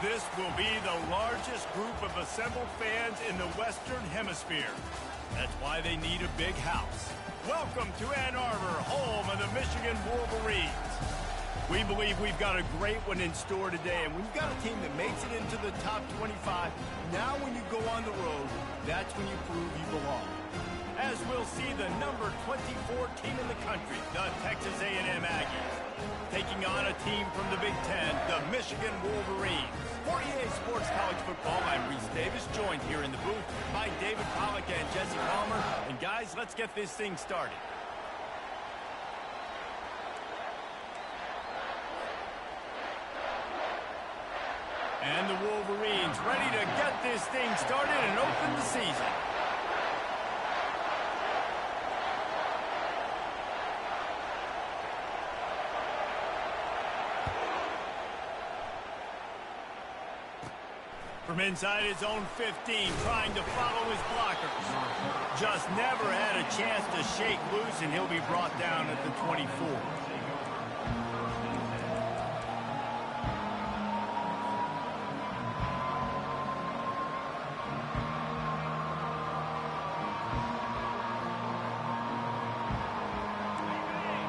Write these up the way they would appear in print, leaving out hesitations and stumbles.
This will be the largest group of assembled fans in the Western Hemisphere. That's why they need a big house. Welcome to Ann Arbor, home of the Michigan Wolverines. We believe we've got a great one in store today, and we've got a team that makes it into the top 25. Now when you go on the road, that's when you prove you belong. As we'll see the number 24 team in the country, the Texas A&M Aggies, taking on a team from the Big Ten, the Michigan Wolverines. For EA Sports College Football, I'm Reese Davis, joined here in the booth by David Pollack and Jesse Palmer. And guys, let's get this thing started. And the Wolverines ready to get this thing started and open the season. From inside his own 15, trying to follow his blockers. Just never had a chance to shake loose, and he'll be brought down at the 24.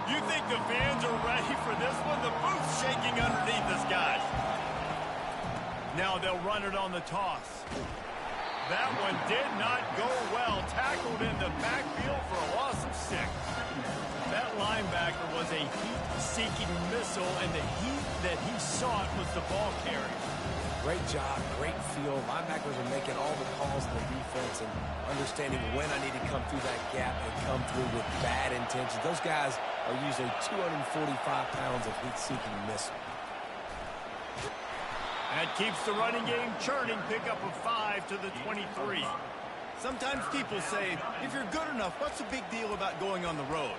You think the fans are ready for this one? The booth's shaking underneath us, guys. Now they'll run it on the toss. That one did not go well. Tackled in the backfield for a loss of 6. That linebacker was a heat-seeking missile, and the heat that he sought was the ball carrier. Great job, great feel. Linebackers are making all the calls in the defense and understanding when I need to come through that gap and come through with bad intentions. Those guys are usually 245 pounds of heat-seeking missile. That keeps the running game churning. Pickup of 5 to the 23. Sometimes people say, if you're good enough, what's the big deal about going on the road?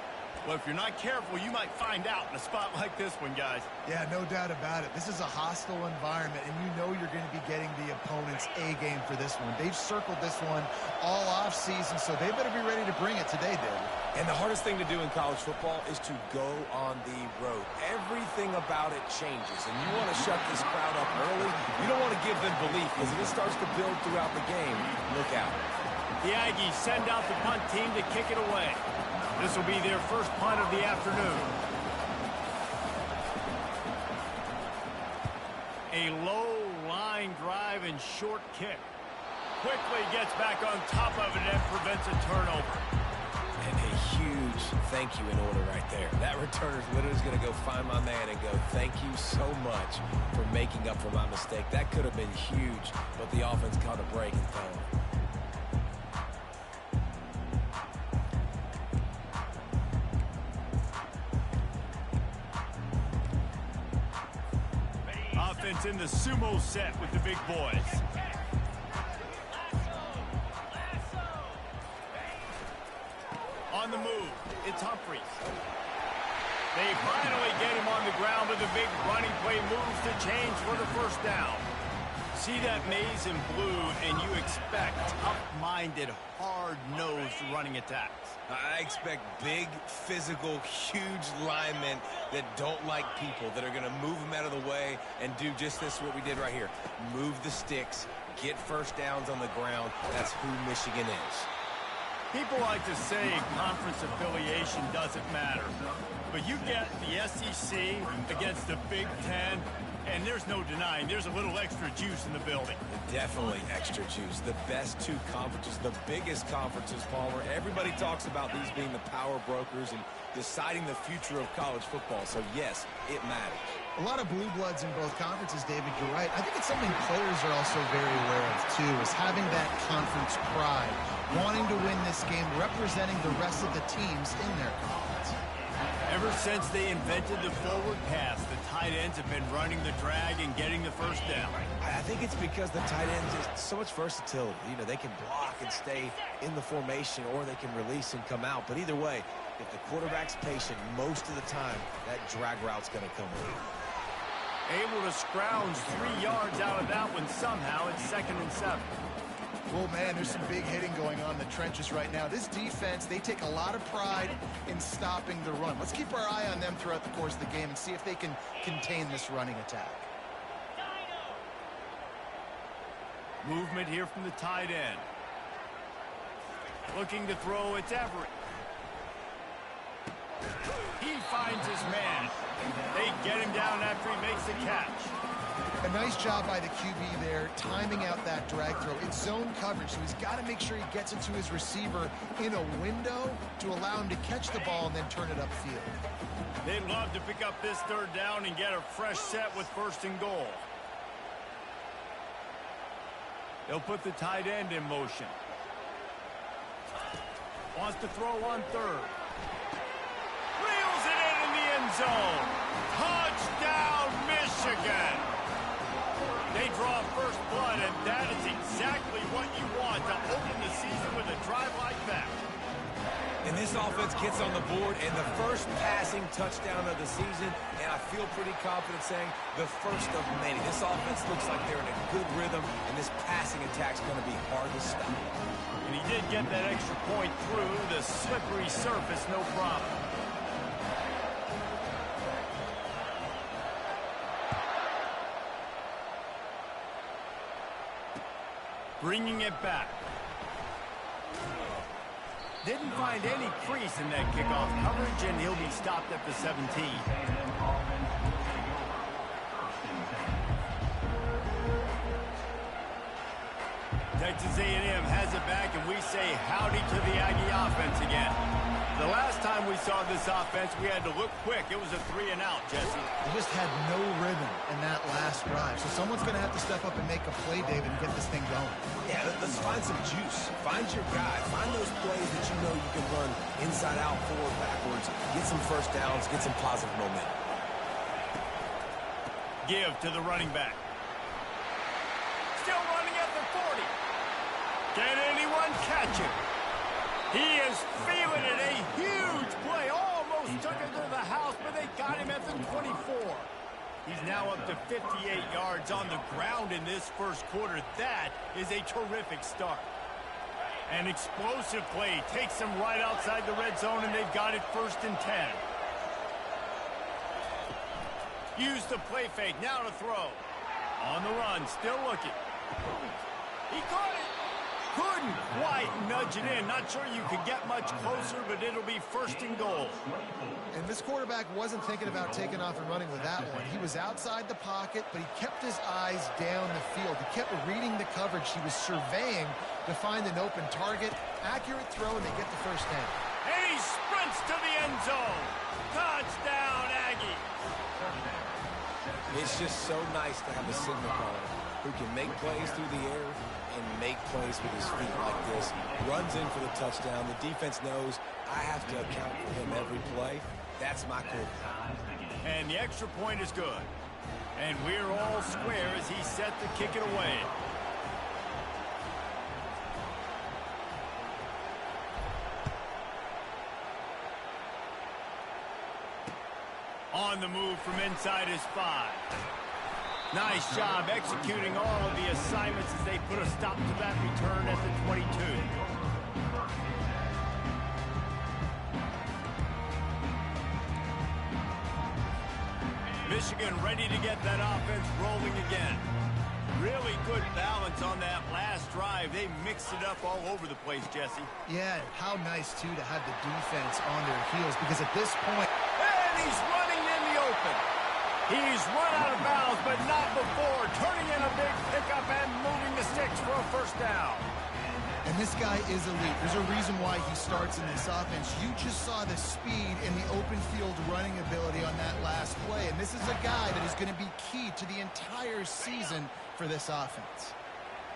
Well, if you're not careful, you might find out in a spot like this one, guys. Yeah, no doubt about it. This is a hostile environment, and you know you're going to be getting the opponent's A game for this one. They've circled this one all off season, so they better be ready to bring it today, David. And the hardest thing to do in college football is to go on the road. Everything about it changes, and you want to shut this crowd up early. You don't want to give them belief, because if it starts to build throughout the game, look out. The Aggies send out the punt team to kick it away. This will be their first punt of the afternoon. A low line drive and short kick. Quickly gets back on top of it and prevents a turnover. And a huge thank you in order right there. That returner's literally going to go find my man and go, thank you so much for making up for my mistake. That could have been huge, but the offense caught a break and fell on. Offense in the sumo set with the big boys. On the move, it's Humphries. They finally get him on the ground, but the big running play moves to change for the first down. See that maze in blue, and you expect tough-minded, hard-nosed running attacks. I expect big, physical, huge linemen that don't like people, that are going to move them out of the way and do just this, what we did right here. Move the sticks, get first downs on the ground. That's who Michigan is. People like to say conference affiliation doesn't matter. But you get the SEC against the Big Ten, and there's no denying there's a little extra juice in the building. Definitely extra juice. The best two conferences, the biggest conferences, Palmer. Everybody talks about these being the power brokers and deciding the future of college football. So, yes, it matters. A lot of blue bloods in both conferences, David. You're right. I think it's something players are also very aware of, too, is having that conference pride, wanting to win this game, representing the rest of the teams in their conference. Ever since they invented the forward pass, the tight ends have been running the drag and getting the first down. I think it's because the tight ends is so much versatility. You know, they can block and stay in the formation, or they can release and come out. But either way, if the quarterback's patient, most of the time, that drag route's going to come in. Able to scrounge 3 yards out of that one somehow. It's 2nd and 7. Well, man, there's some big hitting going on in the trenches right now. This defense, they take a lot of pride in stopping the run. Let's keep our eye on them throughout the course of the game and see if they can contain this running attack. Movement here from the tight end. Looking to throw, it's Everett. He finds his man. They get him down after he makes the catch. A nice job by the QB there, timing out that drag throw. It's zone coverage, so he's got to make sure he gets it to his receiver in a window to allow him to catch the ball and then turn it upfield. They'd love to pick up this third down and get a fresh set with 1st and goal. They'll put the tight end in motion. Wants to throw on 3rd. Reels it in the end zone. Touchdown, Michigan. They draw first blood, and that is exactly what you want to open the season with a drive like that. And this offense gets on the board, and the first passing touchdown of the season, and I feel pretty confident saying the first of many. This offense looks like they're in a good rhythm, and this passing attack's going to be hard to stop. And he did get that extra point through the slippery surface, no problem. Bringing it back. Didn't find any crease in that kickoff coverage, and he'll be stopped at the 17. Texas A&M has it back, and we say howdy to the Aggie offense again. The last time we saw this offense, we had to look quick. It was a 3-and-out, Jesse. They just had no rhythm in that last drive. So someone's going to have to step up and make a play, David, and get this thing going. Yeah, let's find some juice. Find your guy. Find those plays that you know you can run inside out, forward, backwards. Get some first downs. Get some positive momentum. Give to the running back. Still running at the 40. Can anyone catch him? He is feeling it. A huge play. Almost took it to the house, but they got him at the 24. He's now up to 58 yards on the ground in this first quarter. That is a terrific start. An explosive play takes them right outside the red zone, and they've got it 1st and 10. Use the play fake. Now to throw. On the run. Still looking. He caught it. Couldn't quite nudge it in. Not sure you could get much closer, but it'll be 1st and goal. And this quarterback wasn't thinking about taking off and running with that one. He was outside the pocket, but he kept his eyes down the field. He kept reading the coverage. He was surveying to find an open target. Accurate throw, and they get the 1st down. And he sprints to the end zone. Touchdown, Aggie. It's just so nice to have a signal caller who can make plays through the air and make plays with his feet like this. Runs in for the touchdown. The defense knows I have to account for him every play. That's my quarterback. And the extra point is good. And we're all square as he's set to kick it away. On the move from inside his 5. Nice job executing all of the assignments as they put a stop to that return at the 22. Michigan ready to get that offense rolling again. Really good balance on that last drive. They mixed it up all over the place, Jesse. Yeah, how nice, too, to have the defense on their heels, because at this point... And he's running in the open. He's run out of bounds, but not before. Turning in a big pickup and moving the sticks for a 1st down. And this guy is elite. There's a reason why he starts in this offense. You just saw the speed and the open field running ability on that last play. And this is a guy that is going to be key to the entire season for this offense.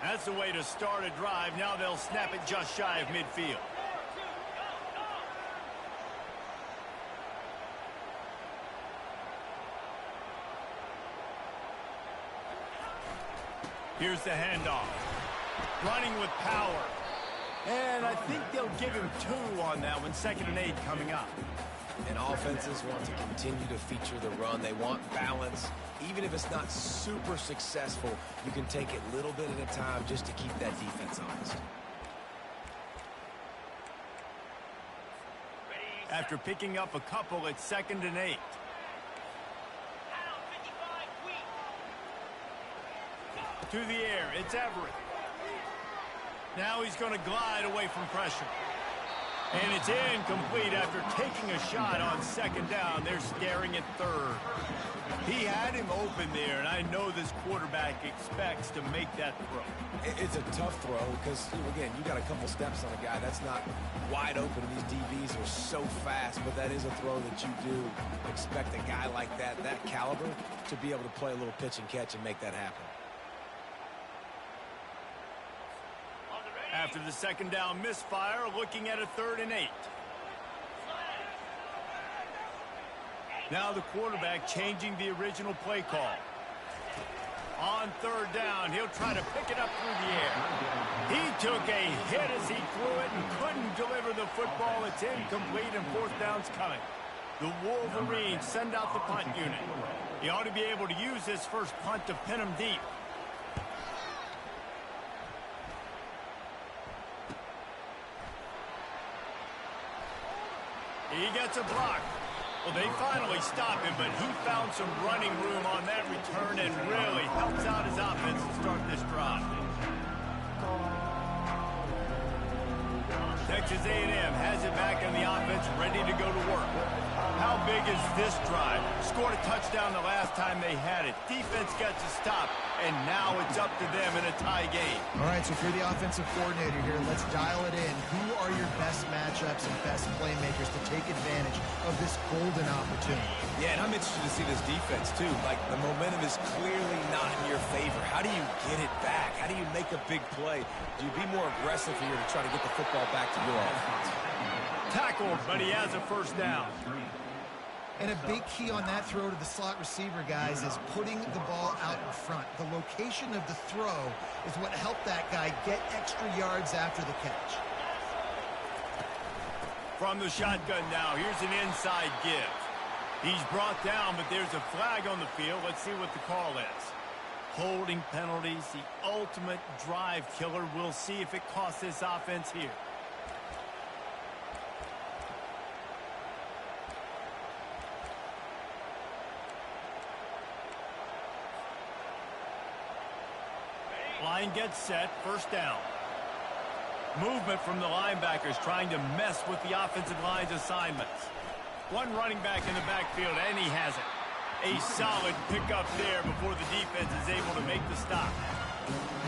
That's the way to start a drive. Now they'll snap it just shy of midfield. Here's the handoff. Running with power. And I think they'll give him 2 on that one. 2nd and 8 coming up. And offenses want to continue to feature the run. They want balance. Even if it's not super successful, you can take it little bit at a time just to keep that defense honest. After picking up a couple, it's 2nd and 8. To the air, it's Everett. Now he's going to glide away from pressure. And it's incomplete after taking a shot on second down. They're staring at third. He had him open there, and I know this quarterback expects to make that throw. It's a tough throw because, again, you got a couple steps on a guy. That's not wide open. These DBs are so fast, but that is a throw that you do expect a guy like that caliber, to be able to play a little pitch and catch and make that happen. After the second down misfire, looking at a 3rd and 8. Now the quarterback changing the original play call. On 3rd down, he'll try to pick it up through the air. He took a hit as he threw it and couldn't deliver the football. It's incomplete and 4th down's coming. The Wolverines send out the punt unit. He ought to be able to use his first punt to pin him deep. He gets a block. Well, they finally stop him, but he found some running room on that return and really helps out his offense to start this drive. Texas A&M has it back in the offense, ready to go to work. How big is this drive? Scored a touchdown the last time they had it. Defense gets a stop, and now it's up to them in a tie game. All right, so if you're the offensive coordinator here, let's dial it in. Who are your best matchups and best playmakers to take advantage of this golden opportunity? Yeah, and I'm interested to see this defense, too. Like, the momentum is clearly not in your favor. How do you get it back? How do you make a big play? Do you be more aggressive here to try to get the football back to your offense? Tackled, but he has a 1st down. And a big key on that throw to the slot receiver, guys, is putting the ball out in front. The location of the throw is what helped that guy get extra yards after the catch. From the shotgun now, here's an inside give. He's brought down, but there's a flag on the field. Let's see what the call is. Holding penalties, the ultimate drive killer. We'll see if it costs this offense here. Line gets set, 1st down. Movement from the linebackers trying to mess with the offensive line's assignments. One running back in the backfield, and he has it. A solid pickup there before the defense is able to make the stop.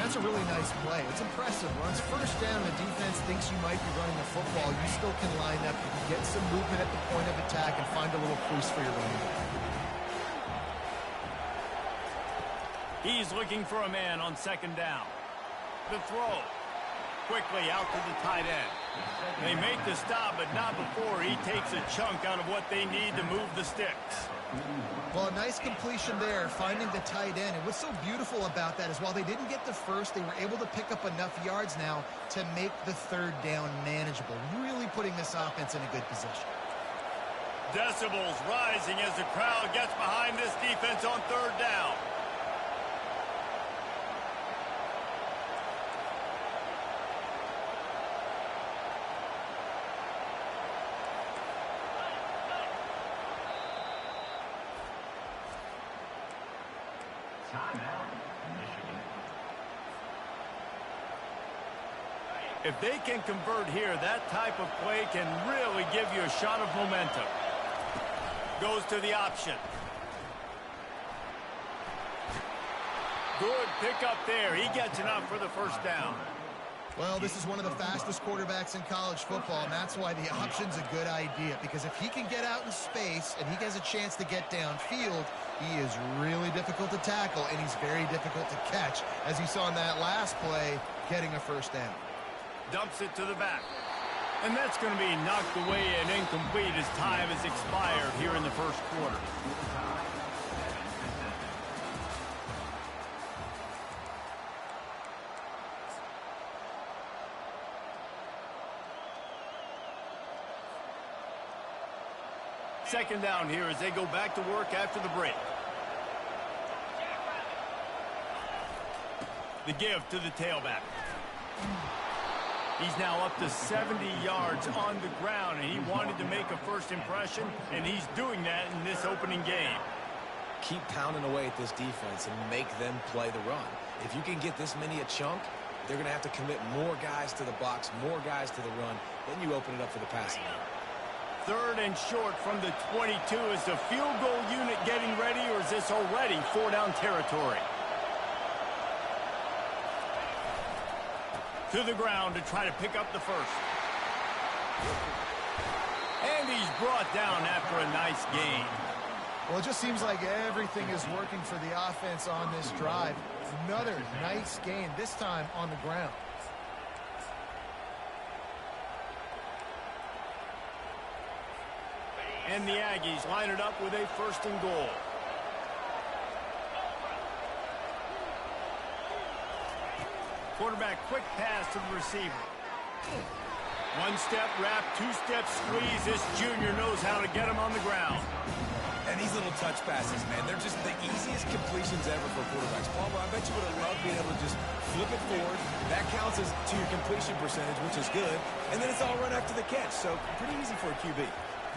That's a really nice play. It's impressive. Once 1st down, the defense thinks you might be running the football. You still can line up. You can get some movement at the point of attack and find a little crease for your running back. He's looking for a man on 2nd down. The throw. Quickly out to the tight end. They make the stop, but not before he takes a chunk out of what they need to move the sticks. Well, a nice completion there, finding the tight end. And what's so beautiful about that is while they didn't get the first, they were able to pick up enough yards now to make the 3rd down manageable, really putting this offense in a good position. Decibels rising as the crowd gets behind this defense on 3rd down. If they can convert here, that type of play can really give you a shot of momentum. Goes to the option. Good pickup there. He gets enough for the 1st down. Well, this is one of the fastest quarterbacks in college football, and that's why the option's a good idea. Because if he can get out in space and he has a chance to get downfield, he is really difficult to tackle, and he's very difficult to catch. As you saw in that last play, getting a 1st down. Dumps it to the back. And that's going to be knocked away and incomplete as time has expired here in the 1st quarter. Second down here as they go back to work after the break. The give to the tailback. He's now up to 70 yards on the ground, and he wanted to make a first impression, and he's doing that in this opening game. Keep pounding away at this defense and make them play the run. If you can get this many a chunk, they're going to have to commit more guys to the box, more guys to the run. Then you open it up for the passing game. 3rd and short from the 22. Is the field goal unit getting ready, or is this already 4-down territory? To the ground to try to pick up the first. And he's brought down after a nice gain. Well, it just seems like everything is working for the offense on this drive. Another nice gain, this time on the ground. And the Aggies line it up with a 1st and goal. Quarterback quick pass to the receiver. 1-step wrap, 2-step squeeze. This junior knows how to get him on the ground. And these little touch passes, man, they're just the easiest completions ever for quarterbacks. Palmer, I bet you would have loved being able to just flip it forward. That counts as to your completion percentage, which is good. And then it's all run after the catch, so pretty easy for a QB.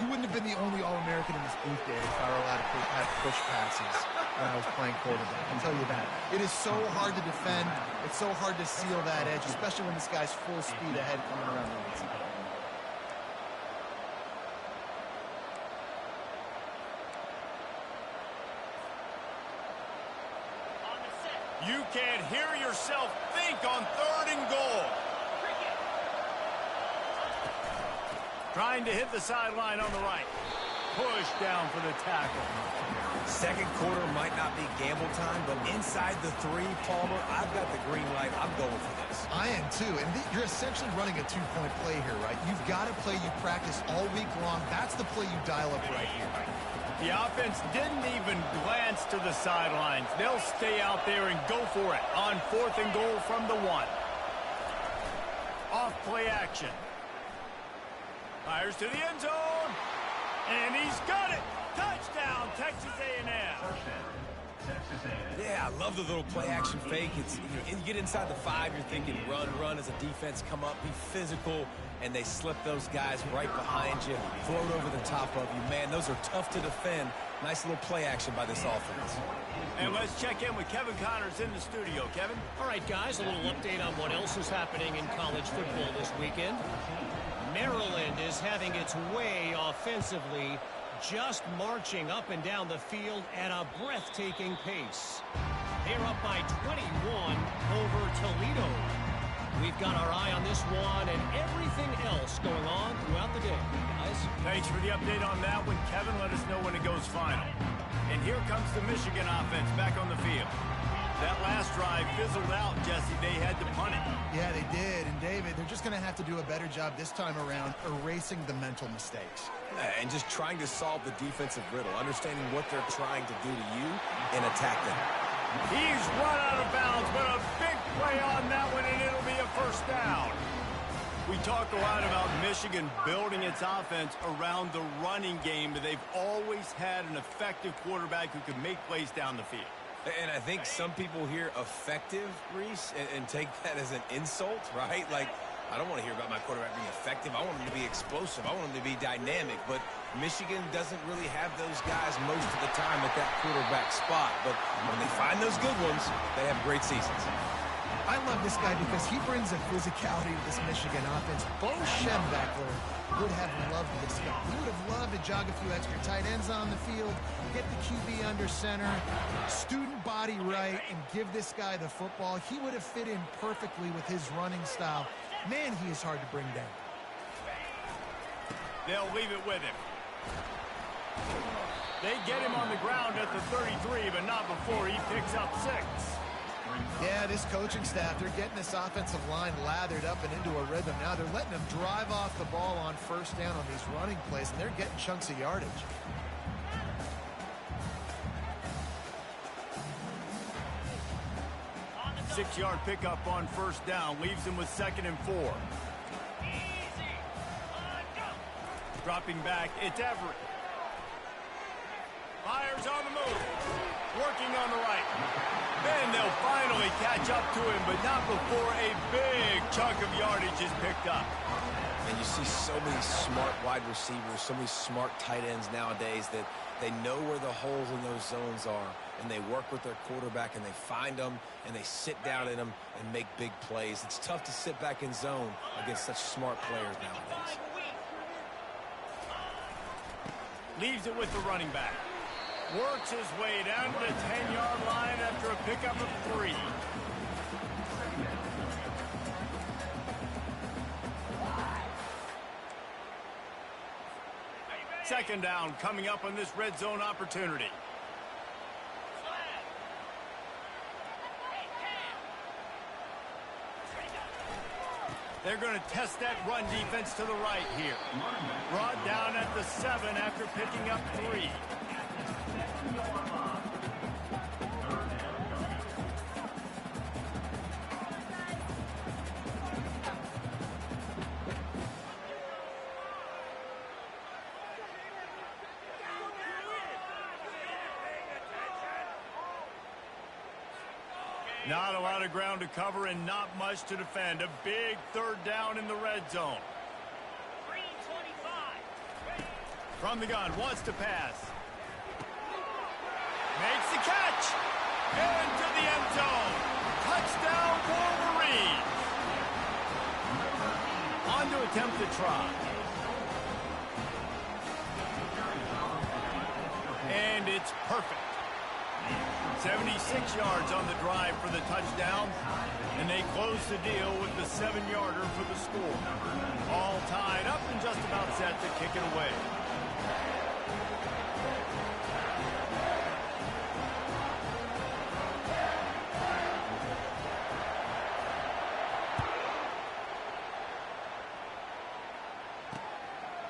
You wouldn't have been the only All-American in this booth, Dave, if I were allowed to have push passes when I was playing quarterback. I'll tell you that. It is so hard to defend. It's so hard to seal that edge, especially when this guy's full speed ahead coming around the outside. You can't hear yourself think on 3rd and goal. Trying to hit the sideline on the right. Push down for the tackle. Second quarter might not be gamble time, but inside the 3, Palmer, I've got the green light. I'm going for this. I am too, and you're essentially running a 2-point play here, right? You've got a play you practice all week long. That's the play you dial up right here. The offense didn't even glance to the sidelines. They'll stay out there and go for it on 4th and goal from the 1. Off play action. Fires to the end zone. And he's got it. Touchdown, Texas A&M. Yeah, I love the little play-action fake. It's you get inside the 5, you're thinking run as a defense, come up, be physical, and they slip those guys right behind you, float over the top of you. Man, those are tough to defend. Nice little play action by this offense. And let's check in with Kevin Connors in the studio. Kevin? All right, guys, a little update on what else is happening in college football this weekend. Maryland is having its way offensively, just marching up and down the field at a breathtaking pace. They're up by 21 over Toledo. We've got our eye on this one and everything else going on throughout the day, guys. Thanks for the update on that one, Kevin. Let us know when it goes final. And here comes the Michigan offense back on the field. That last drive fizzled out, Jesse. They had to punt it. Yeah, they did. And, David, they're just going to have to do a better job this time around erasing the mental mistakes. And just trying to solve the defensive riddle, understanding what they're trying to do to you and attack them. He's run out of bounds, but a big play on that one, and it'll be a 1st down. We talk a lot about Michigan building its offense around the running game, but they've always had an effective quarterback who can make plays down the field. And I think some people hear effective, Reese, and take that as an insult, right? Like, I don't want to hear about my quarterback being effective. I want him to be explosive. I want him to be dynamic. But Michigan doesn't really have those guys most of the time at that quarterback spot. But when they find those good ones, they have great seasons. I love this guy because he brings a physicality to this Michigan offense. Bo Schembechler would have loved this guy. He would have loved to jog a few extra tight ends on the field, get the QB under center, student body right, and give this guy the football. He would have fit in perfectly with his running style. Man, he is hard to bring down. They'll leave it with him. They get him on the ground at the 33, but not before he picks up 6. Yeah, this coaching staff, they're getting this offensive line lathered up and into a rhythm. Now they're letting them drive off the ball on 1st down on these running plays, and they're getting chunks of yardage. Six-yard pickup on 1st down, leaves him with 2nd and 4. Dropping back, it's Everett. Fires on the move. Working on the right. And they'll finally catch up to him, but not before a big chunk of yardage is picked up. And you see so many smart wide receivers, so many smart tight ends nowadays that they know where the holes in those zones are, and they work with their quarterback, and they find them, and they sit down in them and make big plays. It's tough to sit back in zone against such smart players nowadays. Leaves it with the running back. Works his way down to the 10-yard line after a pickup of 3. Second down coming up on this red zone opportunity. They're going to test that run defense to the right here. Brought down at the 7 after picking up 3. Not a lot of ground to cover and not much to defend. A big third down in the red zone. From the gun, wants to pass. Makes the catch. Into the end zone. Touchdown, Wolverines. On to attempt the try. And it's perfect. 76 yards on the drive for the touchdown, and they close the deal with the 7-yarder for the score. All tied up and just about set to kick it away.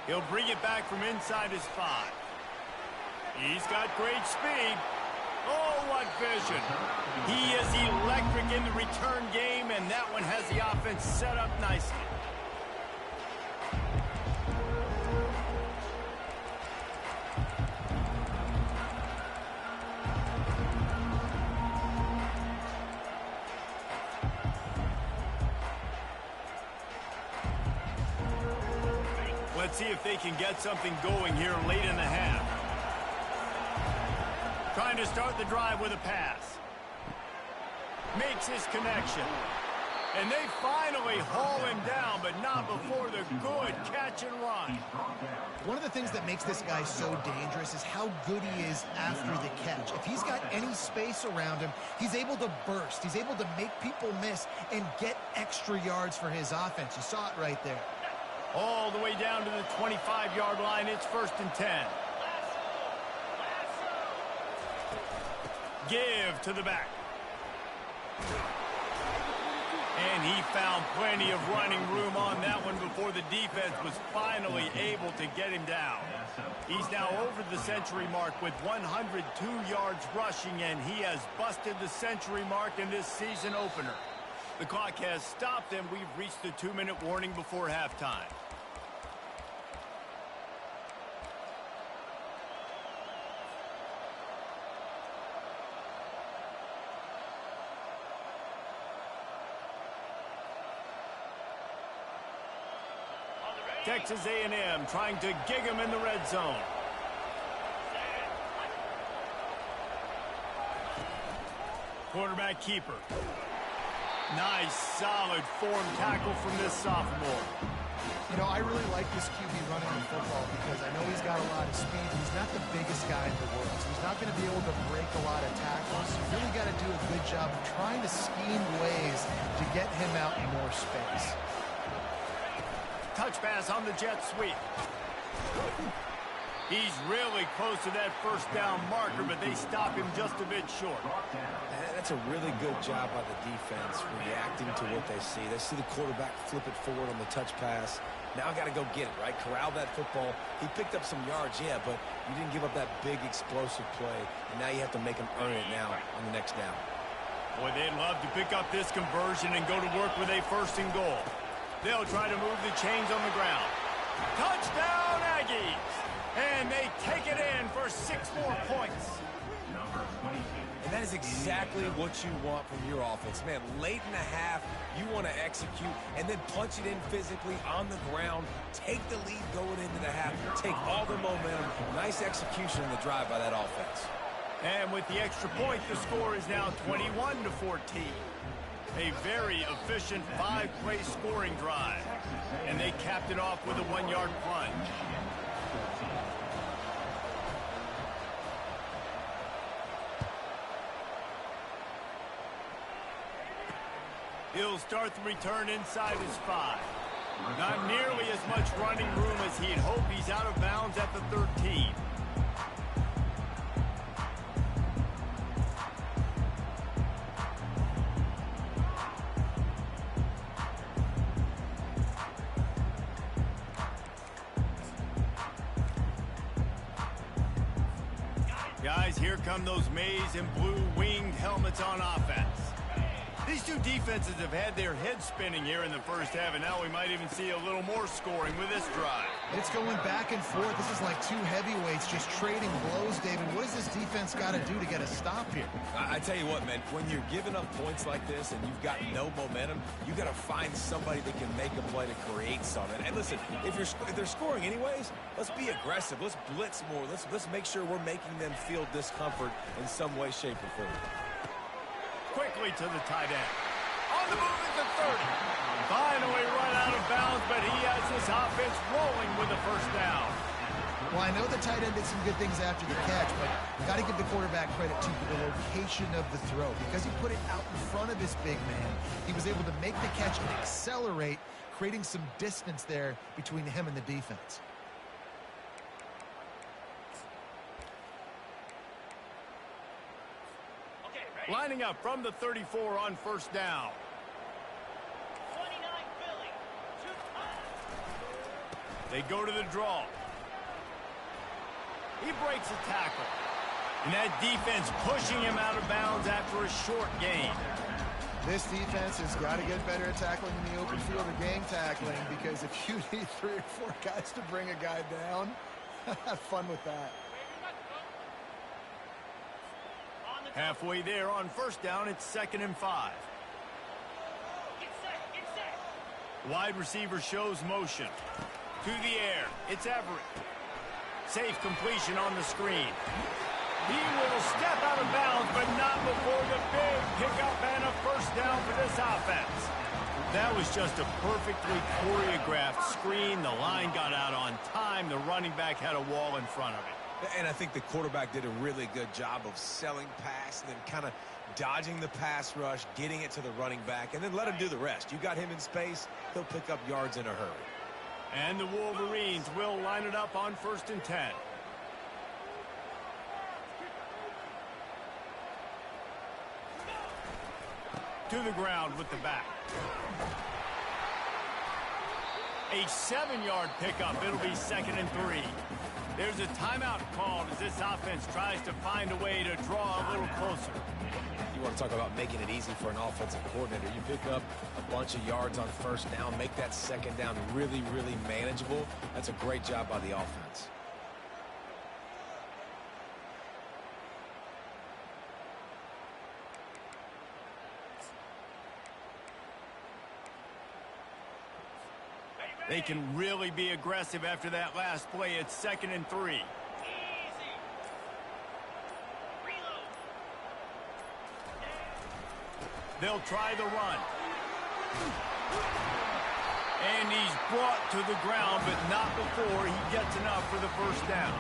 He'll bring it back from inside his 5. He's got great speed. Oh, what vision. He is electric in the return game, and that one has the offense set up nicely. Let's see if they can get something going here late in the half. Trying to start the drive with a pass. Makes his connection. And they finally haul him down, but not before the good catch and run. One of the things that makes this guy so dangerous is how good he is after the catch. If he's got any space around him, he's able to burst. He's able to make people miss and get extra yards for his offense. You saw it right there. All the way down to the 25-yard line. It's 1st and 10. Give to the back. And he found plenty of running room on that one before the defense was finally able to get him down. He's now over the century mark with 102 yards rushing, and he has busted the century mark in this season opener. The clock has stopped, and we've reached the 2-minute warning before halftime. Texas A&M trying to gig him in the red zone. Quarterback keeper. Nice, solid form tackle from this sophomore. You know, I really like this QB running the football because I know he's got a lot of speed. He's not the biggest guy in the world, so he's not going to be able to break a lot of tackles. You really got to do a good job of trying to scheme ways to get him out in more space. Touch pass on the jet sweep. He's really close to that first down marker, but they stop him just a bit short. That's a really good job by the defense, reacting to what they see. They see the quarterback flip it forward on the touch pass. Now I got to go get it, right? Corral that football. He picked up some yards, yeah, but you didn't give up that big explosive play, and now you have to make him earn it now on the next down. Boy, they'd love to pick up this conversion and go to work with a 1st and goal. They'll try to move the chains on the ground. Touchdown, Aggies! And they take it in for 6 more points. Number 22. exactly what you want from your offense. Man, late in the half, you want to execute and then punch it in physically on the ground, take the lead going into the half, take all the momentum. Nice execution in the drive by that offense. And with the extra point, the score is now 21-14. A very efficient 5-play scoring drive. And they capped it off with a 1-yard plunge. He'll start the return inside his 5. Not nearly as much running room as he'd hoped. He's out of bounds at the 13. Guys, here come those maize and blue winged helmets on offense. These two defenses have had their heads spinning here in the first half, and now we might even see a little more scoring with this drive. It's going back and forth. This is like two heavyweights just trading blows, David. What does this defense got to do to get a stop here? I tell you what, man, when you're giving up points like this and you've got no momentum, you got to find somebody that can make a play to create something. And listen, if they're scoring anyways, let's be aggressive. Let's blitz more. Let's make sure we're making them feel discomfort in some way, shape, or form. Quickly to the tight end. On the move at the 30. Finally run out of bounds, but he has his offense rolling with the first down. Well, I know the tight end did some good things after the catch, but got to give the quarterback credit, too, for the location of the throw. Because he put it out in front of his big man, he was able to make the catch and accelerate, creating some distance there between him and the defense. Lining up from the 34 on first down. 29 Philly. They go to the draw. He breaks a tackle. And that defense pushing him out of bounds after a short gain. This defense has got to get better at tackling in the open field or gang tackling, because if you need 3 or 4 guys to bring a guy down, have fun with that. Halfway there on first down, it's 2nd and 5. Get set. Wide receiver shows motion. To the air, it's Everett. Safe completion on the screen. He will step out of bounds, but not before the big pickup and a first down for this offense. That was just a perfectly choreographed screen. The line got out on time. The running back had a wall in front of it. And I think the quarterback did a really good job of selling pass and then kind of dodging the pass rush, getting it to the running back, and then let him do the rest. You got him in space, he'll pick up yards in a hurry. And the Wolverines will line it up on 1st and 10. To the ground with the back. A 7-yard pickup. It'll be 2nd and 3. There's a timeout called as this offense tries to find a way to draw a little closer. You want to talk about making it easy for an offensive coordinator. You pick up a bunch of yards on first down, make that second down really, really manageable. That's a great job by the offense. They can really be aggressive after that last play. It's 2nd and 3. Easy. Reload. They'll try the run. And he's brought to the ground, but not before he gets enough for the first down.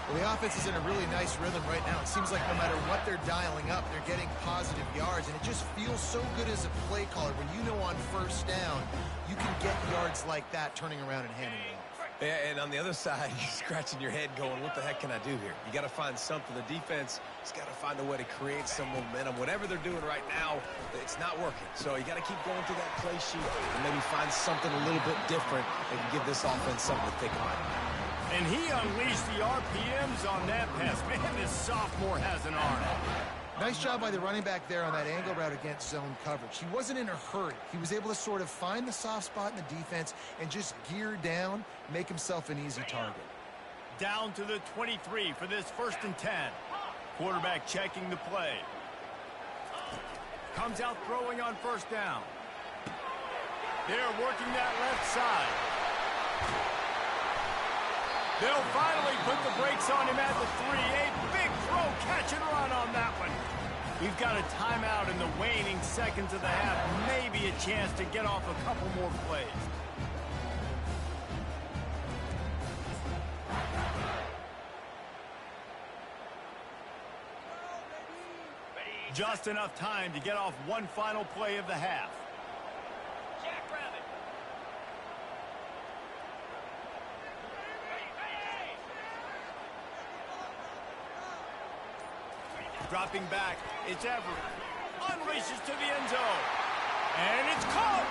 Well, the offense is in a really nice rhythm right now. It seems like no matter what they're dialing up, they're getting positive yards, and it just feels so good as a play caller when you know on first down you can get yards like that turning around and handing it off. Yeah, and on the other side, you're scratching your head going, what the heck can I do here? You got to find something. The defense has got to find a way to create some momentum. Whatever they're doing right now, it's not working. So you got to keep going through that play sheet and maybe find something a little bit different that can give this offense something to think about. And he unleashed the RPMs on that pass. Man, this sophomore has an arm. Nice job by the running back there on that angle route against zone coverage. He wasn't in a hurry. He was able to sort of find the soft spot in the defense and just gear down, make himself an easy target. Down to the 23 for this 1st and 10. Quarterback checking the play. Comes out throwing on first down. They're working that left side. They'll finally put the brakes on him at the 3. A big throw, catch and run on that one. We've got a timeout in the waning seconds of the half. Maybe a chance to get off a couple more plays. Just enough time to get off one final play of the half. Jackrabbit. Dropping back, it's Everett. Unleashes to the end zone. And it's caught.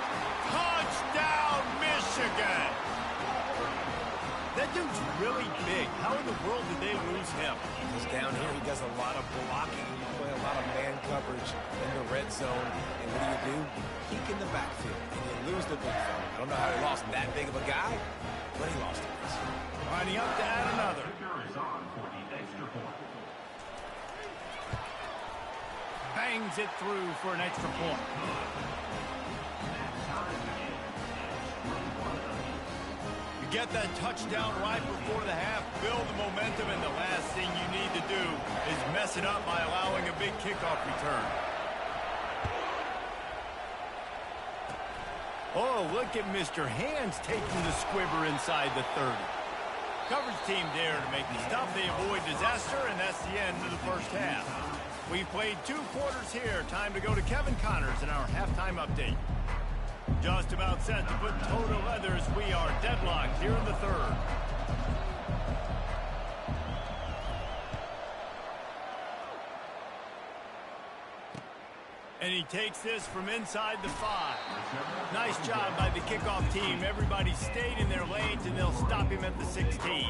Touchdown, Michigan. That dude's really big. How in the world did they lose him? Because down here he does a lot of blocking. You play a lot of man coverage in the red zone. And what do? Peek in the backfield. And you lose the big fella. I don't know how he lost that big of a guy, but he lost it. Lining up to add another. Bangs it through for an extra point. You get that touchdown right before the half, build the momentum, and the last thing you need to do is mess it up by allowing a big kickoff return. Oh, look at Mr. Hands taking the squibber inside the 30. Coverage team there to make the stop. They avoid disaster, and that's the end of the first half. We've played 2 quarters here. Time to go to Kevin Connors in our halftime update. Just about set to put total leathers. We are deadlocked here in the third. And he takes this from inside the 5. Nice job by the kickoff team. Everybody stayed in their lanes, and they'll stop him at the 16.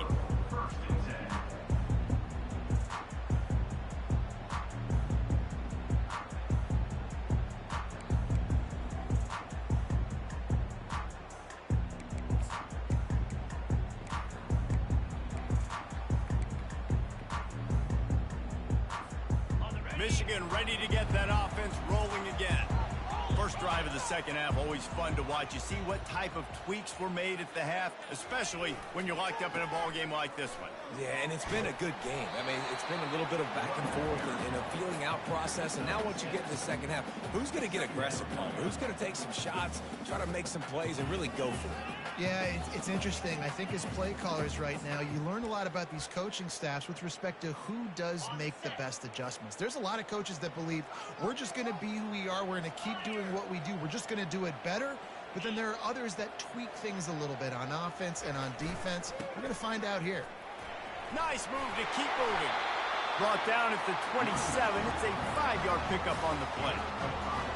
Michigan ready to get that offense rolling again. First drive of the second half, always fun to watch. You see what type of tweaks were made at the half, especially when you're locked up in a ball game like this one. Yeah, and it's been a good game. I mean, it's been a little bit of back and forth and a feeling out process. And now once you get to the second half, who's going to get aggressive, Paul? Who's going to take some shots, try to make some plays, and really go for it? Yeah, it's interesting. I think as play callers right now, you learn a lot about these coaching staffs with respect to who does make the best adjustments. There's a lot of coaches that believe we're just going to be who we are. We're going to keep doing what we do. We're just going to do it better. But then there are others that tweak things a little bit on offense and on defense. We're going to find out here. Nice move to keep moving. Brought down at the 27. It's a 5-yard pickup on the play.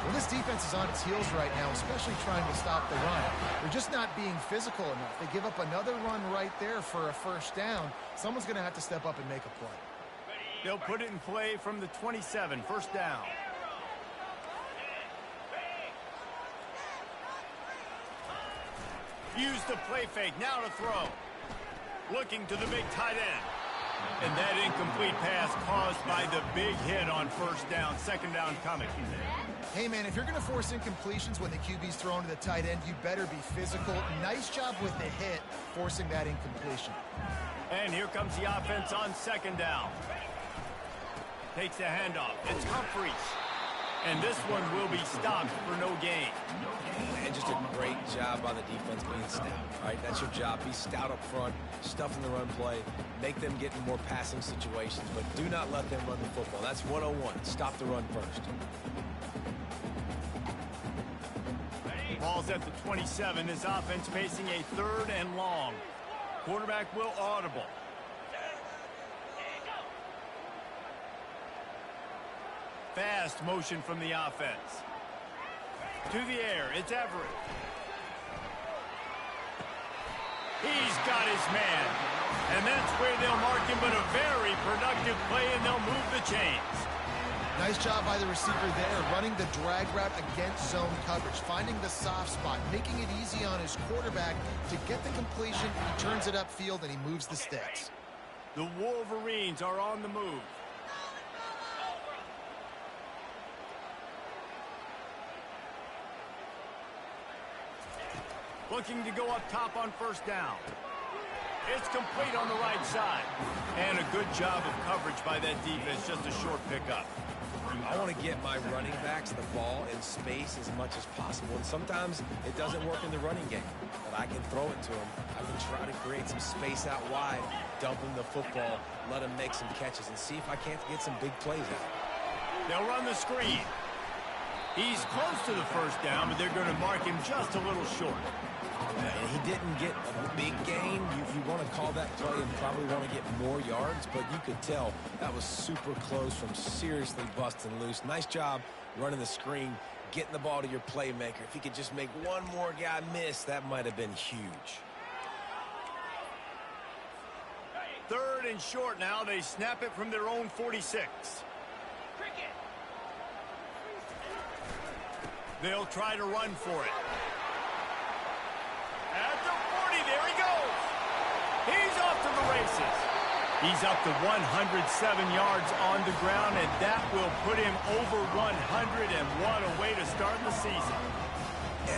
Well, this defense is on its heels right now, especially trying to stop the run. They're just not being physical enough. They give up another run right there for a first down. Someone's going to have to step up and make a play. They'll put it in play from the 27, first down. Use the play fake, now to throw. Looking to the big tight end. And that incomplete pass caused by the big hit on first down, second down coming. Hey, man, if you're going to force incompletions when the QB's thrown to the tight end, you better be physical. Nice job with the hit, forcing that incompletion. And here comes the offense on second down. Takes the handoff. It's Humphries. And this one will be stopped for no gain. And just a great job by the defense being stout. All right, that's your job. Be stout up front, stuff in the run play, make them get in more passing situations, but do not let them run the football. That's 101. Stop the run first. Ball's at the 27. This offense facing a third and long. Quarterback will audible. Fast motion from the offense. To the air, it's Everett. He's got his man. And that's where they'll mark him, but a very productive play, and they'll move the chains. Nice job by the receiver there, running the drag route against zone coverage, finding the soft spot, making it easy on his quarterback to get the completion. He turns it upfield, and he moves the sticks. The Wolverines are on the move. Looking to go up top on first down. It's complete on the right side. And a good job of coverage by that defense, just a short pickup. I want to get my running backs the ball in space as much as possible. And sometimes it doesn't work in the running game, but I can throw it to them. I can try to create some space out wide, dump them the football, let them make some catches, and see if I can't get some big plays out. They'll run the screen. He's close to the first down, but they're going to mark him just a little short. And he didn't get a big gain. You want to call that play and probably want to get more yards, but you could tell that was super close from seriously busting loose. Nice job running the screen, getting the ball to your playmaker. If he could just make one more guy miss, that might have been huge. 3rd and short now. They snap it from their own 46. Cricket. They'll try to run for it. At the 40, there he goes. He's off to the races. He's up to 107 yards on the ground, and that will put him over 100, and what a way to start the season.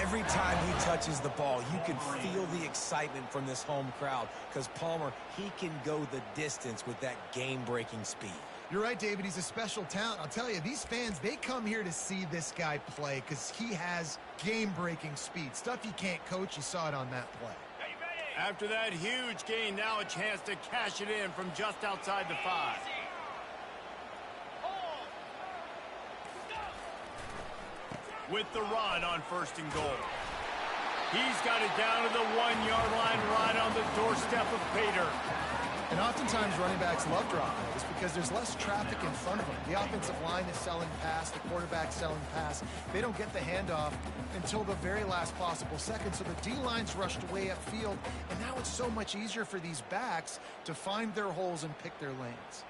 Every time he touches the ball, you can feel the excitement from this home crowd because Palmer, he can go the distance with that game-breaking speed. You're right, David. He's a special talent. I'll tell you, these fans, they come here to see this guy play because he has game-breaking speed. Stuff you can't coach. You saw it on that play. After that huge gain, now a chance to cash it in from just outside the 5. With the run on 1st and goal. He's got it down to the 1-yard line, right on the doorstep of Pater. And oftentimes running backs love dropping this because there's less traffic in front of them. The offensive line is selling pass, the quarterback's selling pass. They don't get the handoff until the very last possible second, so the D-line's rushed way upfield, and now it's so much easier for these backs to find their holes and pick their lanes.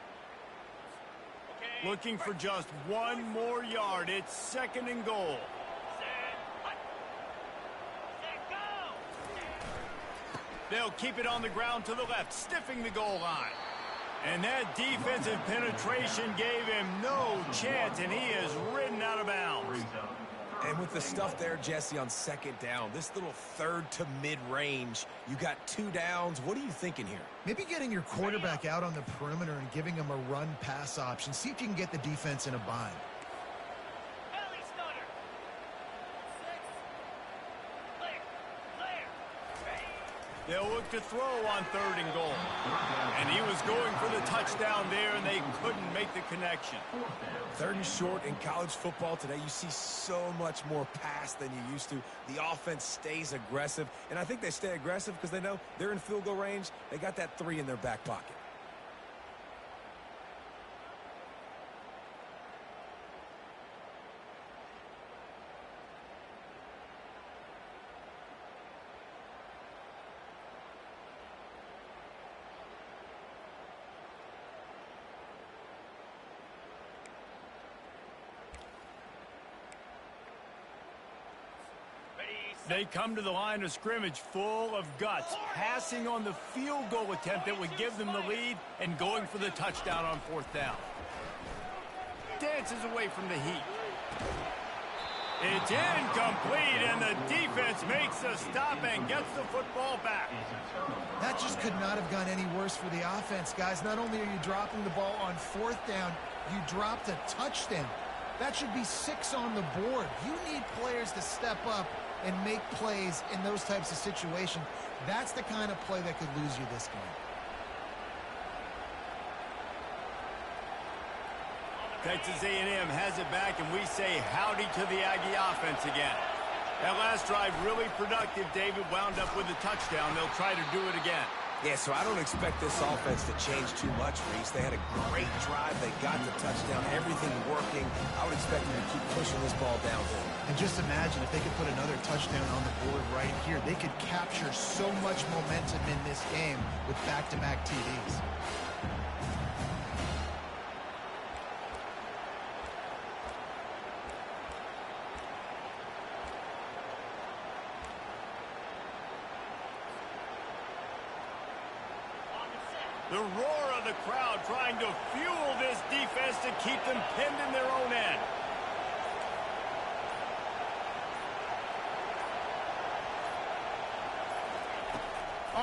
Looking for just 1 more yard. It's 2nd and goal. They'll keep it on the ground to the left, sniffing the goal line. And that defensive penetration gave him no chance, and he is ridden out of bounds. And with the stuff there, Jesse, on 2nd down, this little 3rd to mid-range, you got 2 downs. What are you thinking here? Maybe getting your quarterback out on the perimeter and giving him a run-pass option. See if you can get the defense in a bind. They'll look to throw on 3rd and goal. And he was going for the touchdown there, and they couldn't make the connection. 3rd and short in college football today, you see so much more pass than you used to. The offense stays aggressive, and I think they stay aggressive because they know they're in field goal range. They got that 3 in their back pocket. They come to the line of scrimmage full of guts, passing on the field goal attempt that would give them the lead and going for the touchdown on 4th down. Dances away from the heat. It's incomplete, and the defense makes a stop and gets the football back. That just could not have gone any worse for the offense, guys. Not only are you dropping the ball on 4th down, you dropped a touchdown. That should be 6 on the board. You need players to step up and make plays in those types of situations. That's the kind of play that could lose you this game. Texas A&M has it back, and we say howdy to the Aggie offense again. That last drive really productive. David wound up with a touchdown. They'll try to do it again. Yeah, so I don't expect this offense to change too much, Reese. They had a great drive. They got the touchdown. Everything working. I would expect them to keep pushing this ball downhill. And just imagine if they could put another touchdown on the board right here. They could capture so much momentum in this game with back-to-back TDs. The roar of the crowd trying to fuel this defense to keep them pinned in their own end.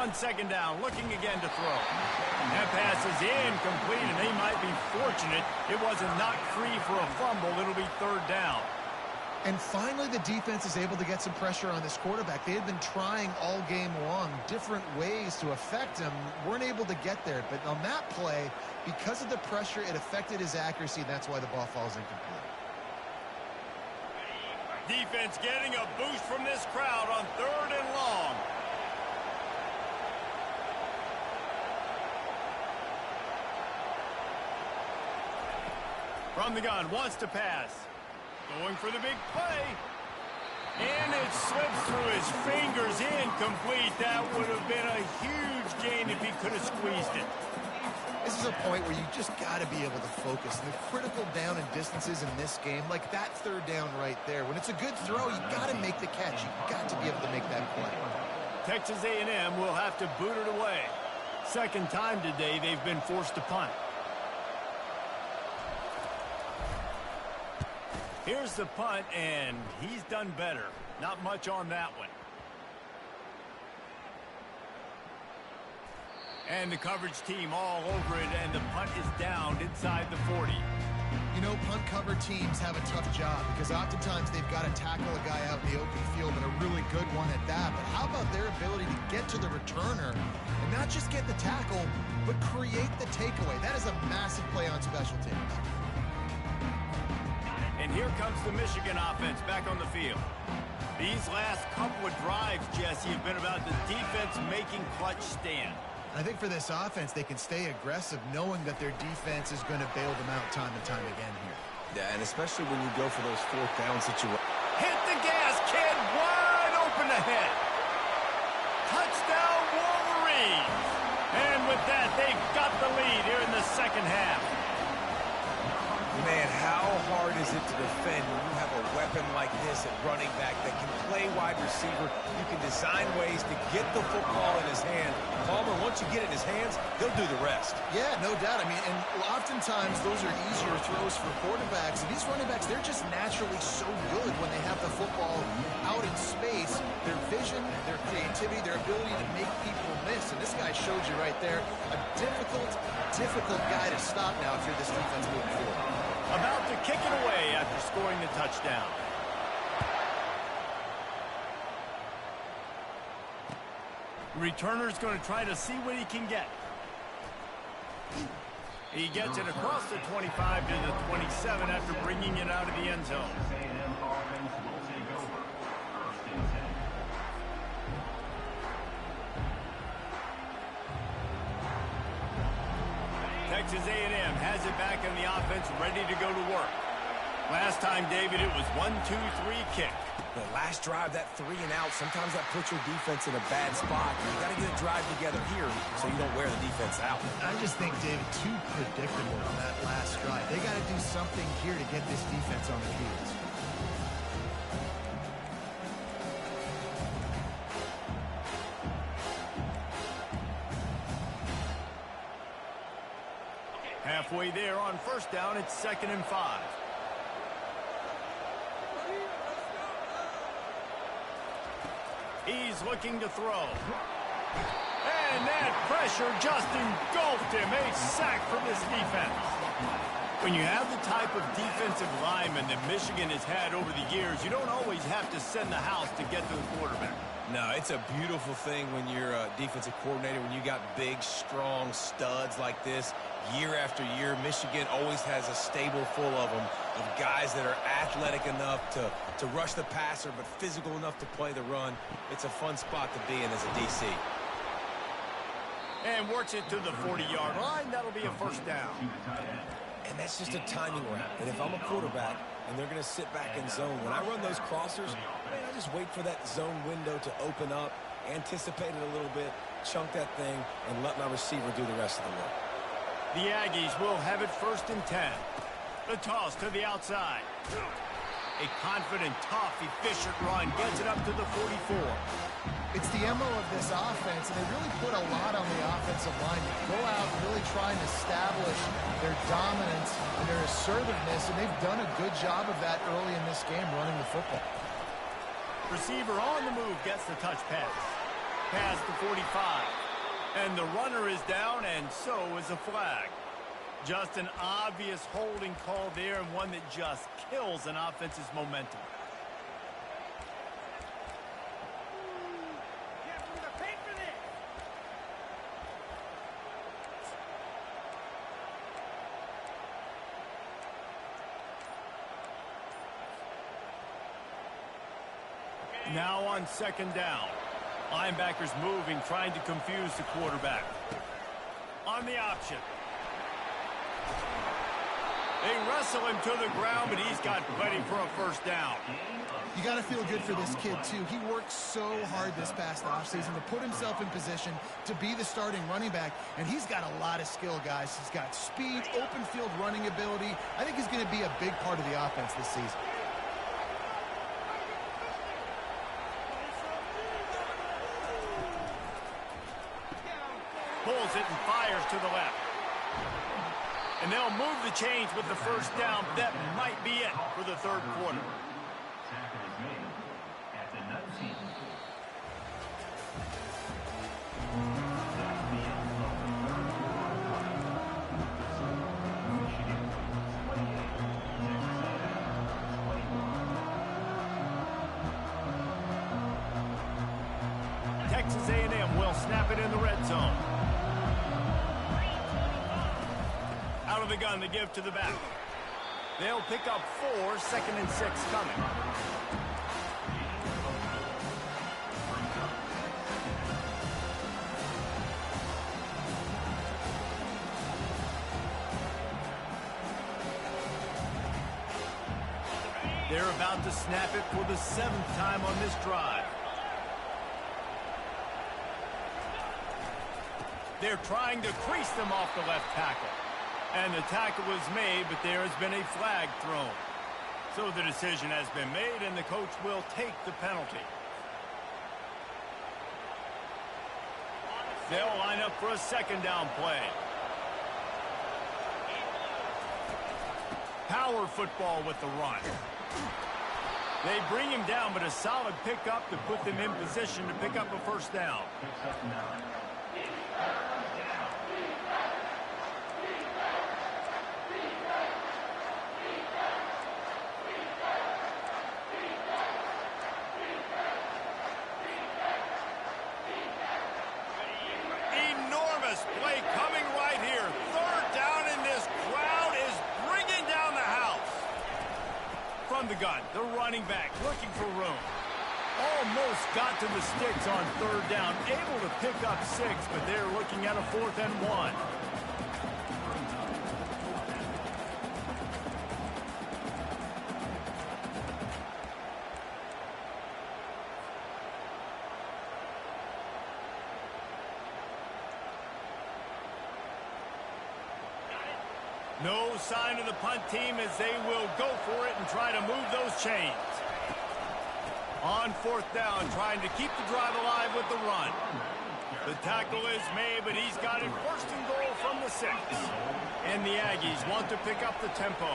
On second down, looking again to throw. That pass is incomplete, and they might be fortunate it wasn't knocked free for a fumble. It'll be third down. And finally, the defense is able to get some pressure on this quarterback. They had been trying all game long different ways to affect him. Weren't able to get there. But on that play, because of the pressure, it affected his accuracy. That's why the ball falls incomplete. Defense getting a boost from this crowd on third and long. From the gun, wants to pass. Going for the big play. And it slips through his fingers, incomplete. That would have been a huge gain if he could have squeezed it. This is a point where you just got to be able to focus. And the critical down and distances in this game, like that third down right there. When it's a good throw, you got to make the catch. You got to be able to make that play. Texas A&M will have to boot it away. Second time today they've been forced to punt. Here's the punt, and he's done better. Not much on that one. And the coverage team all over it, and the punt is down inside the 40. You know, punt cover teams have a tough job because oftentimes they've got to tackle a guy out in the open field, and a really good one at that. But how about their ability to get to the returner and not just get the tackle, but create the takeaway? That is a massive play on special teams. And here comes the Michigan offense back on the field. These last couple of drives, Jesse, have been about the defense making clutch stand. I think for this offense, they can stay aggressive knowing that their defense is going to bail them out time and time again here. Yeah, and especially when you go for those fourth down situations. Hit the gas, kid, wide open ahead. Touchdown, Wolverines. And with that, they've got the lead here in the second half. Man, how hard is it to defend when you have a weapon like this at running back that can play wide receiver? You can design ways to get the football in his hand. Palmer, once you get it in his hands, he'll do the rest. Yeah, no doubt. I mean, and oftentimes those are easier throws for quarterbacks. And these running backs, they're just naturally so good when they have the football out in space. Their vision, their creativity, their ability to make people miss. And this guy showed you right there, a difficult guy to stop now if you're this defense moving forward. About to kick it away after scoring the touchdown. Returner's going to try to see what he can get. He gets it across the 25 to the 27 after bringing it out of the end zone. Texas A&M has it back in the offense, ready to go to work. Last time, David, it was 1-2-3 kick. The last drive, that 3 and out, sometimes that puts your defense in a bad spot. You got to get a drive together here so you don't wear the defense out. I just think, David, too predictable on that last drive. They got to do something here to get this defense on the heels. Halfway there on first down, it's 2nd and 5. He's looking to throw. And that pressure just engulfed him. A sack from this defense. When you have the type of defensive lineman that Michigan has had over the years, you don't always have to send the house to get to the quarterback. No, it's a beautiful thing when you're a defensive coordinator, when you got big, strong studs like this. Year after year, Michigan always has a stable full of them, of guys that are athletic enough to rush the passer, but physical enough to play the run. It's a fun spot to be in as a DC. And works it to the 40-yard line. That'll be a first down. And that's just a timing route. And if I'm a quarterback and they're going to sit back in zone, when I run those crossers, man, I just wait for that zone window to open up, anticipate it a little bit, chunk that thing, and let my receiver do the rest of the work. The Aggies will have it 1st and 10. The toss to the outside. A confident, tough, efficient run gets it up to the 44. It's the MO of this offense, and they really put a lot on the offensive line to go out and really try and establish their dominance and their assertiveness, and they've done a good job of that early in this game running the football. Receiver on the move gets the touch pass. past the 45. And the runner is down, and so is a flag. Just an obvious holding call there, and one that just kills an offense's momentum. Now on second down. Linebackers moving, trying to confuse the quarterback. On the option. They wrestle him to the ground, but he's got plenty for a first down. You got to feel good for this kid, too. He worked so hard this past offseason to put himself in position to be the starting running back, and he's got a lot of skill, guys. He's got speed, open field running ability. I think he's going to be a big part of the offense this season. Pulls it and fires to the left. And they'll move the chains with the first down. That might be it for the third quarter. Tackle is made at the 19. That's the end of the third quarter. Michigan 28, Texas 21. A&M will snap it in the red zone. Out of the gun, the give to the back. They'll pick up 4, 2nd and 6 coming. They're about to snap it for the 7th time on this drive. They're trying to crease them off the left tackle. And the tackle was made, but there has been a flag thrown. So the decision has been made, and the coach will take the penalty. They'll line up for a second down play. Power football with the run. They bring him down, but a solid pickup to put them in position to pick up a first down. Picks up 9. Play coming right here. Third down, and this crowd is bringing down the house. From the gun, the running back looking for room. Almost got to the sticks on third down. Able to pick up 6, but they're looking at a 4th and 1. No sign of the punt team as they will go for it and try to move those chains. On 4th down, trying to keep the drive alive with the run. The tackle is made, but he's got it 1st and goal from the 6. And the Aggies want to pick up the tempo.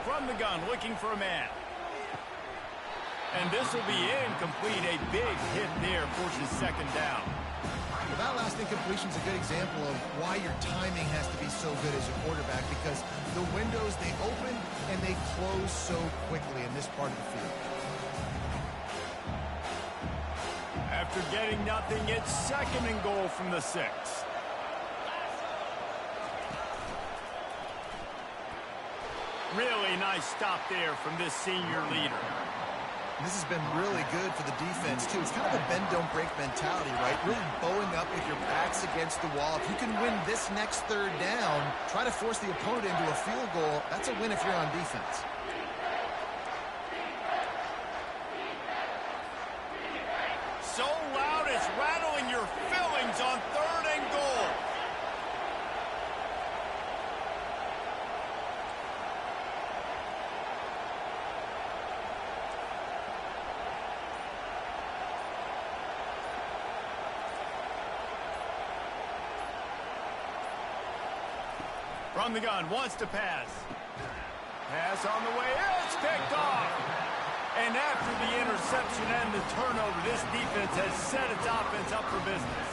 From the gun, looking for a man. And this will be incomplete. A big hit there forces 2nd down. Well, that last incompletion is a good example of why your timing has to be so good as a quarterback, because the windows, they open and they close so quickly in this part of the field. After getting nothing, it's 2nd and goal from the 6. Really nice stop there from this senior leader. This has been really good for the defense, too. It's kind of a bend-don't-break mentality, right? Really bowing up with your backs against the wall. If you can win this next third down, try to force the opponent into a field goal. That's a win if you're on defense. So loud it's rattling your fillings on 3rd and goal. From the gun, wants to pass. Pass on the way, it's picked off. And after the interception and the turnover, this defense has set its offense up for business.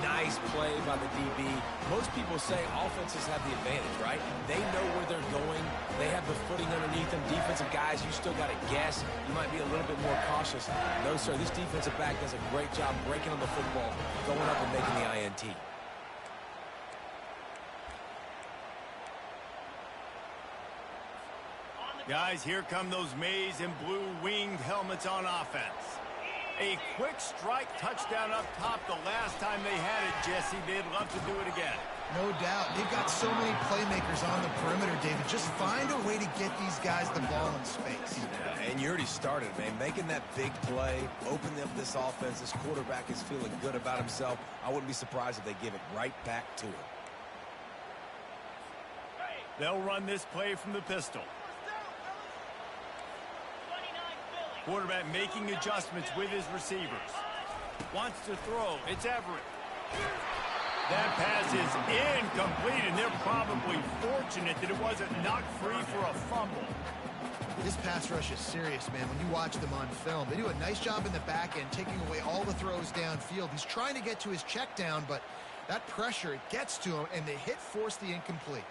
Nice play by the DB. Most people say offenses have the advantage, right? They know where they're going. They have the footing underneath them. Defensive guys, you still got to guess. You might be a little bit more cautious. No, sir, this defensive back does a great job breaking on the football, going up and making the INT. Guys, here come those maize and blue winged helmets on offense. A quick strike touchdown up top the last time they had it, Jesse. They'd love to do it again. No doubt. They've got so many playmakers on the perimeter, David. Just find a way to get these guys the ball in space. Yeah, and you already started, man. Making that big play, opening up this offense. This quarterback is feeling good about himself. I wouldn't be surprised if they give it right back to him. They'll run this play from the pistol. Quarterback making adjustments with his receivers. Wants to throw. It's Everett. That pass is incomplete, and they're probably fortunate that it wasn't knocked free for a fumble. This pass rush is serious, man. When you watch them on film, they do a nice job in the back end, taking away all the throws downfield. He's trying to get to his check down, but that pressure, it gets to him, and the hit forced the incomplete.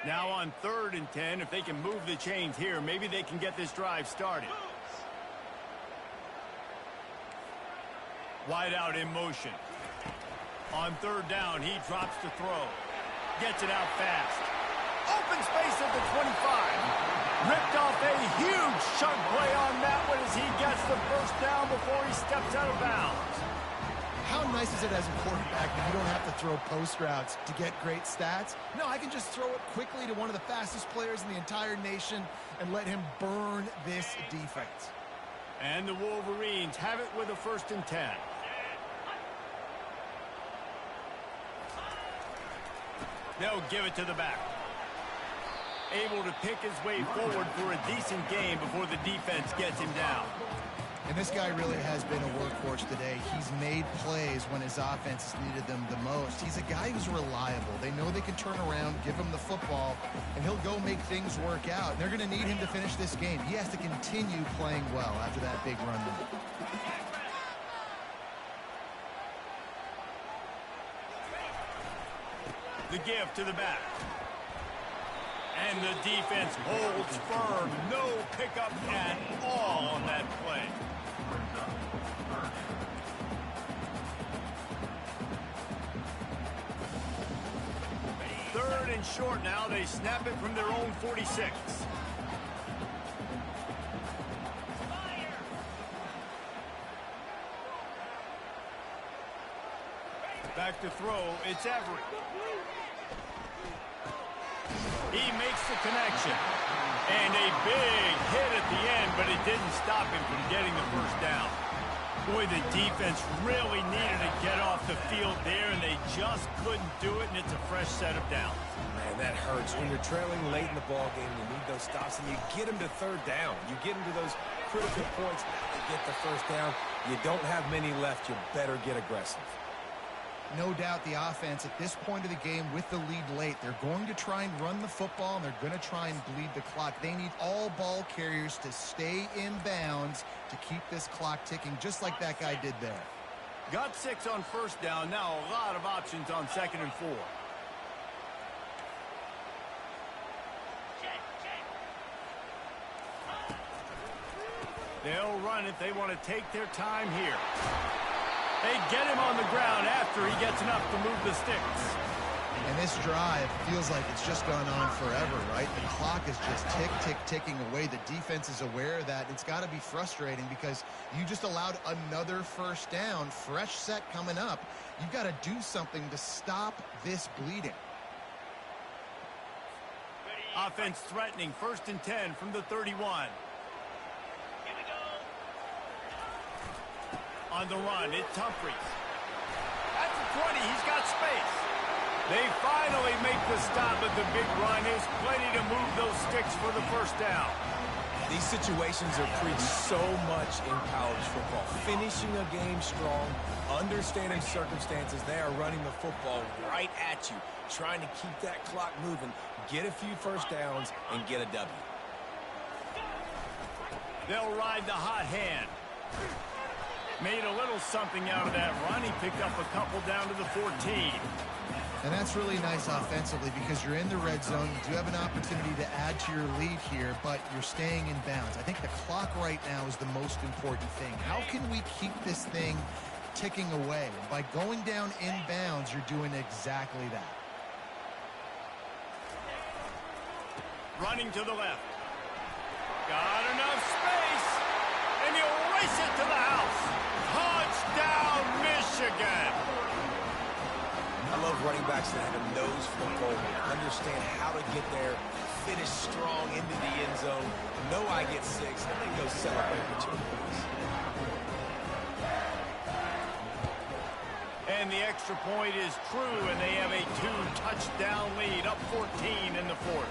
Now on 3rd and 10, if they can move the chains here, maybe they can get this drive started. Wide out in motion. On 3rd down, he drops to throw. Gets it out fast. Open space at the 25. Ripped off a huge chunk play on that one as he gets the first down before he steps out of bounds. How nice is it as a quarterback when you don't have to throw post routes to get great stats? No, I can just throw it quickly to one of the fastest players in the entire nation and let him burn this defense. And the Wolverines have it with a 1st and 10. They'll give it to the back. Able to pick his way forward for a decent game before the defense gets him down. And this guy really has been a workhorse today. He's made plays when his offense has needed them the most. He's a guy who's reliable. They know they can turn around, give him the football, and he'll go make things work out. And they're going to need him to finish this game. He has to continue playing well after that big run there. The give to the back. And the defense holds firm. No pickup at all on that play. 3rd and short now. They snap it from their own 46. Back to throw. It's Everett. He makes the connection. And a big hit at the end, but it didn't stop him from getting the first down. Boy, the defense really needed to get off the field there, and they just couldn't do it, and it's a fresh set of downs. Man, that hurts. When you're trailing late in the ball game, you need those stops, and you get them to 3rd down. You get them to those critical points to get the first down. You don't have many left. You better get aggressive. No doubt the offense at this point of the game with the lead late, they're going to try and run the football, and they're going to try and bleed the clock. They need all ball carriers to stay in bounds to keep this clock ticking, just like that guy did there. Got 6 on 1st down. Now a lot of options on 2nd and 4. They'll run it. They want to take their time here. They get him on the ground after he gets enough to move the sticks. And this drive feels like it's just gone on forever, right? The clock is just ticking away. The defense is aware of that. It's got to be frustrating because you just allowed another first down, fresh set coming up. You've got to do something to stop this bleeding. Offense threatening, 1st and 10 from the 31. On the run, it's Humphries. At the 20, he's got space. They finally make the stop, but the big run is plenty to move those sticks for the first down. These situations are preached so much in college football. Finishing a game strong, understanding circumstances. They are running the football right at you, trying to keep that clock moving, get a few first downs, and get a W. They'll ride the hot hand. Made a little something out of that run. He picked up a couple down to the 14. And that's really nice offensively because you're in the red zone. You do have an opportunity to add to your lead here, but you're staying in bounds. I think the clock right now is the most important thing. How can we keep this thing ticking away? And by going down in bounds, you're doing exactly that. Running to the left. Got enough space. And he'll race it to the house. Touchdown, Michigan. I love running backs that have a nose for the goal, understand how to get there, finish strong into the end zone, know I get 6, and then go celebrate with your boys. And the extra point is true, and they have a 2-touchdown lead, up 14 in the fourth.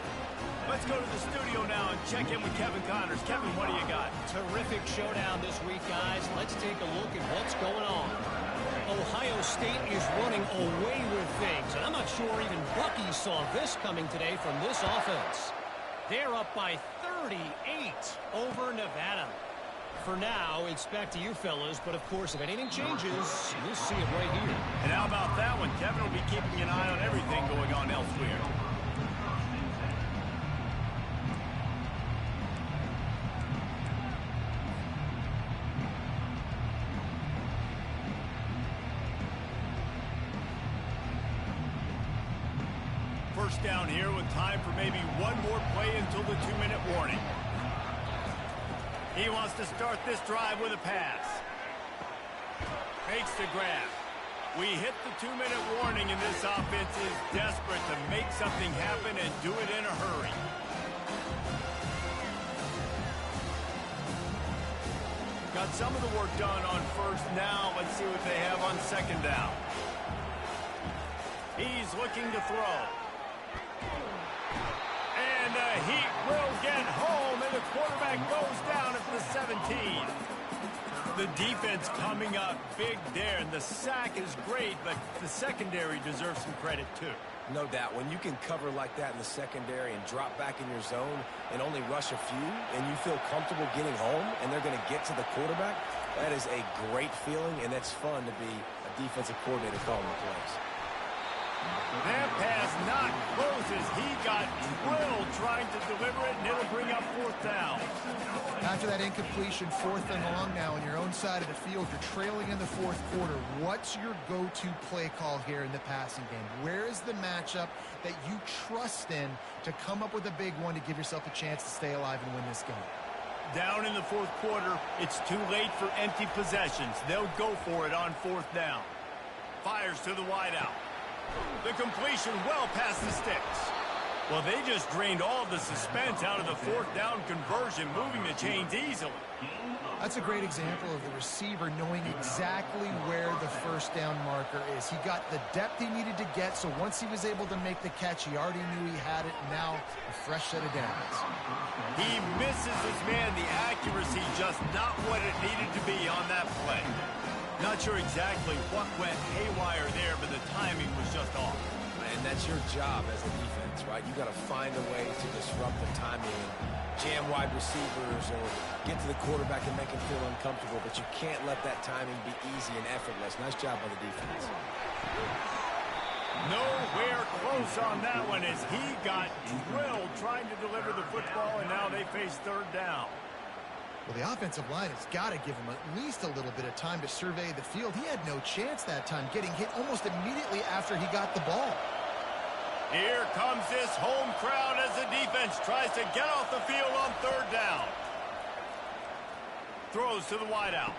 Let's go to the studio now and check in with Kevin Connors. Kevin, what do you got? Terrific showdown this week, guys. Let's take a look at what's going on. Ohio State is running away with things, and I'm not sure even Bucky saw this coming today from this offense. They're up by 38 over Nevada. For now, it's back to you fellas, but of course, if anything changes, you'll see it right here. And how about that one? Kevin will be keeping an eye on everything going on elsewhere. First down here with time for maybe one more play until the 2-minute warning. He wants to start this drive with a pass. Makes the grab. We hit the 2-minute warning, and this offense is desperate to make something happen and do it in a hurry. Got some of the work done on first. Now let's see what they have on second down. He's looking to throw. And he will get home, and the quarterback goes down at the 17. The defense coming up big there, and the sack is great, but the secondary deserves some credit too. No doubt. When you can cover like that in the secondary and drop back in your zone and only rush a few, and you feel comfortable getting home, and they're going to get to the quarterback, that is a great feeling, and that's fun to be a defensive coordinator calling the plays. That pass not closes. He got drilled trying to deliver it, and it'll bring up fourth down. After that incompletion, 4th and long now on your own side of the field, you're trailing in the 4th quarter. What's your go-to play call here in the passing game? Where is the matchup that you trust in to come up with a big one to give yourself a chance to stay alive and win this game? Down in the 4th quarter, it's too late for empty possessions. They'll go for it on 4th down. Fires to the wideout. The completion well past the sticks. Well, they just drained all the suspense out of the 4th down conversion, moving the chains easily. That's a great example of the receiver knowing exactly where the first down marker is. He got the depth he needed to get, so once he was able to make the catch, he already knew he had it. Now, a fresh set of downs. He misses his man. The accuracy just not what it needed to be on that play. Not sure exactly what went haywire there, but the timing was just off. And that's your job as a defense, right? You got to find a way to disrupt the timing and jam wide receivers or get to the quarterback and make him feel uncomfortable, but you can't let that timing be easy and effortless. Nice job by the defense. Nowhere close on that one as he got drilled trying to deliver the football, and now they face 3rd down. Well, the offensive line has got to give him at least a little bit of time to survey the field. He had no chance that time, getting hit almost immediately after he got the ball. Here comes this home crowd as the defense tries to get off the field on 3rd down. Throws to the wideout.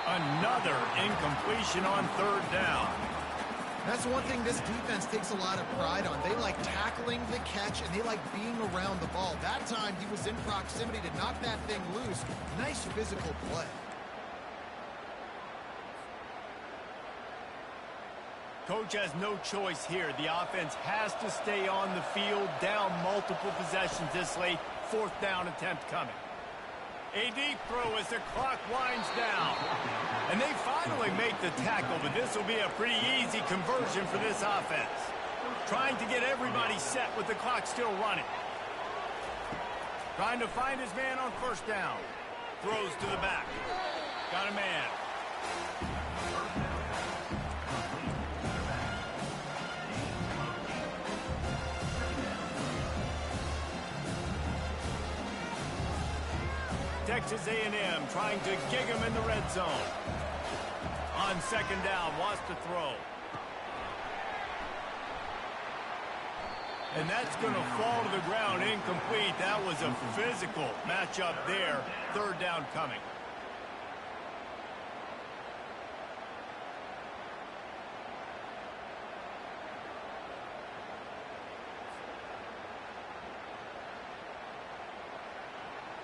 Another incompletion on 3rd down. That's one thing this defense takes a lot of pride on. They like tackling the catch, and they like being around the ball. That time, he was in proximity to knock that thing loose. Nice physical play. Coach has no choice here. The offense has to stay on the field, down multiple possessions this late. fourth down attempt coming. A deep throw as the clock winds down. And they finally make the tackle, but this will be a pretty easy conversion for this offense. Trying to get everybody set with the clock still running. Trying to find his man on first down. Throws to the back. Got a man. Texas A&M trying to gig him in the red zone. On second down, wants to throw. And that's going to fall to the ground incomplete. That was a physical matchup there. Third down coming.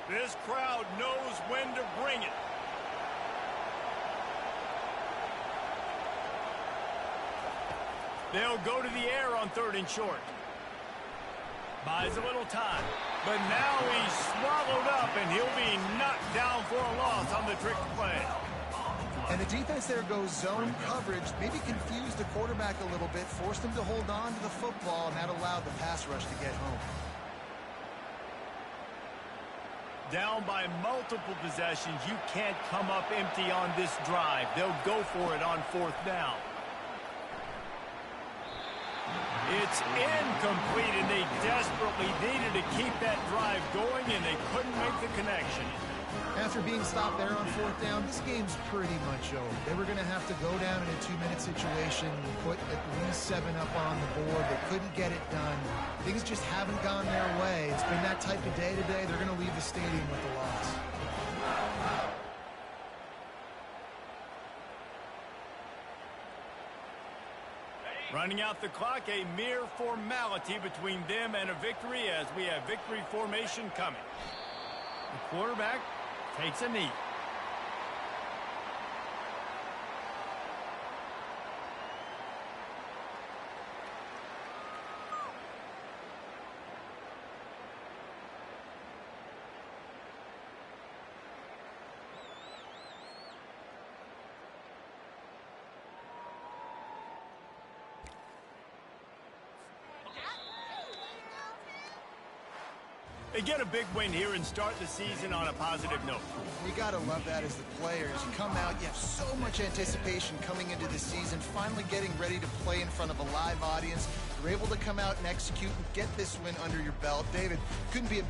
This crowd knows when to bring it. They'll go to the air on third and short. Buys a little time. But now he's swallowed up, and he'll be knocked down for a loss on the trick play. And the defense there goes zone coverage, maybe confused the quarterback a little bit, forced him to hold on to the football, and that allowed the pass rush to get home. Down by multiple possessions, you can't come up empty on this drive. They'll go for it on fourth down. It's incomplete, and they desperately needed to keep that drive going, and they couldn't make the connection. After being stopped there on fourth down, this game's pretty much over. They were going to have to go down in a 2-minute situation, put at least 7 up on the board. They couldn't get it done. Things just haven't gone their way. It's been that type of day today. They're going to leave the stadium with a loss. Running out the clock, a mere formality between them and a victory as we have victory formation coming. The quarterback takes a knee. They get a big win here and start the season on a positive note. You got to love that as the players. You come out, you have so much anticipation coming into the season, finally getting ready to play in front of a live audience. You're able to come out and execute and get this win under your belt. David, couldn't be a...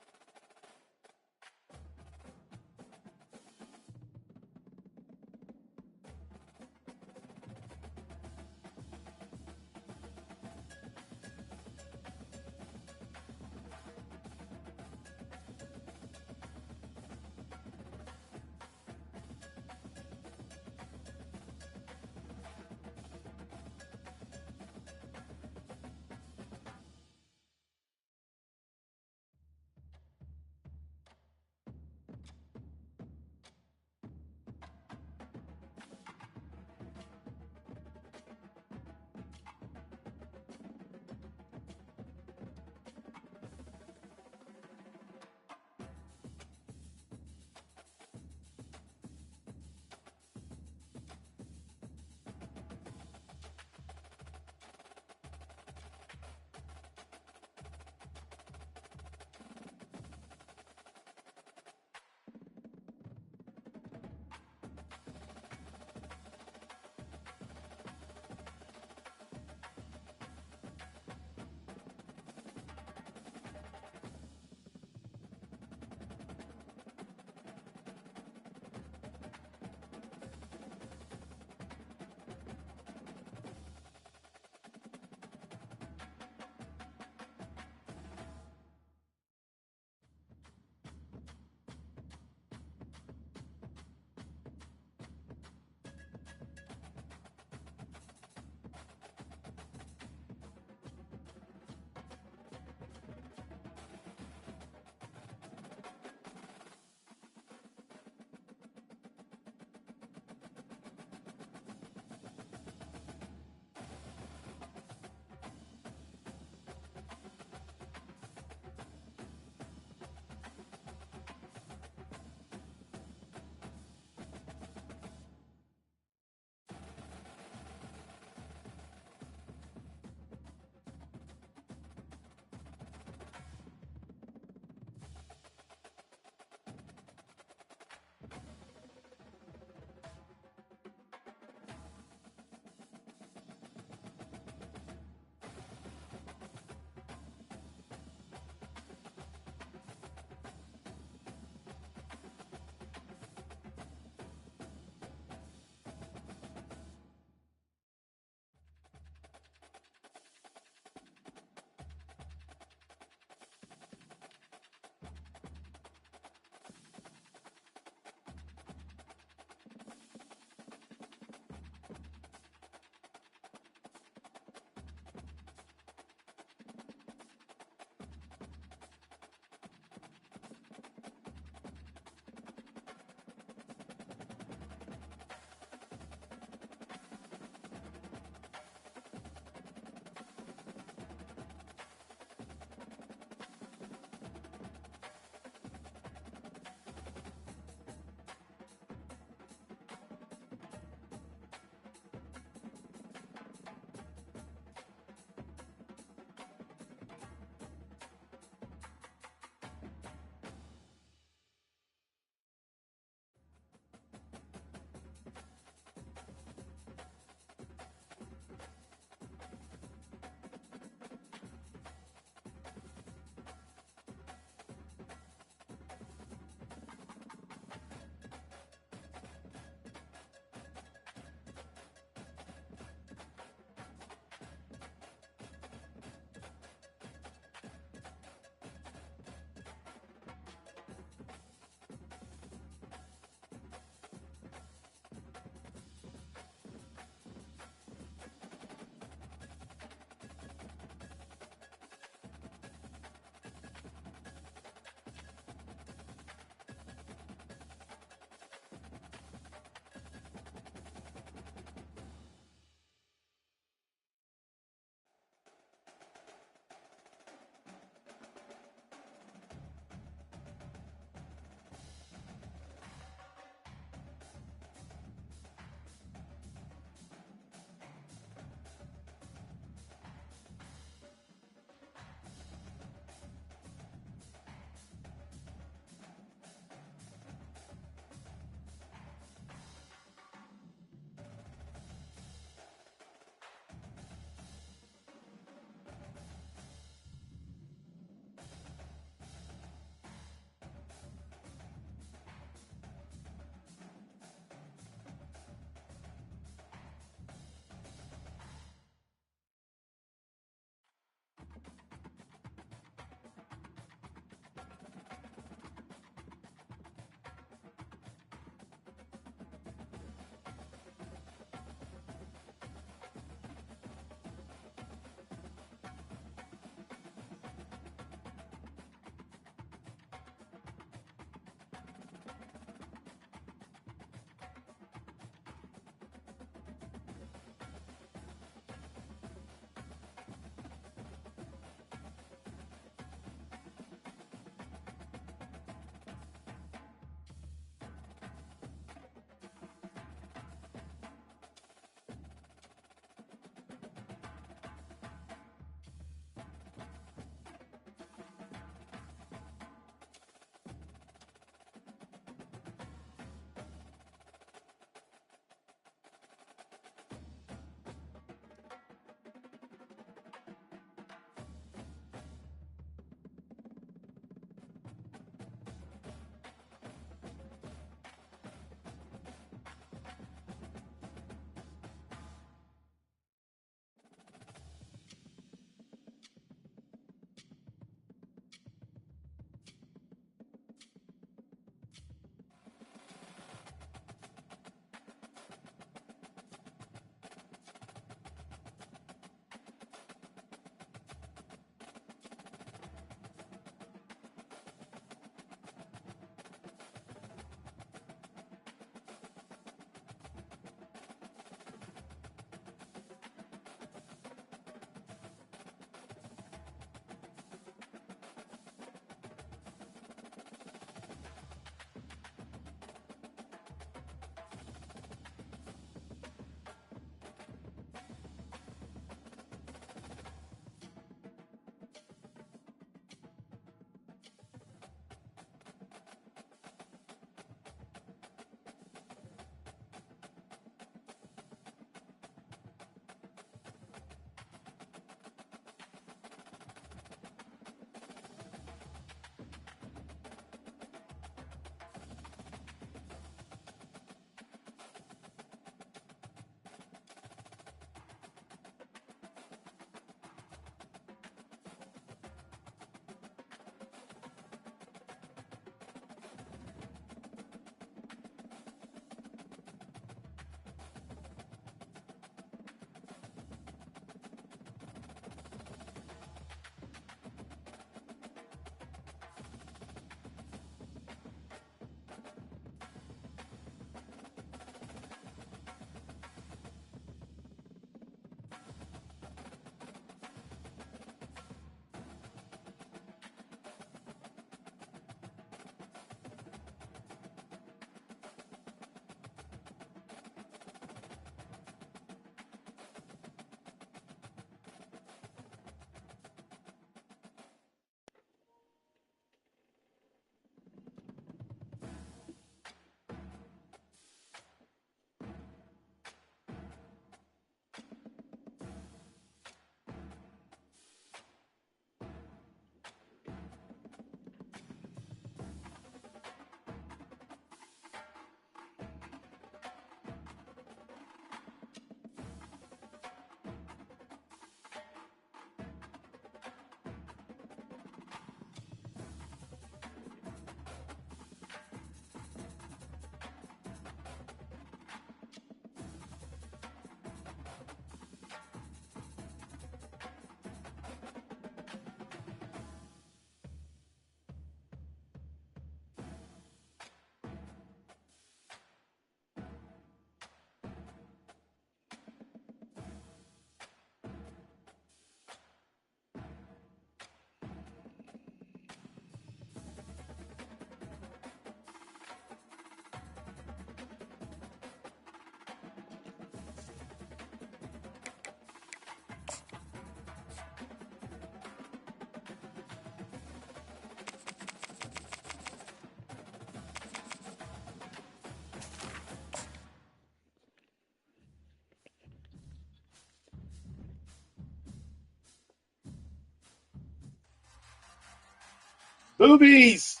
Boobies!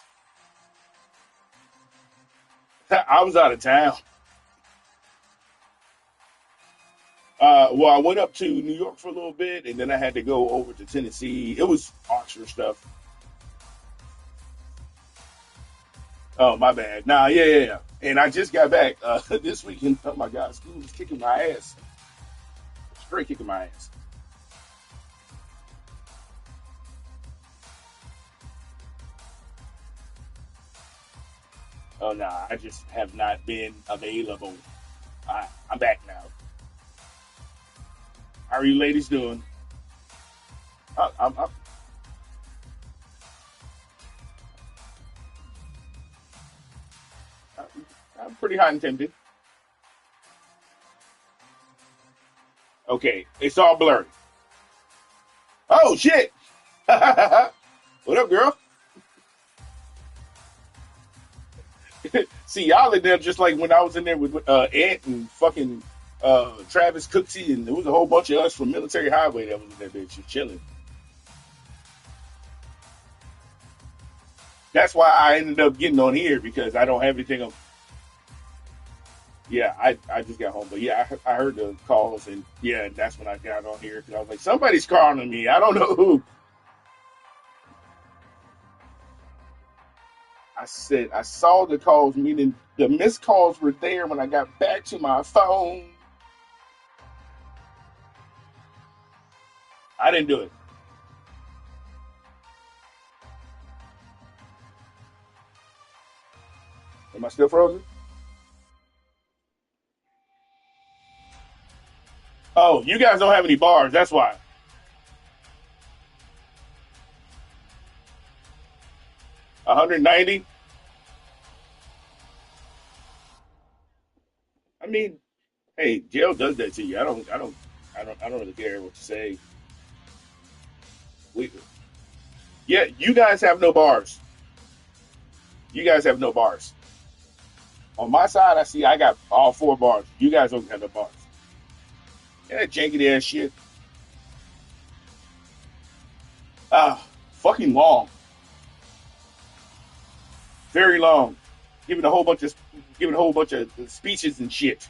I was out of town. Well, I went up to New York for a little bit, and then I had to go over to Tennessee. It was Oxford stuff. Oh, my bad. Nah, yeah. And I just got back this weekend. Oh, my God. School was kicking my ass. Straight kicking my ass. Oh, nah. I just have not been available. I'm back now. How are you ladies doing? I'm I'm pretty hot and tempted. Okay, it's all blurry. Oh shit! What up, girl? See, y'all in there just like when I was in there with Ant and fucking Travis Cooksey, and there was a whole bunch of us from Military Highway that was in that bitch just chilling. That's why I ended up getting on here because I don't have anything on. Yeah, I just got home, but yeah, I heard the calls, and yeah, that's when I got on here because I was like, somebody's calling me. I don't know who. I said I saw the calls, meaning the missed calls were there when I got back to my phone. I didn't do it. Am I still frozen? Oh, you guys don't have any bars. That's why. 190. I mean, hey, jail does that to you. I don't really care what you say. We, yeah, you guys have no bars. You guys have no bars. On my side, I see I got all 4 bars. You guys don't have no bars. Yeah, janky ass shit. Fucking long. Very long. Giving a whole bunch of speeches and shit.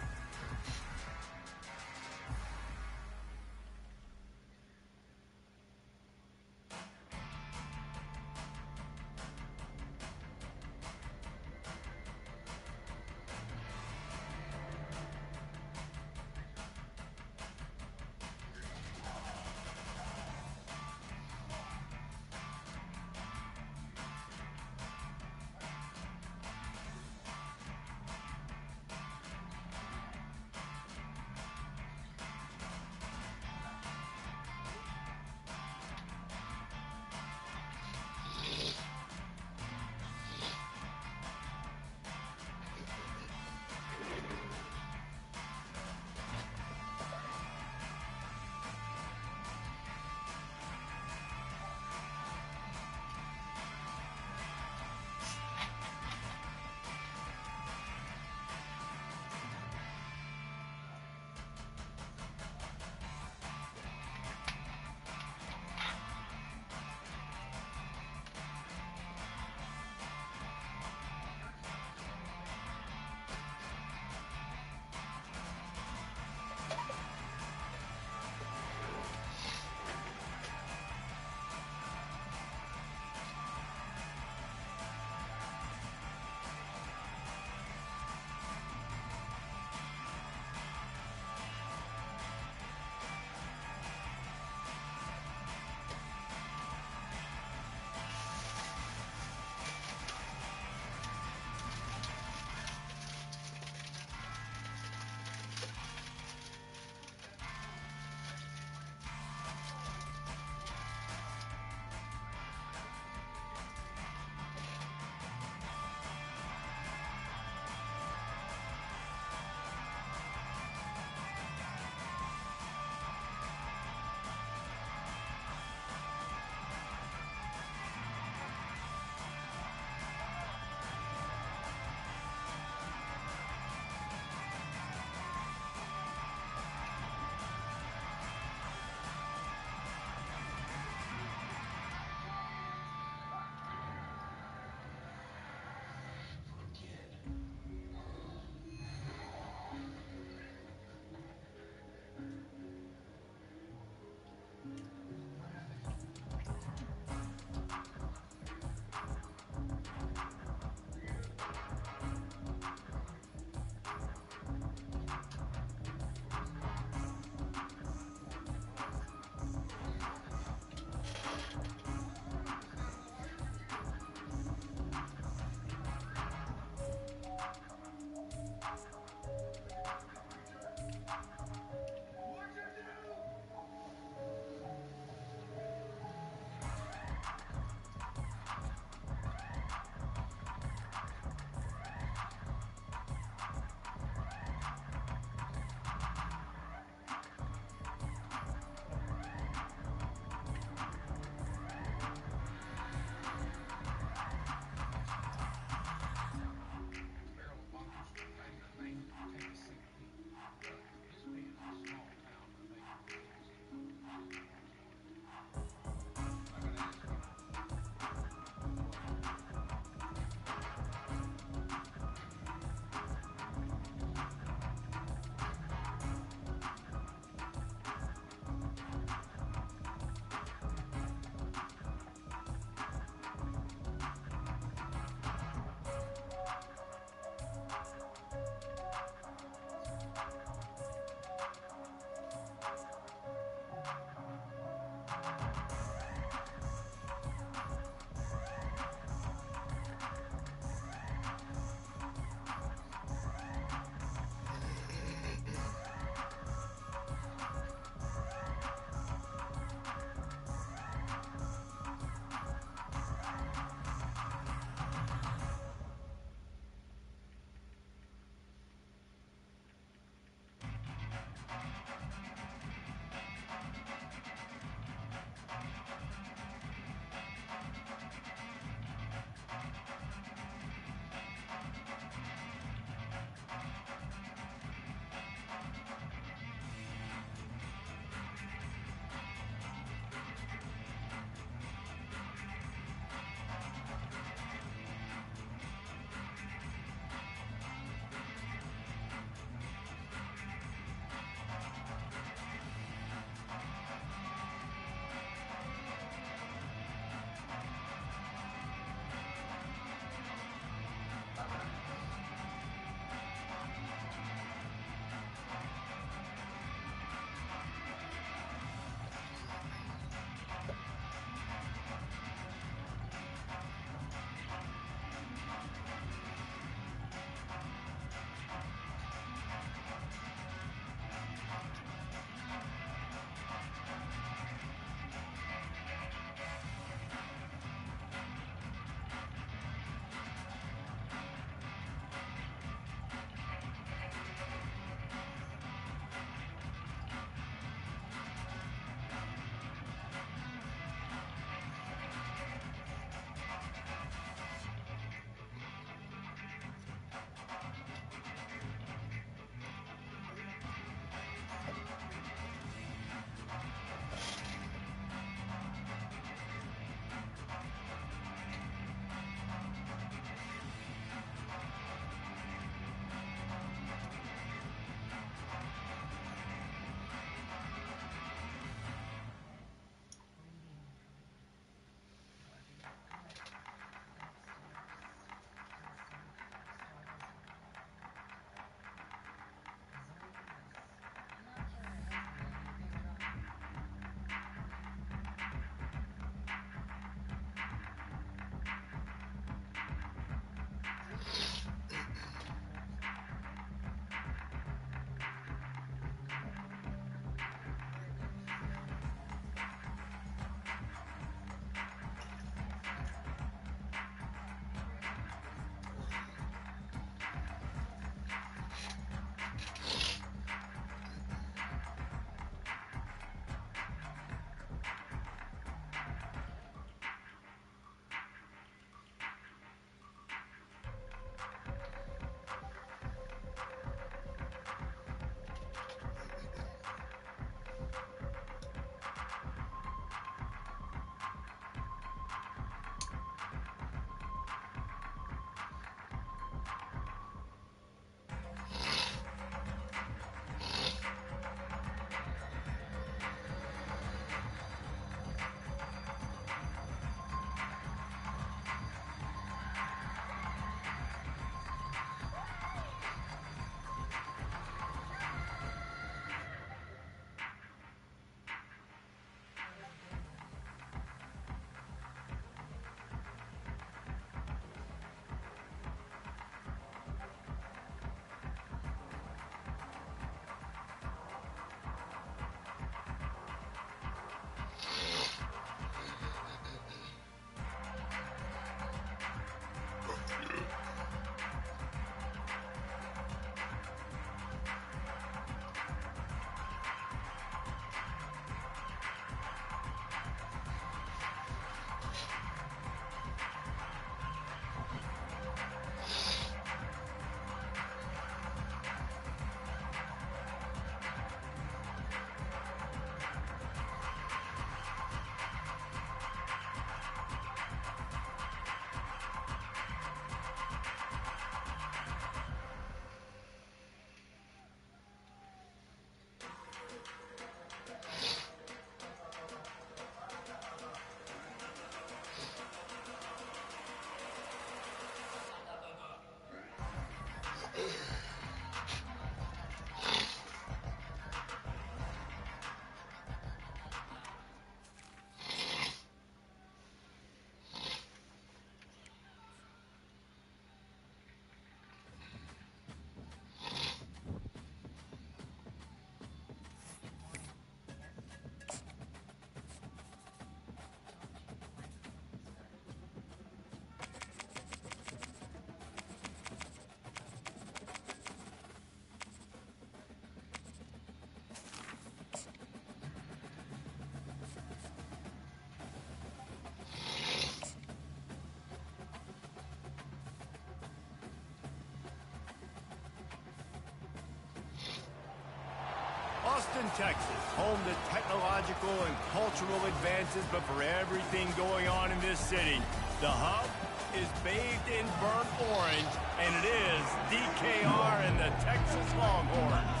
Texas, home to technological and cultural advances, but for everything going on in this city, the hub is bathed in burnt orange, and it is DKR and the Texas Longhorns.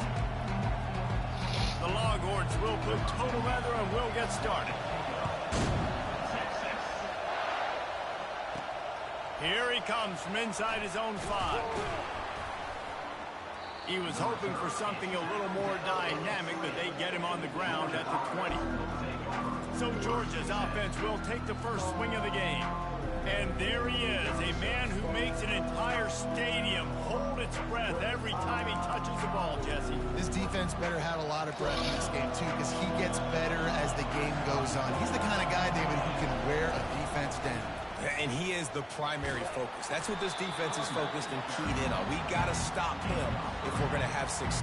The Longhorns will put total leather and will get started. Here he comes from inside his own 5. He was hoping for something a little more dynamic, but they get him on the ground at the 20. So Georgia's offense will take the first swing of the game. And there he is, a man who makes an entire stadium hold its breath every time he touches the ball, Jesse. This defense better have a lot of breath in this game, too, because he gets better as the game goes on. He's the kind of guy, David, who can wear a defense down. And he is the primary focus. That's what this defense is focused and keyed in on. We got to stop him if we're going to have success.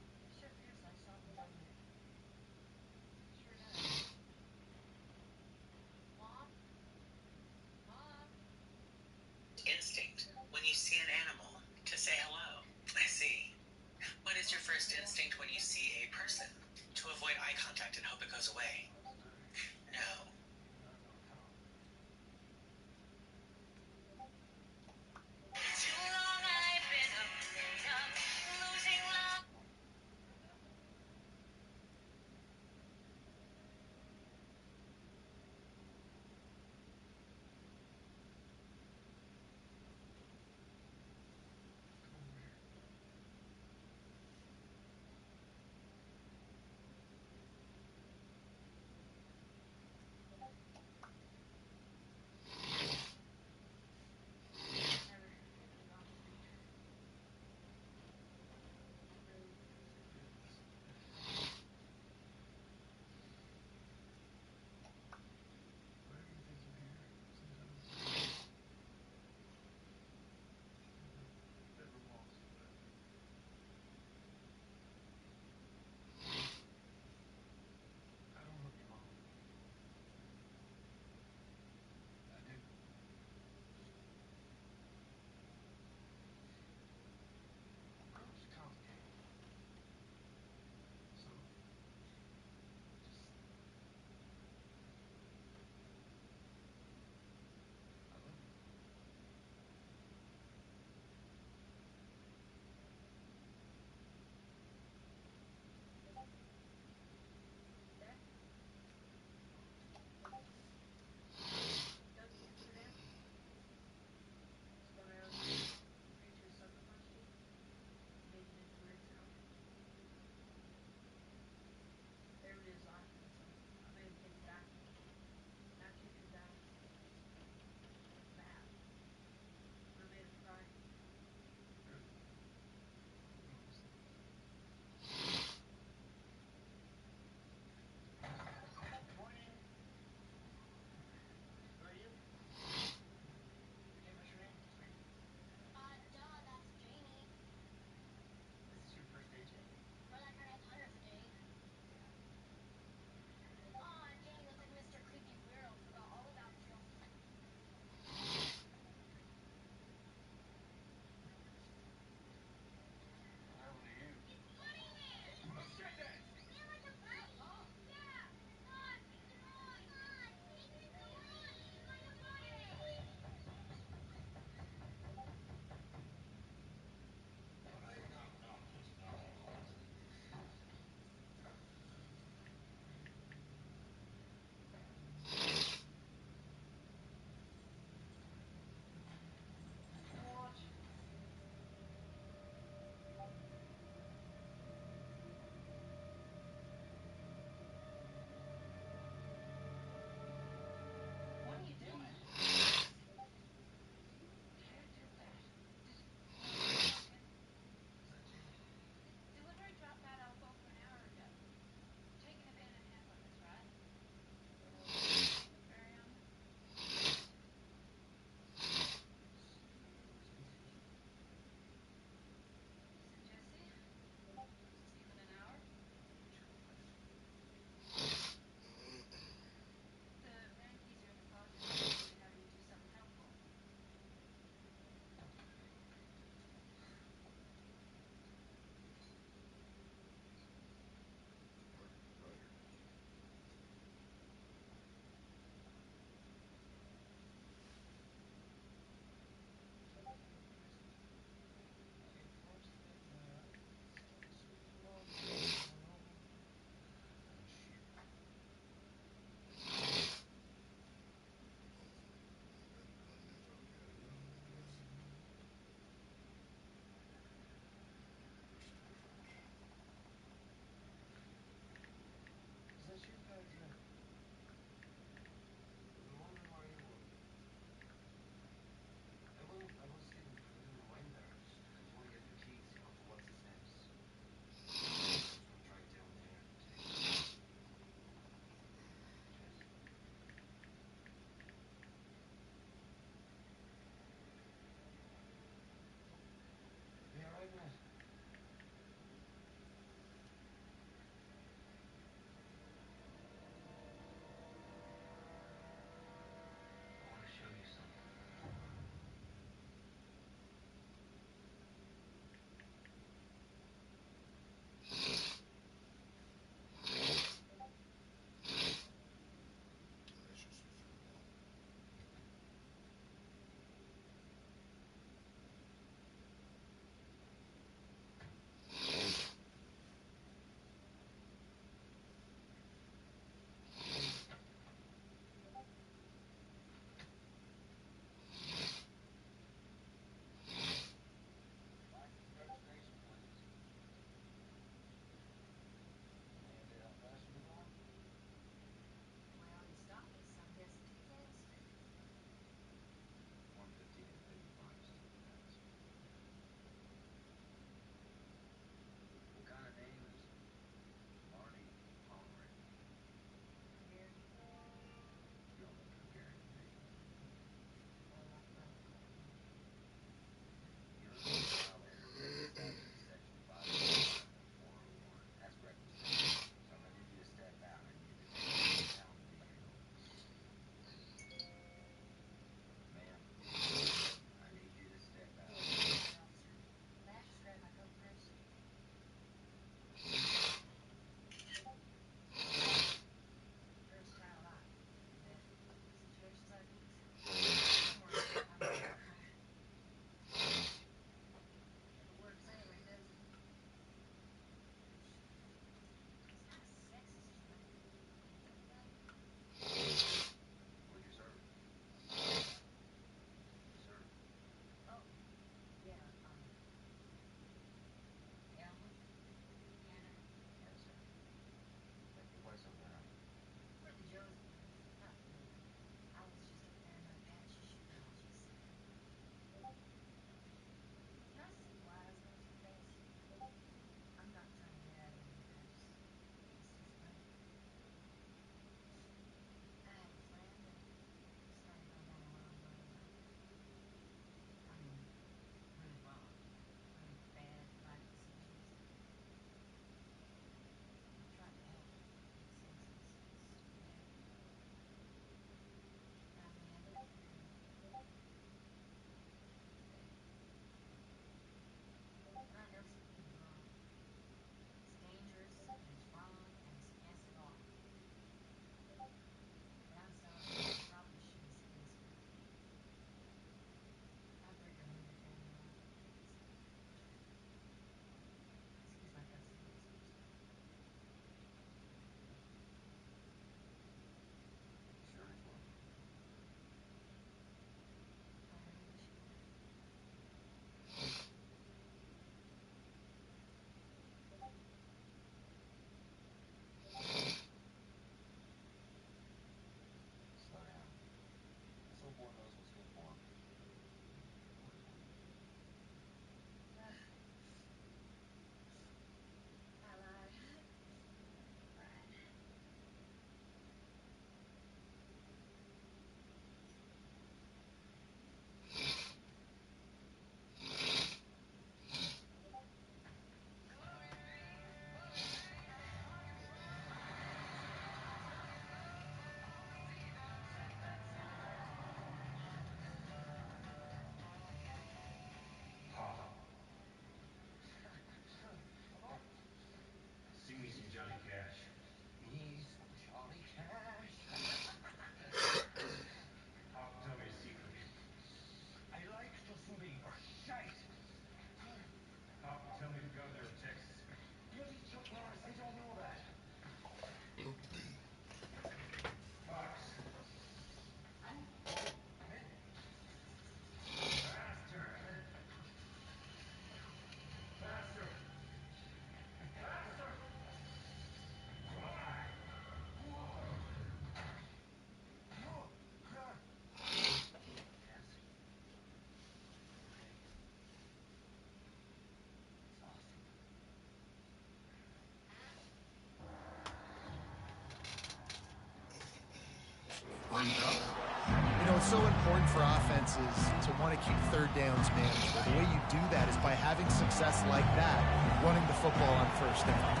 You know, it's so important for offenses to want to keep third downs manageable. The way you do that is by having success like that, running the football on first down.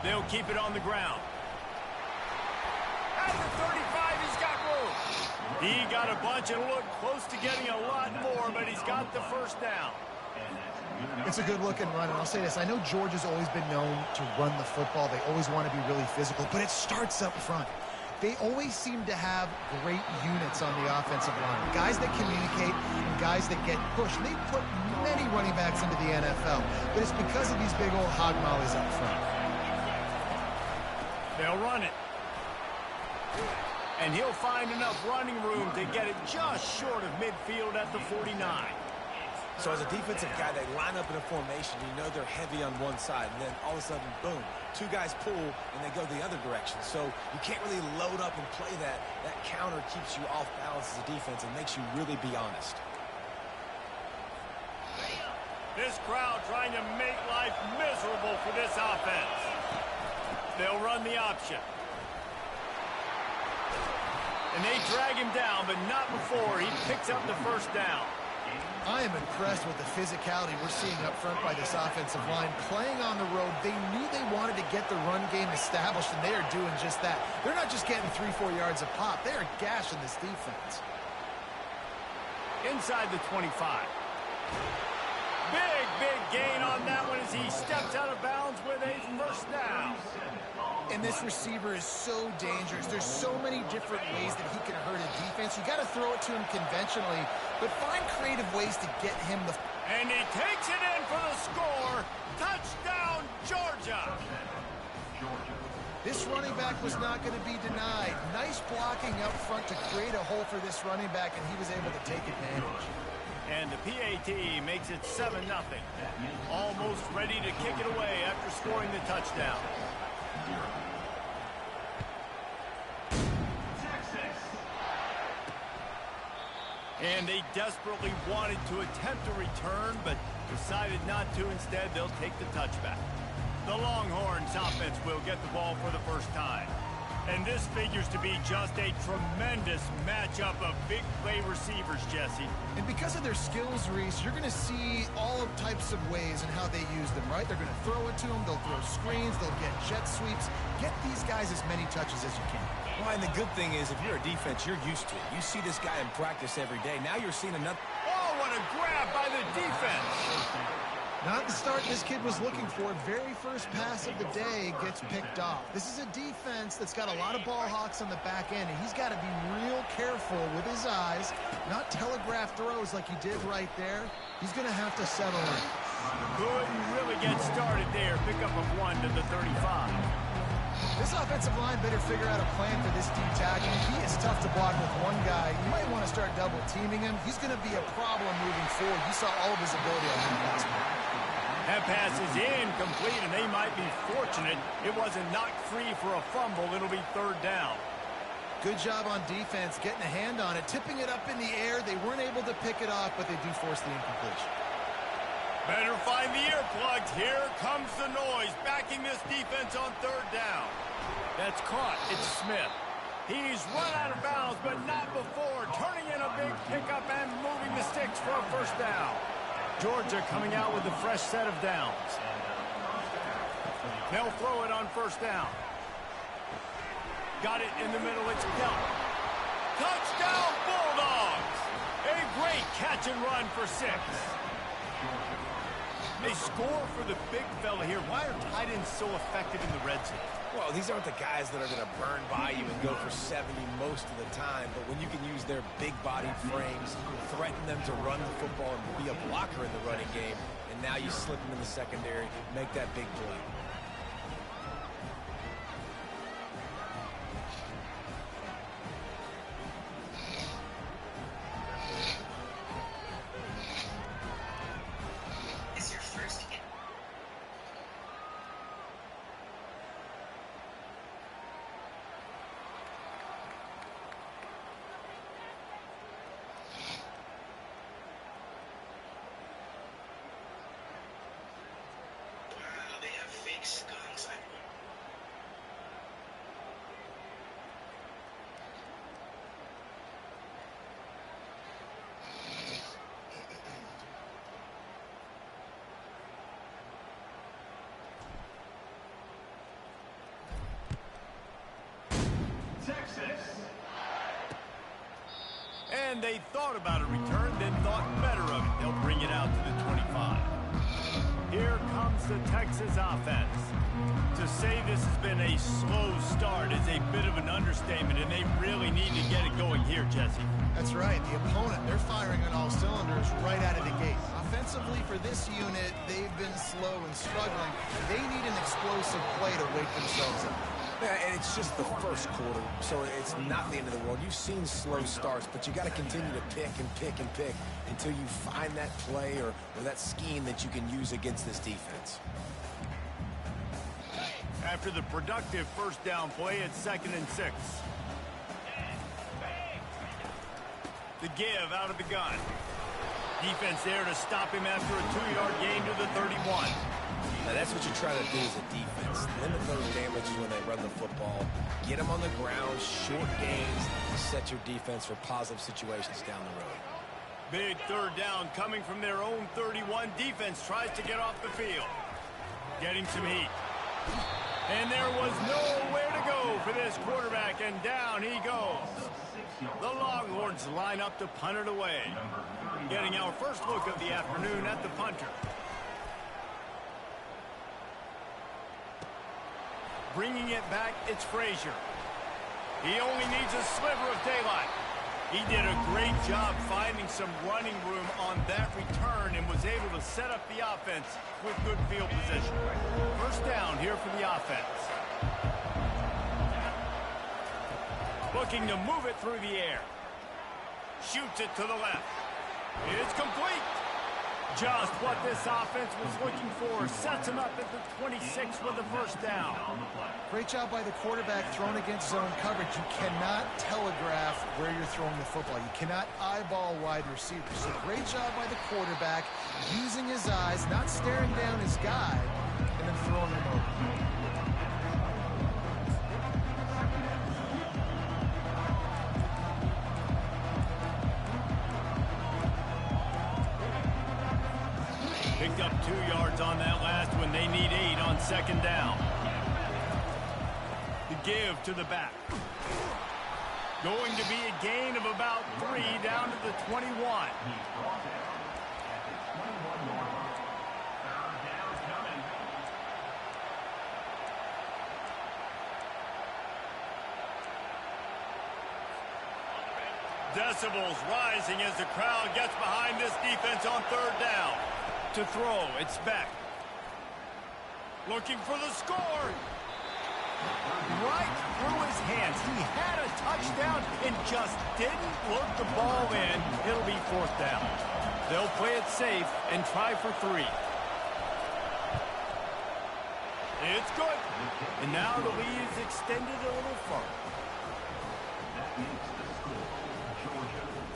They'll keep it on the ground. At the 35, he's got room. He got a bunch and looked close to getting a lot more, but he's got the first down. It's a good-looking run, and I'll say this. I know Georgia's always been known to run the football. They always want to be really physical, but it starts up front. They always seem to have great units on the offensive line, guys that communicate and guys that get pushed. They put many running backs into the NFL, but it's because of these big old hog mollies up front. They'll run it. And he'll find enough running room to get it just short of midfield at the 49. So as a defensive guy, they line up in a formation. You know they're heavy on one side, and then all of a sudden, boom, two guys pull, and they go the other direction. So you can't really load up and play that. That counter keeps you off balance as a defense and makes you really be honest. This crowd trying to make life miserable for this offense. They'll run the option. And they drag him down, but not before he picks up the first down. I am impressed with the physicality we're seeing up front by this offensive line. Playing on the road, they knew they wanted to get the run game established, and they are doing just that. They're not just getting 3-4 yards a pop. They are gashing this defense. Inside the 25. Big gain on that one as he steps out of bounds with a first down. And this receiver is so dangerous. There's so many different ways that he can hurt a defense. You got to throw it to him conventionally, but find creative ways to get him the... And he takes it in for the score. Touchdown, Georgia. This running back was not going to be denied. Nice blocking up front to create a hole for this running back, and he was able to take advantage. And the PAT makes it 7-0. Almost ready to kick it away after scoring the touchdown. And they desperately wanted to attempt a return, but decided not to. Instead, they'll take the touchback. The Longhorns offense will get the ball for the first time. And this figures to be just a tremendous matchup of big play receivers, Jesse. And because of their skills, Reese, you're going to see all types of ways in how they use them, right? They're going to throw it to them. They'll throw screens. They'll get jet sweeps. Get these guys as many touches as you can. Well, and the good thing is, if you're a defense, you're used to it. You see this guy in practice every day. Now you're seeing another... Oh, what a grab by the defense! Not the start this kid was looking for. Very first pass of the day gets picked off. This is a defense that's got a lot of ball hawks on the back end, and he's got to be real careful with his eyes, not telegraph throws like he did right there. He's going to have to settle in. Couldn't really get started there. Pick up of 1 to the 35. This offensive line better figure out a plan for this D tackle. He is tough to block with one guy. You might want to start double teaming him. He's going to be a problem moving forward. You saw all of his ability on him last week. That pass is incomplete, and they might be fortunate it wasn't knocked free for a fumble. It'll be third down. Good job on defense, getting a hand on it, tipping it up in the air. They weren't able to pick it off, but they do force the incompletion. Better find the earplugs. Here comes the noise, backing this defense on third down. That's caught. It's Smith. He's run out of bounds, but not before. Turning in a big pickup and moving the sticks for a first down. Georgia coming out with a fresh set of downs. They'll throw it on first down. Got it in the middle. It's Dell. Touchdown, Bulldogs! A great catch and run for 6. They score for the big fella here. Why are tight ends so effective in the red zone? Well, these aren't the guys that are going to burn by you and go for 70 most of the time, but when you can use their big-bodied frames, threaten them to run the football and be a blocker in the running game, and now you slip them in the secondary, make that big play. They have And they thought about a return, then thought better of it. They'll bring it out to the 25. Here comes the Texas offense. To say this has been a slow start is a bit of an understatement, and they really need to get it going here, Jesse. That's right. The opponent, they're firing on all cylinders right out of the gate. Offensively, for this unit, they've been slow and struggling. They need an explosive play to wake themselves up. Yeah, and it's just the first quarter, so it's not the end of the world. You've seen slow starts, but you got to continue to pick and pick and pick until you find that play or that scheme that you can use against this defense. After the productive first down play, it's 2nd and 6. The give out of the gun. Defense there to stop him after a 2-yard gain to the 31. Now that's what you try to do as a defense. Limit those damages when they run the football. Get them on the ground, short gains, set your defense for positive situations down the road. Big 3rd down coming from their own 31. Defense tries to get off the field. Getting some heat. And there was nowhere to go for this quarterback, and down he goes. The Longhorns line up to punt it away. Getting our first look of the afternoon at the punter. Bringing it back, it's Frazier. He only needs a sliver of daylight. He did a great job finding some running room on that return and was able to set up the offense with good field position. First down here for the offense. Looking to move it through the air. Shoots it to the left. It's complete. Just what this offense was looking for. Sets him up at the 26 with the first down. Great job by the quarterback thrown against zone coverage. You cannot telegraph where you're throwing the football. You cannot eyeball wide receivers. So great job by the quarterback using his eyes, not staring down his guy, and then throwing him over. Picked up 2 yards on that last one. They need 8 on 2nd down. The give to the back. Going to be a gain of about 3 down to the 21. Decibels rising as the crowd gets behind this defense on 3rd down. To throw, it's Beck. Looking for the score. Right through his hands. He had a touchdown and just didn't look the ball in. It'll be 4th down. They'll play it safe and try for 3. It's good. And now the lead is extended a little further.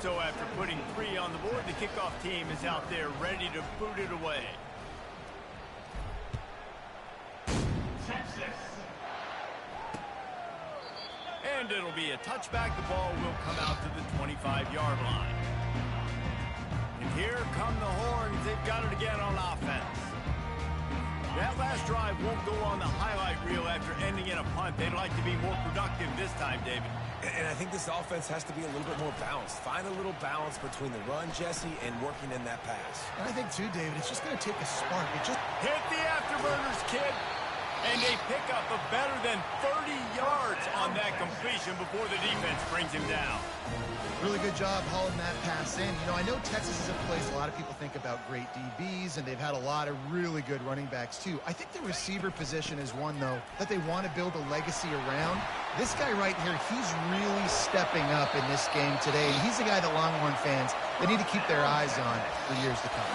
So after putting 3 on the board, the kickoff team is out there ready to boot it away. And it'll be a touchback. The ball will come out to the 25-yard line. And here come the Horns. They've got it again on offense. That last drive won't go on the highlight reel after ending in a punt. They'd like to be more productive this time, David. And I think this offense has to be a little bit more balanced. Find a little balance between the run, Jesse, and working in that pass. And I think, too, David, it's just going to take a spark. It just hit the afterburners, kid. And they pick up a better than 30 yards on that completion before the defense brings him down. Really good job hauling that pass in. You know, I know Texas is a place a lot of people think about great DBs, and they've had a lot of really good running backs, too. I think the receiver position is one, though, that they want to build a legacy around. This guy right here, he's really stepping up in this game today, and he's the guy that Longhorn fans, they need to keep their eyes on for years to come.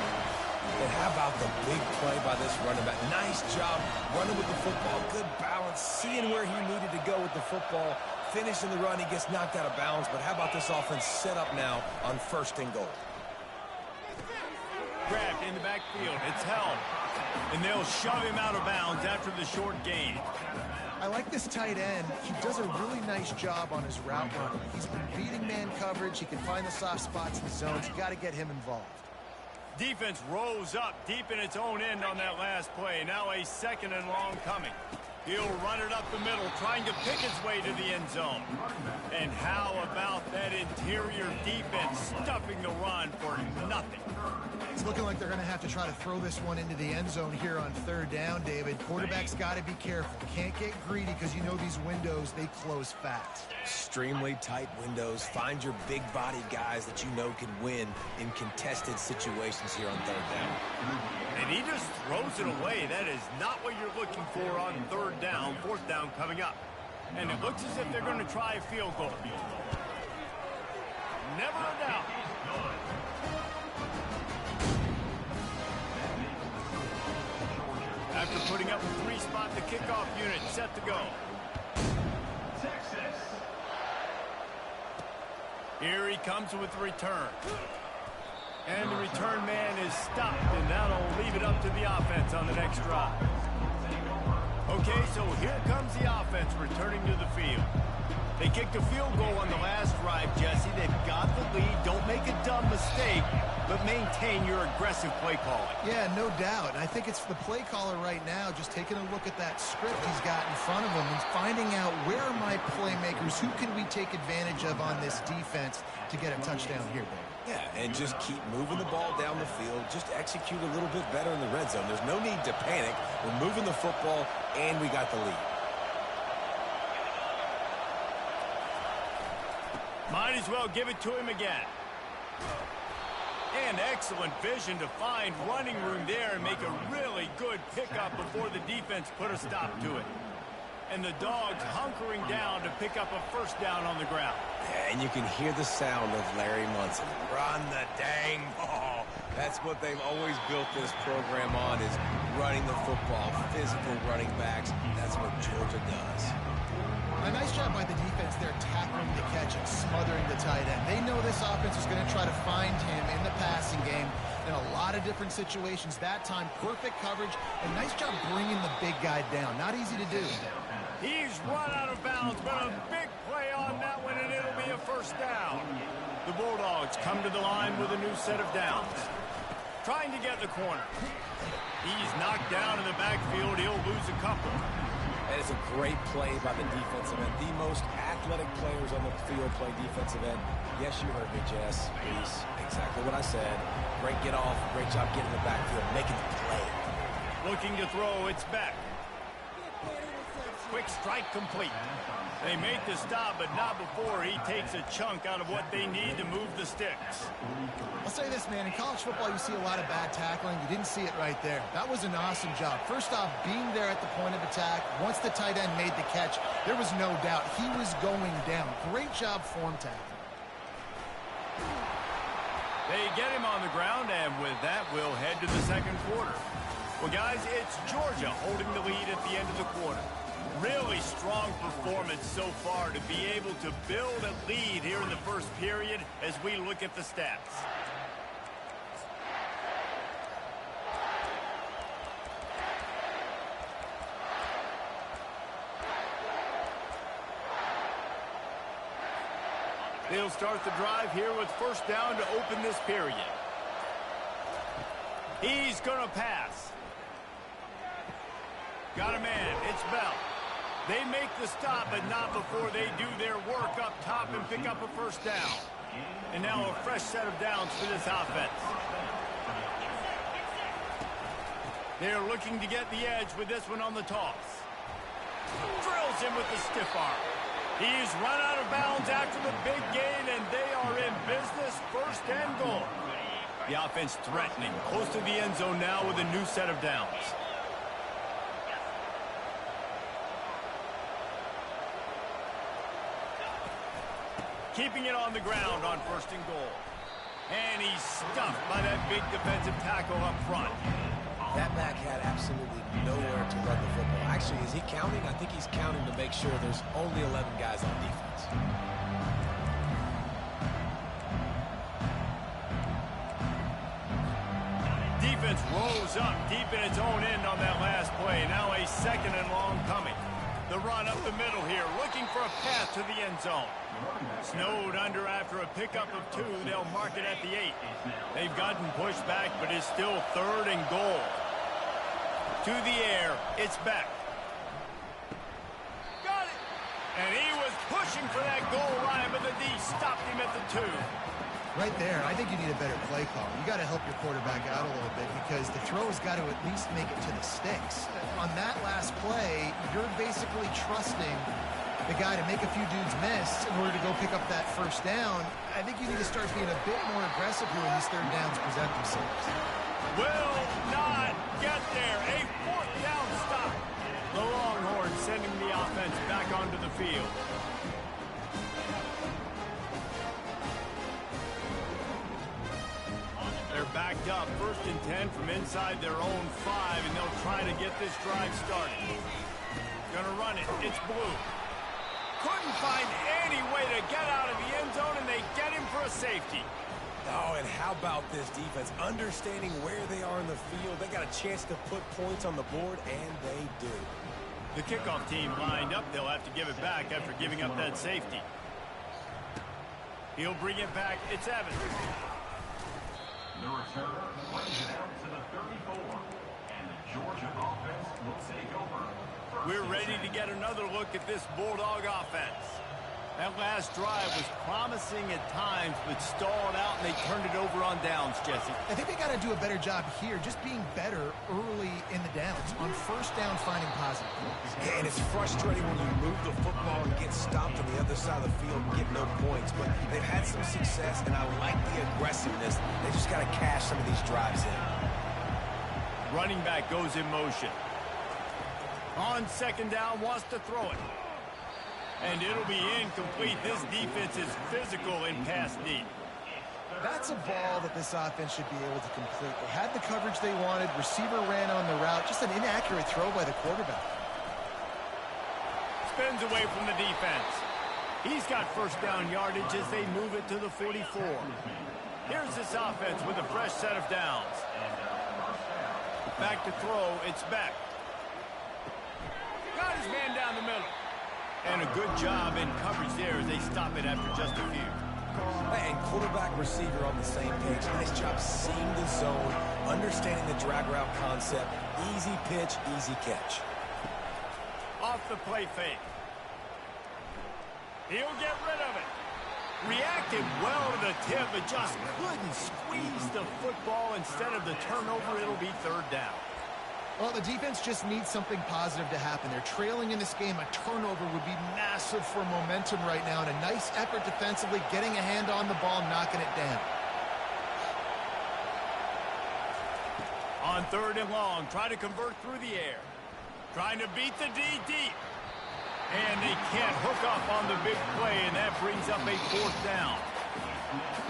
And how about the big play by this running back? Nice job running with the football. Good balance, seeing where he needed to go with the football. Finishing the run, he gets knocked out of bounds. But how about this offense set up now on 1st and goal? Grabbed in the backfield. It's held. And they'll shove him out of bounds after the short gain. I like this tight end. He does a really nice job on his route running. He's been beating man coverage. He can find the soft spots in the zones. You got to get him involved. Defense rose up deep in its own end on that last play. Now a 2nd and long coming. He'll run it up the middle, trying to pick his way to the end zone. And how about that interior defense stuffing the run for nothing? It's looking like they're going to have to try to throw this one into the end zone here on third down, David. Quarterback's got to be careful. Can't get greedy because you know these windows, they close fast. Extremely tight windows. Find your big-bodied guys that you know can win in contested situations here on third down. And he just throws it away. That is not what you're looking for on third down. Fourth down coming up. And it looks as if they're going to try a field goal. Never a doubt. After putting up a three-spot, the kickoff unit set to go. Texas. Here he comes with the return. And the return man is stopped, and that'll leave it up to the offense on the next drive. Okay, so here comes the offense returning to the field. They kicked a field goal on the last drive, Jesse. They've got the lead. Don't make a dumb mistake, but maintain your aggressive play calling. Yeah, no doubt. And I think it's the play caller right now just taking a look at that script he's got in front of him and finding out where are my playmakers, who can we take advantage of on this defense to get a touchdown here, Dave. Yeah, and just keep moving the ball down the field. Just execute a little bit better in the red zone. There's no need to panic. We're moving the football, and we got the lead. Might as well give it to him again. And excellent vision to find running room there and make a really good pickup before the defense put a stop to it. And the Dogs hunkering down to pick up a first down on the ground. And you can hear the sound of Larry Munson. Run the dang ball. That's what they've always built this program on, is running the football, physical running backs. That's what Georgia does. A nice job by the defense there, tackling the catch and smothering the tight end. They know this offense is going to try to find him in the passing game in a lot of different situations. That time, perfect coverage, and nice job bringing the big guy down. Not easy to do. He's run out of bounds, but a big play on that one, and it'll be a first down. The Bulldogs come to the line with a new set of downs. Trying to get the corner. He's knocked down in the backfield. He'll lose a couple. That is a great play by the defensive end. The most athletic players on the field play defensive end. Yes, you heard me, Jess. Please. Exactly what I said. Great get off. Great job getting the backfield, making the play. Looking to throw. It's back. Quick strike complete. They make the stop, but not before he takes a chunk out of what they need to move the sticks. I'll say this, man. In college football, you see a lot of bad tackling. You didn't see it right there. That was an awesome job. First off, being there at the point of attack. Once the tight end made the catch, there was no doubt he was going down. Great job form tackling. They get him on the ground, and with that, we'll head to the second quarter. Well, guys, it's Georgia holding the lead at the end of the quarter. Really strong performance so far to be able to build a lead here in the first period as we look at the stats. They'll start the drive here with first down to open this period. He's going to pass. Got a man. It's Bell. They make the stop, but not before they do their work up top and pick up a first down. And now a fresh set of downs for this offense. They're looking to get the edge with this one on the toss. Drills him with the stiff arm. He's run out of bounds after the big gain, and they are in business, first and goal. The offense threatening, close to the end zone now with a new set of downs. Keeping it on the ground on first and goal. And he's stuffed by that big defensive tackle up front. That back had absolutely nowhere to run the football. Actually, is he counting? I think he's counting to make sure there's only 11 guys on defense. Defense rose up deep in its own end on that last play. Now a second and long coming. The run up the middle here, looking for a path to the end zone. Snowed under after a pickup of 2. They'll mark it at the 8. They've gotten pushed back, but it's still third and goal. To the air, it's back. And he was pushing for that goal line, but the D stopped him at the 2. Right there, I think you need a better play call. You got to help your quarterback out a little bit because the throw has got to at least make it to the sticks. On that last play, you're basically trusting the guy to make a few dudes miss in order to go pick up that first down. I think you need to start being a bit more aggressive here when these third downs present themselves. Will not get there. A 4th down stop. The Longhorns sending the offense back onto the field. They're backed up, 1st and 10 from inside their own 5, and they'll try to get this drive started. Gonna run it. It's Blue. Couldn't find any way to get out of the end zone, and they get him for a safety. Oh, and how about this defense? Understanding where they are in the field. They got a chance to put points on the board, and they do. The kickoff team lined up. They'll have to give it back after giving up that safety. He'll bring it back. It's Evans. The returner brings it out to the 34, and the Georgia offense will take over. We're ready to get another look at this Bulldog offense. That last drive was promising at times, but stalled out, and they turned it over on downs, Jesse. I think they got to do a better job here, just being better early in the downs. On 1st down, finding positive points. Yeah, and it's frustrating when you move the football and get stopped on the other side of the field and get no points. But they've had some success, and I like the aggressiveness. They just got to cash some of these drives in. Running back goes in motion. On 2nd down, wants to throw it. And it'll be incomplete. This defense is physical in pass deep. That's a ball that this offense should be able to complete. They had the coverage they wanted. Receiver ran on the route. Just an inaccurate throw by the quarterback. Spins away from the defense. He's got 1st down yardage as they move it to the 44. Here's this offense with a fresh set of downs. Back to throw. It's Beck. Got his man down the middle. And a good job in coverage there as they stop it after just a few. And quarterback receiver on the same page. Nice job seeing the zone, understanding the drag route concept. Easy pitch, easy catch. Off the play fake. He'll get rid of it. Reacted well to the tip, but just couldn't squeeze the football. Instead of the turnover, it'll be 3rd down. Well, the defense just needs something positive to happen. They're trailing in this game. A turnover would be massive for momentum right now, and a nice effort defensively, getting a hand on the ball, knocking it down. On 3rd and long, try to convert through the air. Trying to beat the D deep. And they can't hook up on the big play, and that brings up a 4th down.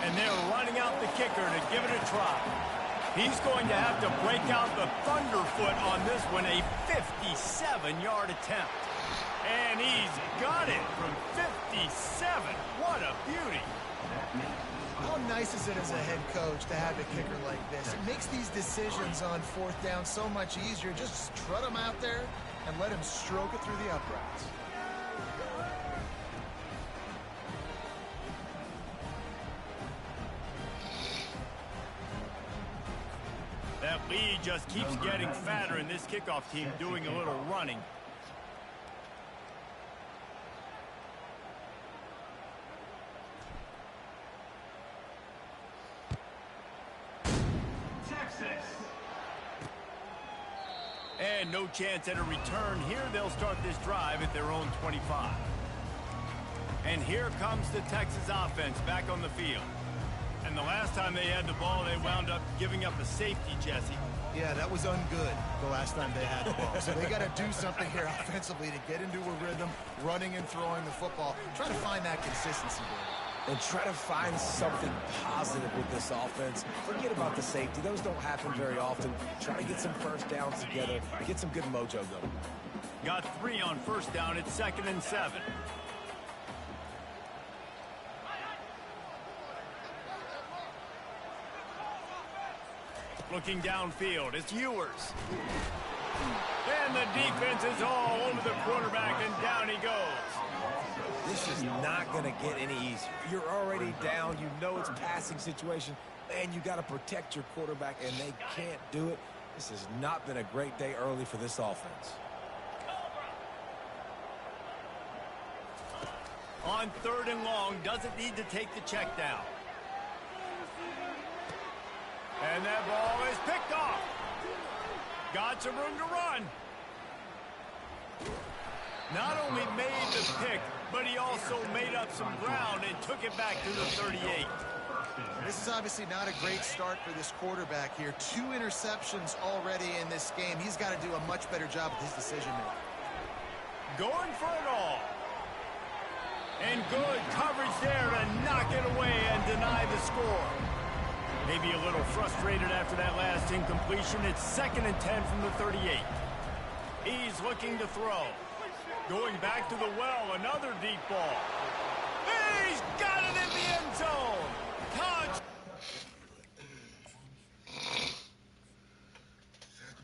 And they're running out the kicker to give it a try. He's going to have to break out the thunderfoot on this one, a 57-yard attempt. And he's got it from 57. What a beauty. How nice is it as a head coach to have a kicker like this? It makes these decisions on 4th down so much easier. Just strut him out there and let him stroke it through the uprights. That lead just keeps getting fatter, and this kickoff team doing a little running. Texas. And no chance at a return here. They'll start this drive at their own 25. And here comes the Texas offense back on the field. And the last time they had the ball, they wound up giving up a safety, Jesse. Yeah, that was ungood the last time they had the ball. So they got to do something here offensively to get into a rhythm, running and throwing the football. Try to find that consistency there. And try to find something positive with this offense. Forget about the safety. Those don't happen very often. Try to get some 1st downs together. Get some good mojo going. Got 3 on 1st down. It's 2nd and 7. Looking downfield, it's Ewers. And the defense is all over the quarterback, and down he goes. This is not going to get any easier. You're already down. You know it's a passing situation, and you got to protect your quarterback, and they can't do it. This has not been a great day early for this offense. On 3rd and long, doesn't need to take the check down. And that ball is picked off. Got some room to run. Not only made the pick, but he also made up some ground and took it back to the 38. This is obviously not a great start for this quarterback here. 2 interceptions already in this game. He's got to do a much better job with his decision-making. Going for it all. And good coverage there to knock it away and deny the score. Maybe a little frustrated after that last incompletion. It's 2nd and 10 from the 38. He's looking to throw. Going back to the well, another deep ball. He's got it in the end zone. Touch.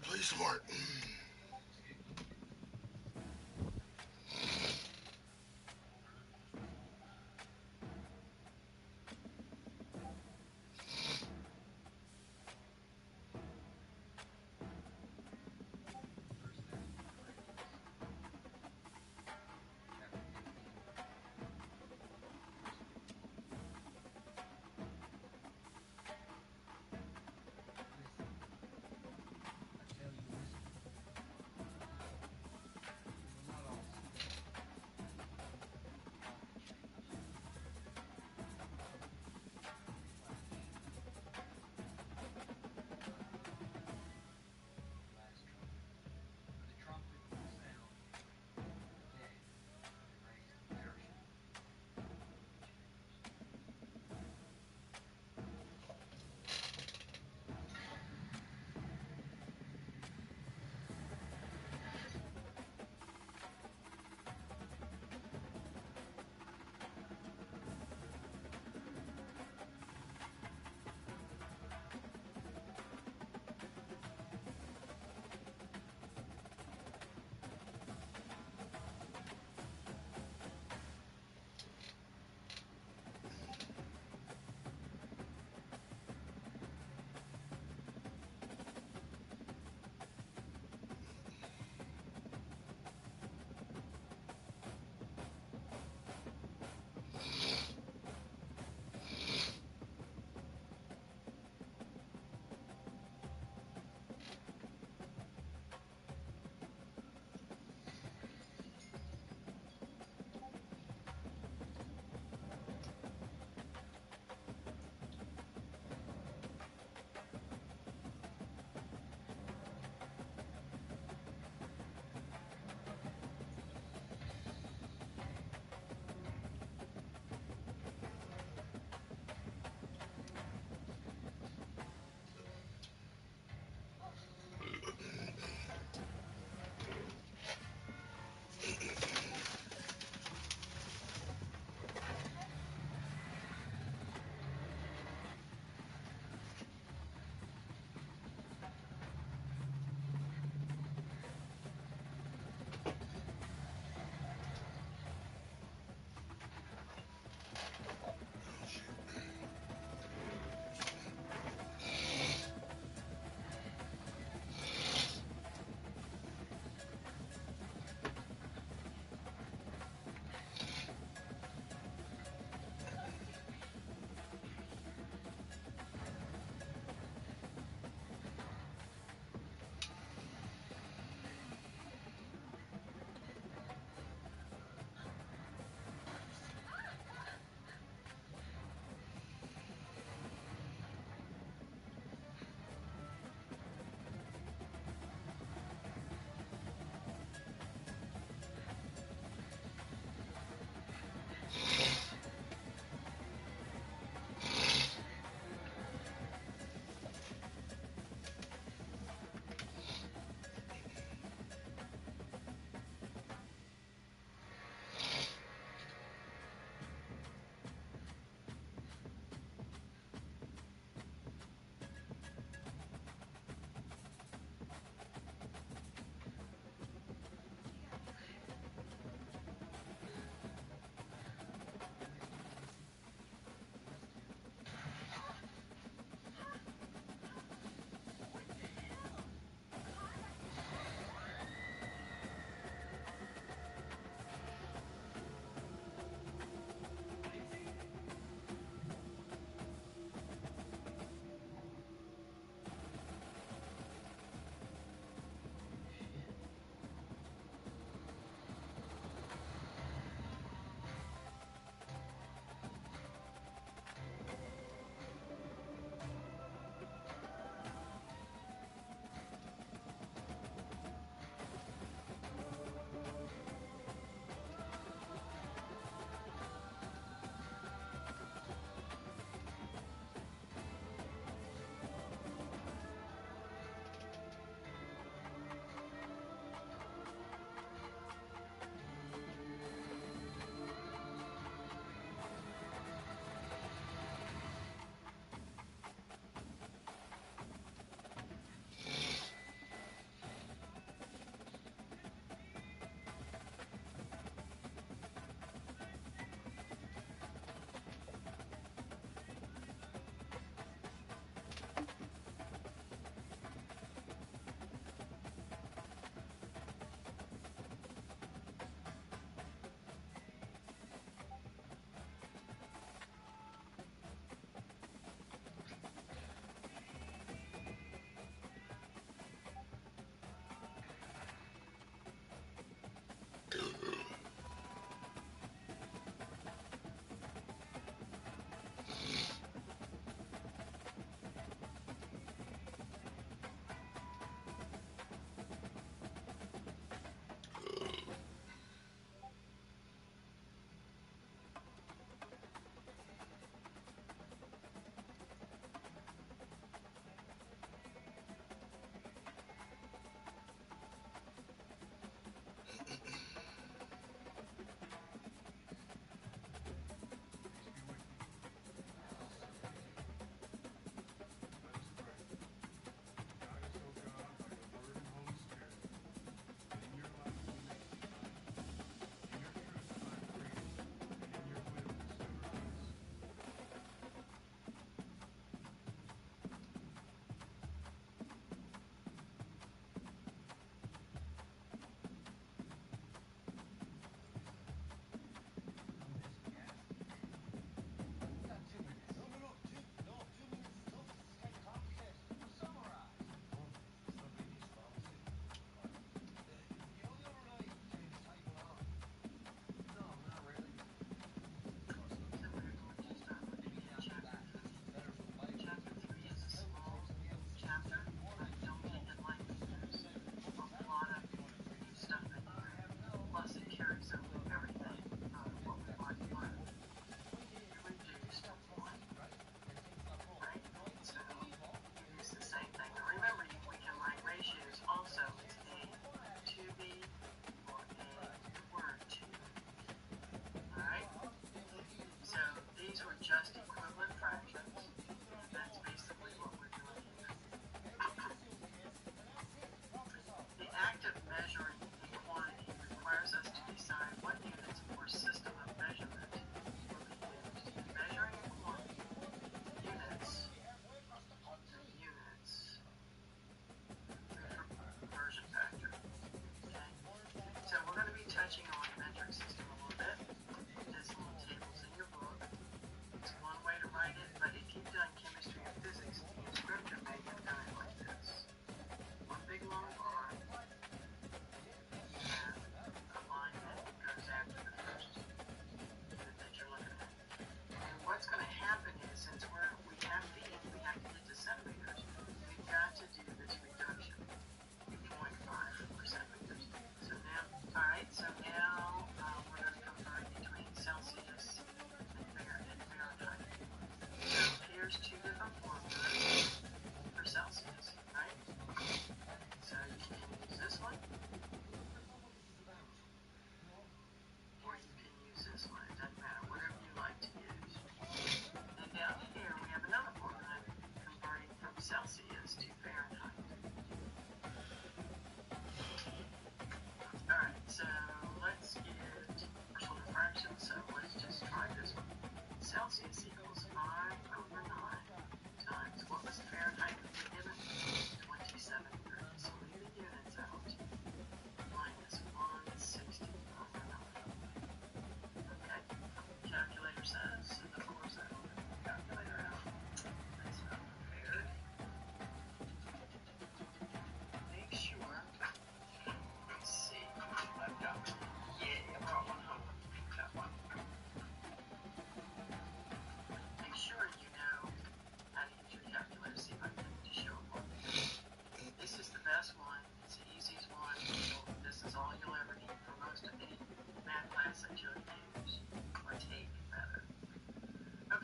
Play smart.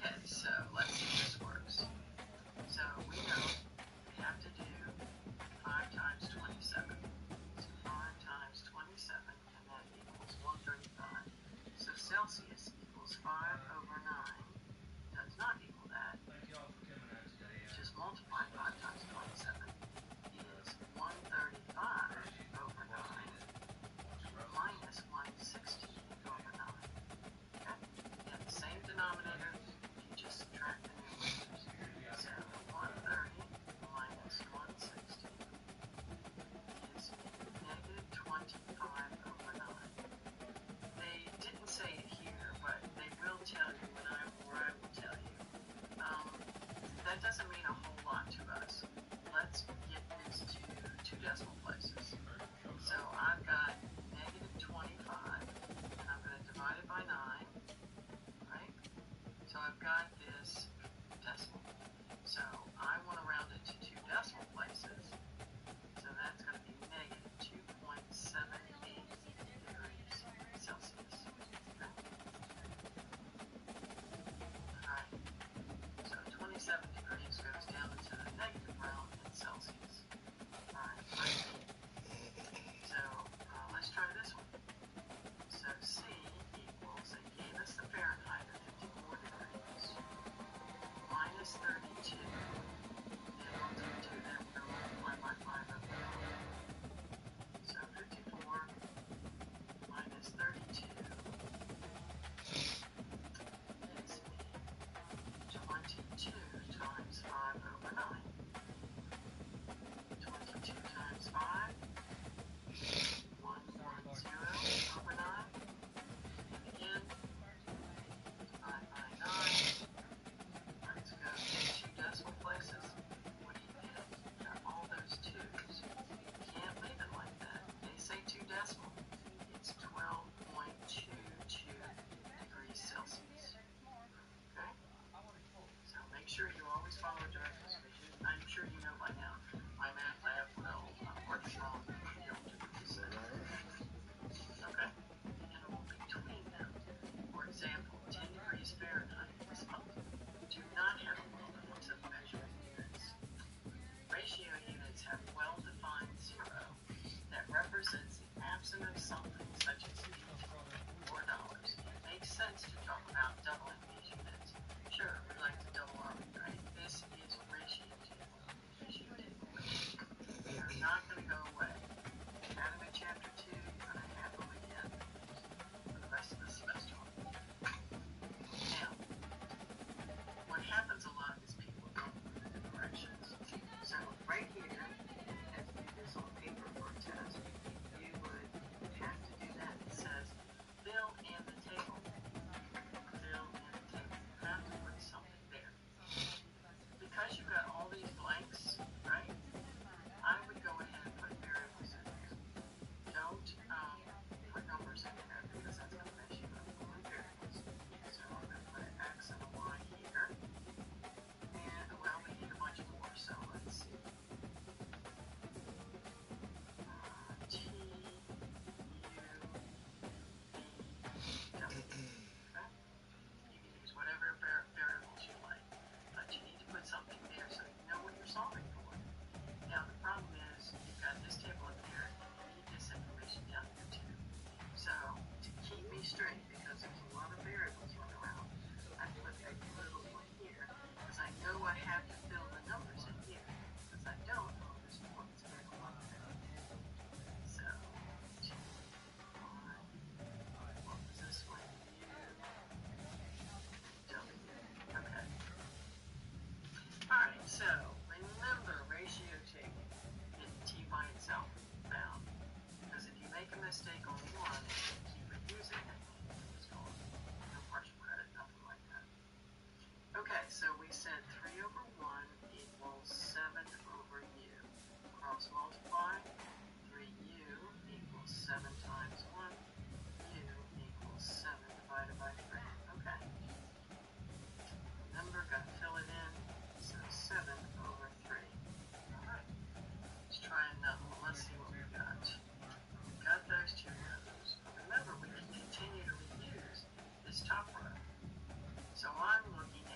Okay, so let's see if this works. So we know we have to do 5 times 27. So 5 times 27, and that equals 135. So Celsius equals 5 over 9. Does not equal that. Just multiply 5 times 27 is 135 over 9 minus 160 over 9. Okay? You have the same denominator, you just subtract the numerators. So 130 minus 160 is negative 25 over 9. They didn't say it here, but they will tell you or I will tell you. That doesn't mean a whole lot to us. Let's get this to 2 decimal places. So I've got negative 25, and I'm going to divide it by 9, right? So I've got this decimal. So I want to round it to 2 decimal places. So that's going to be negative 2.78 degrees Celsius. Okay? All right. So 27 degrees goes down into the negative realm in Celsius. All right. So let's try this one. So C equals, they gave us the Fahrenheit at 54 degrees, minus 32. And once we do that, we're going to multiply by 5 over 9. So 54 minus 32 gives me 22 times 5 over 9. 22 times 5, 110 over 9. And again, divide by 9. Let's go to 2 decimal places. What do you get? You got all those 2's. You can't leave it like that. They say 2 decimal. It's 12.22 degrees Celsius. Okay? So make sure you always follow directions. I'm sure you know by now. My math lab will work strong for you to do this. Okay? Interval between them. For example, 10 degrees Fahrenheit this month do not have a well-defined set of measuring units. Ratio units have well-defined zero that represents the absence of something such as feet or dollars. It makes sense to talk about doubling these units. Sure, we like to double our right? This is ratio table. Ratio table. They are not going to go away. Academy Chapter 2, you're going to have them again for the rest of the semester. Now, what happens a lot is people don't move the directions. So right here, as you do this on paper for a test, you would have to do that. It says fill in the table. Fill in the table. You have to put something there. Because you've got all these blanks, right? I would go ahead and put variables in there. Don't put numbers in there because that's going to mess you up with variables. So I'm going to put an X and a Y here. And, well, we need a bunch more, so let's see. T, U, V, W. Okay? You can use whatever variables you like, but you need to put something there so you know what you're solving for. Now, the problem is you've got this table up there, and you need this information down here too. So, to keep me straight, because there's a lot of variables running around, I put a little one here, because I know I have to fill the numbers in here. Because I don't, all this one's going to go up there. So, T, Y, what was this one? U, W. Okay. Alright, so remember ratio table. Get T by itself found. Because if you make a mistake on one and keep reusing it, it's gone. No partial credit, nothing like that. Okay, so we said 3 over 1 equals 7 over U. Cross multiply, 3U equals 7 times 1. U equals 7 divided by 3. Okay. Remember, got to fill it in. So 7 over 3. Alright. Let's try another one. Let's see what we got. We got those 2 rows. Remember, we can continue to reuse this top row. So I'm looking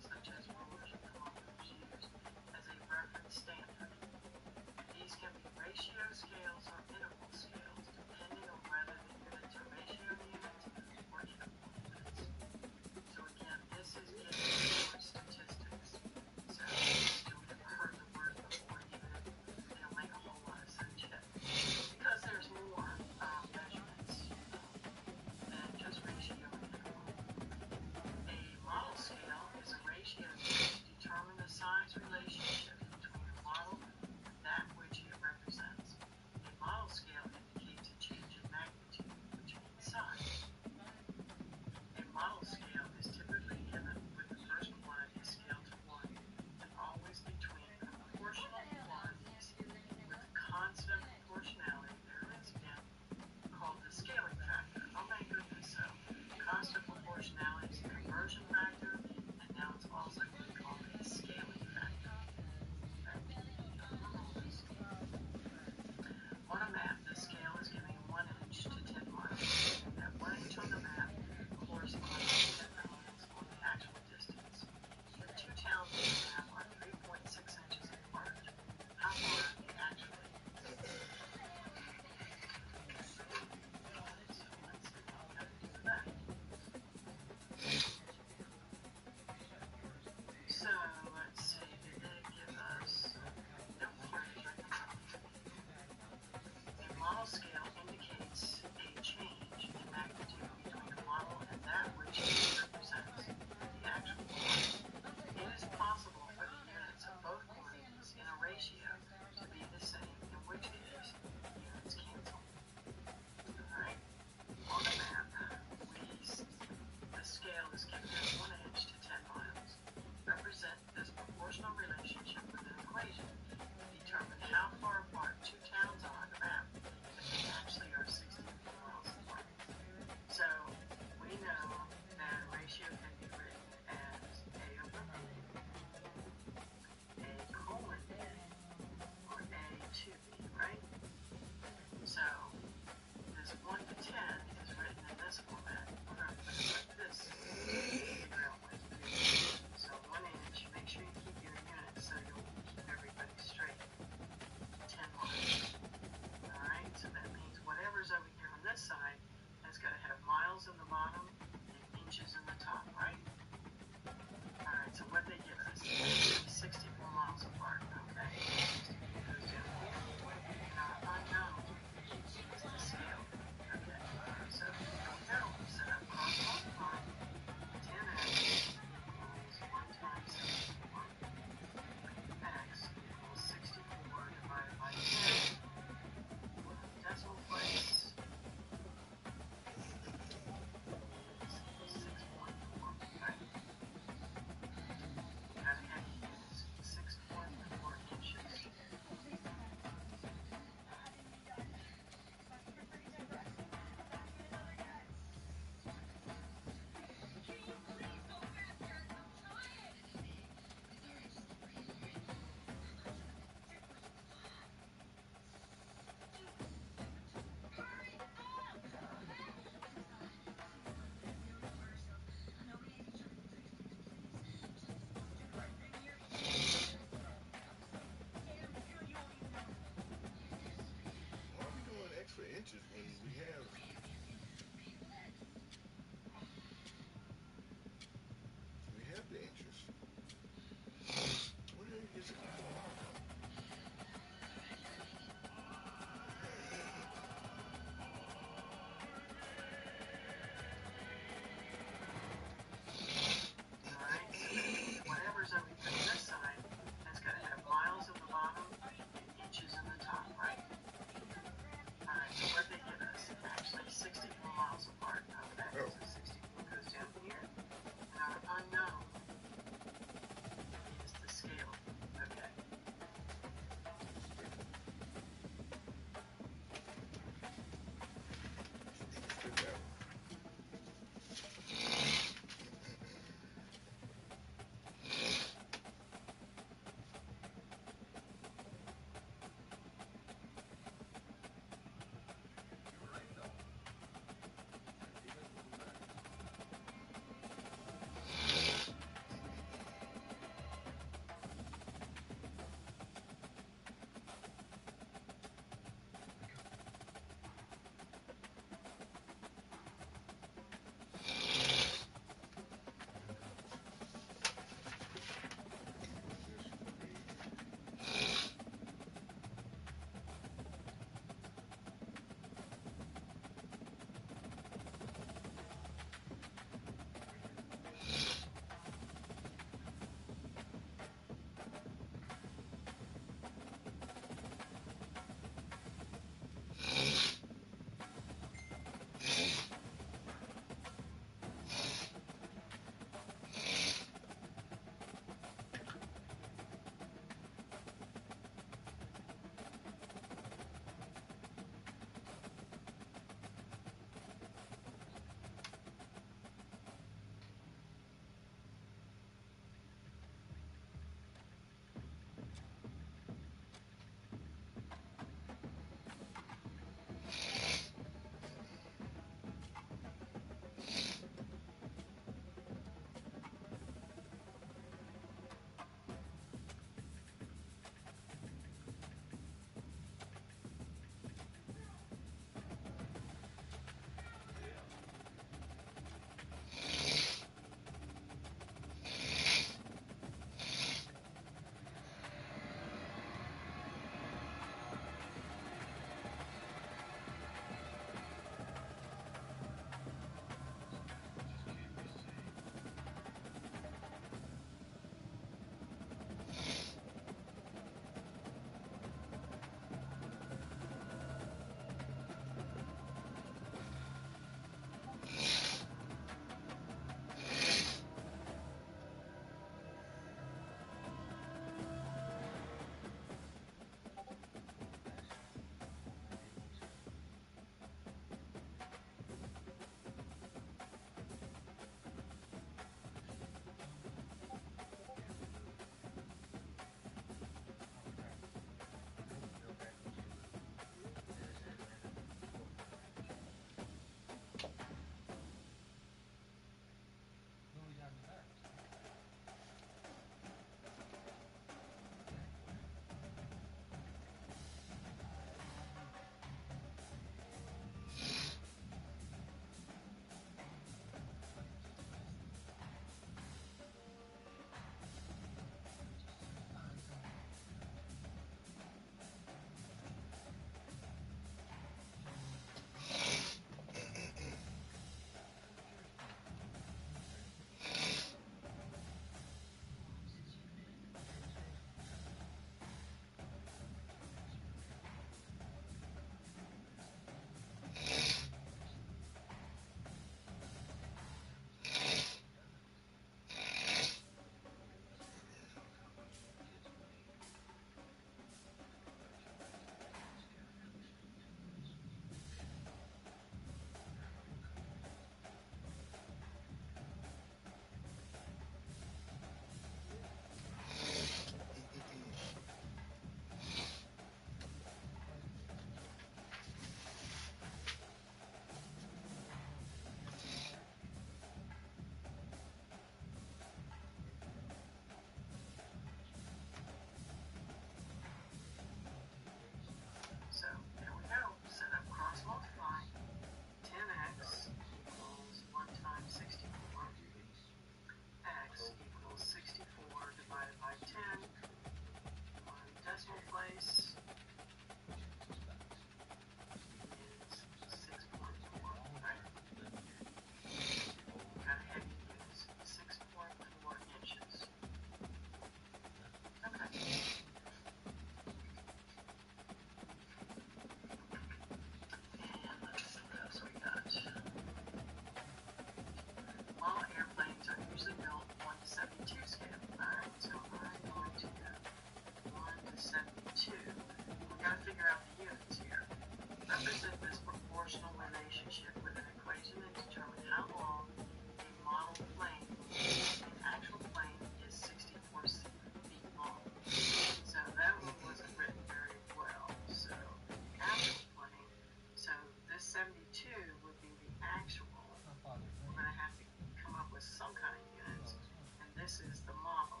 is the model,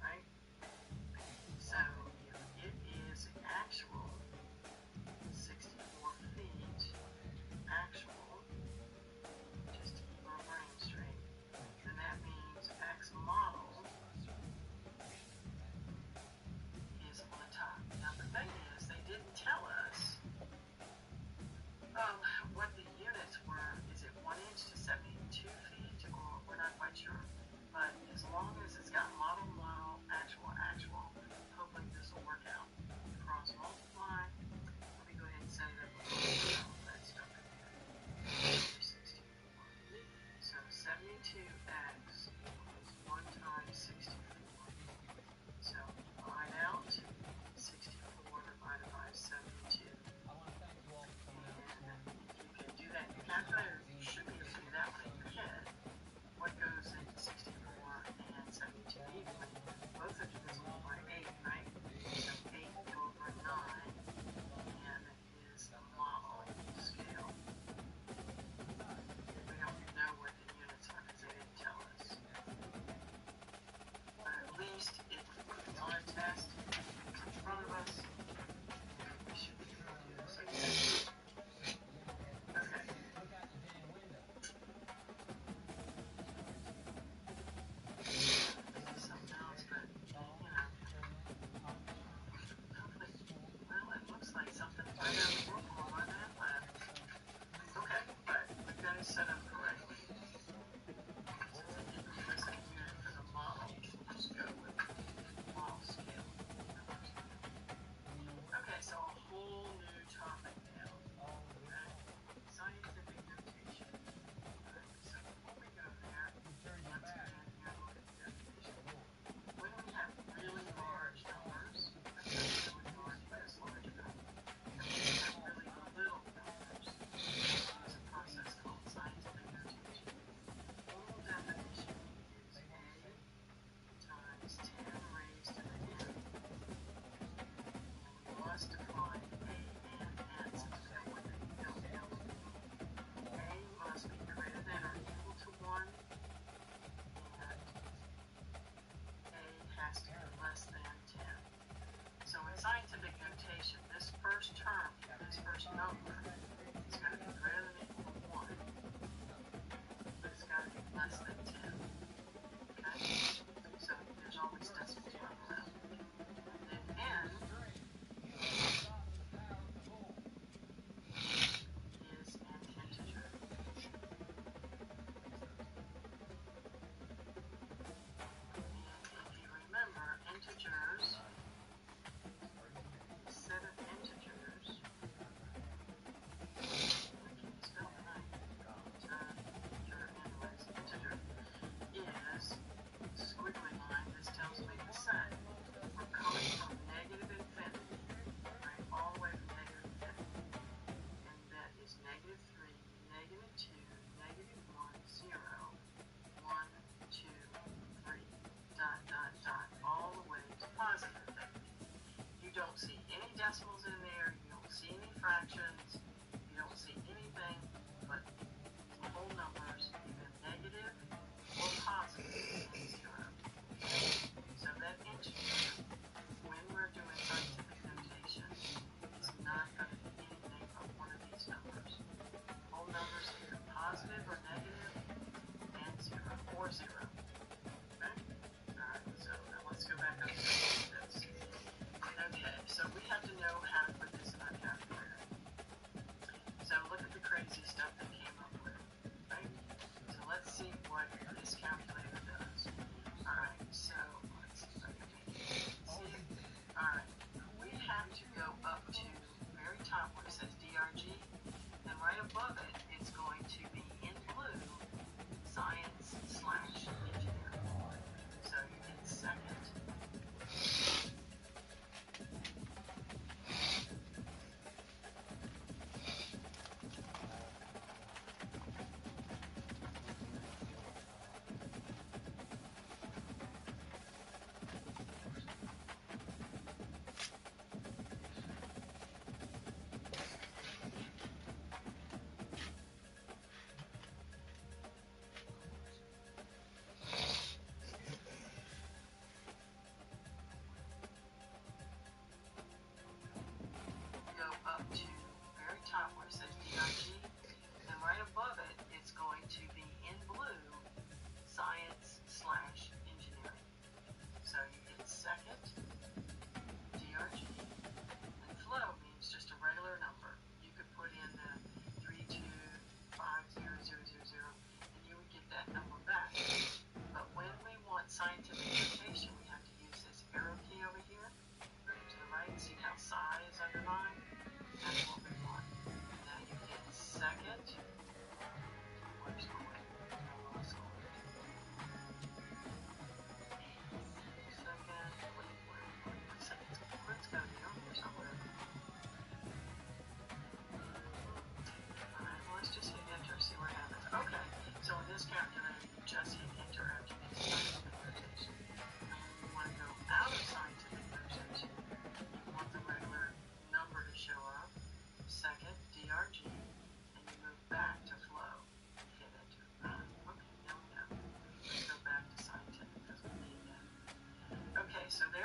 right? So if it is actual 64 feet, actual, just to keep our brain straight, then that means X model is on the top. Now the thing is, they didn't tell us what the units were. Is it 1 inch to 72 feet, or we're not quite sure. But as long as it's got model, model, actual, actual, hopefully this will work out. Cross multiply. Let me go ahead and say that let's jump in here. 64. So 72x equals 1 times 64. So divide out 64 divided by 72. And if you can do that in your calculator, you should be able to do that one in your head. What goes into 64 and 72 evenly? Both are divisible by 8, right? So 8 over 9 and is the model scale. We don't know what the units are because they didn't tell us. But at least if it's on a test, it's in front of us, we should be able to do this. Okay. Something else, but hopefully, well, it looks like something right out of the book on my math lab. Okay, but we've got it set up correctly. Since I didn't replace a unit for the model, we'll just go with model scale. Okay, so a whole new topic now. Okay, scientific notation. Alright, so before we go there, once again, here look at the definition. When we have really large numbers, that's not really large, but it's large enough. And when we have really little numbers, we use a process called scientific notation. Formal definition is A times 10 raised to the n. And we must define A and n since we don't want to know what they mean. A must be greater than or equal to 1, and A has to be less than 10. So in scientific notation, this first term, this first number, it's got to be greater than or equal to 1, but it's got to be less than 10. Okay? So there's always decimals running around. And then n is an integer. And if you remember, integers, a set of integers, I can't spell tonight. Integer is squiggly line. This tells me the set. We're coming from negative infinity, right, all the way from negative infinity. And that is negative 3, negative 2, negative 1, 0, 1, 2, 3, dot, dot, dot, all the way to positive infinity. You don't see any decimals in there, you don't see any fractions, you don't see anything but whole numbers, either negative or positive, and 0. So that integer, when we're doing scientific notation, is not going to be anything but one of these numbers. Whole numbers either positive or negative, and 0, or 0. Okay? Alright, so now let's go back up to this. Okay, so we have to know how to put this in our calculator. So look at the crazy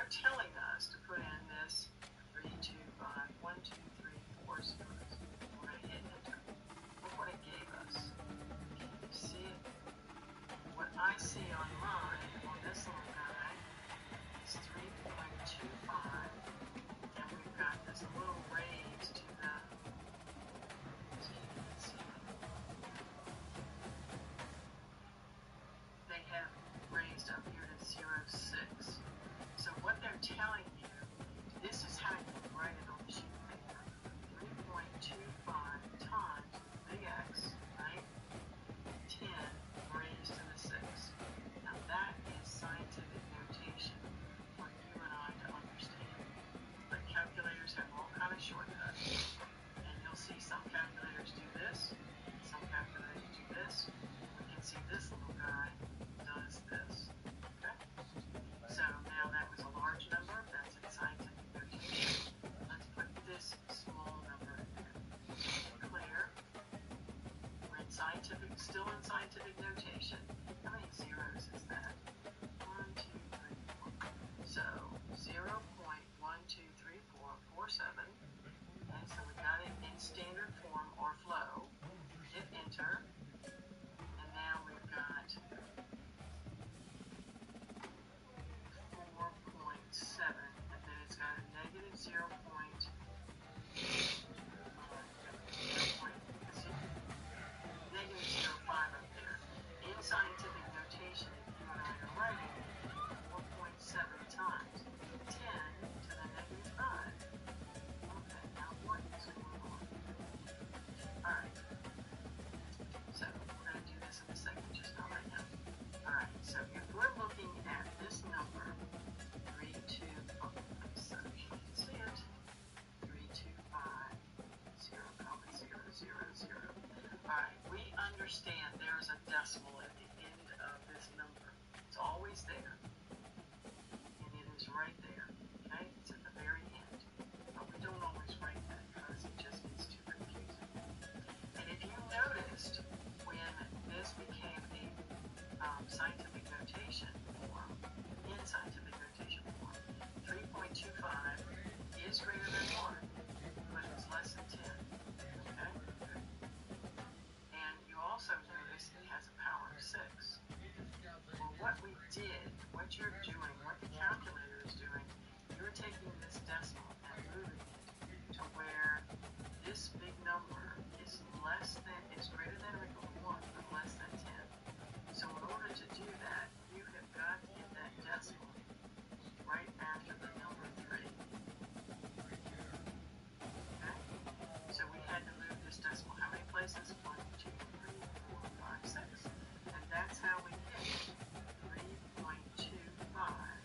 they're telling us to put in this 3, 2, 5, 1, 2, 3, 4 zeros. We're going to hit enter. Look what it gave us. Can you see it? What I see on mine, on this little guy, is 3.25, and we've got this little raise to the, so you can see it. They have raised up here to 0.6. So what they're telling you, this is how you write it on the sheet of paper. 3.25 times big X, right? 10 raised to the 6. Now that is scientific notation for you and I to understand. But calculators have all kind of shortcuts. And you'll see some calculators do this, some calculators do this. We can see this little guy does this. Okay? So now that was a large number, that's in scientific notation. Let's put this small number in there. Clear. We're in scientific, still in scientific notation. How many zeros is that? 1, 2, 3, 4. So 0.123447. Okay, so we got it in standard form or flow. Hit enter. And now we've got 4.7, and then it's got a negative 0. Negative 0.5 up there. In scientific notation, if you and I are writing 4.7 times 10 to the negative 5. Okay, now what is going on? Alright. So we're going to do this in a second, just not right now. Alright, so if we're looking at this number, 3, 2, so you can see it, 3, 2, 5, 0, 0, 0, 0. Alright, we understand there's a decimal at the end of this number. It's always there. And it is right there. Okay? It's at the very end. But we don't always write that because it just gets too confusing. And if you noticed, when this became a scientific notation form, in scientific notation form, 3.25 is greater than 1, but it's less than 10. Okay? And you also notice it has a power of 6. Well, what we did, what you're doing, what the calculator is doing, you're taking this decimal and moving it to where this big number is greater than or equal to 1, but less than 10. So in order to do that, you have got to get that decimal right after the number 3. Okay? So we had to move this decimal how many places? 1, 2, 3, 4, 5, 6. And that's how we get 3.25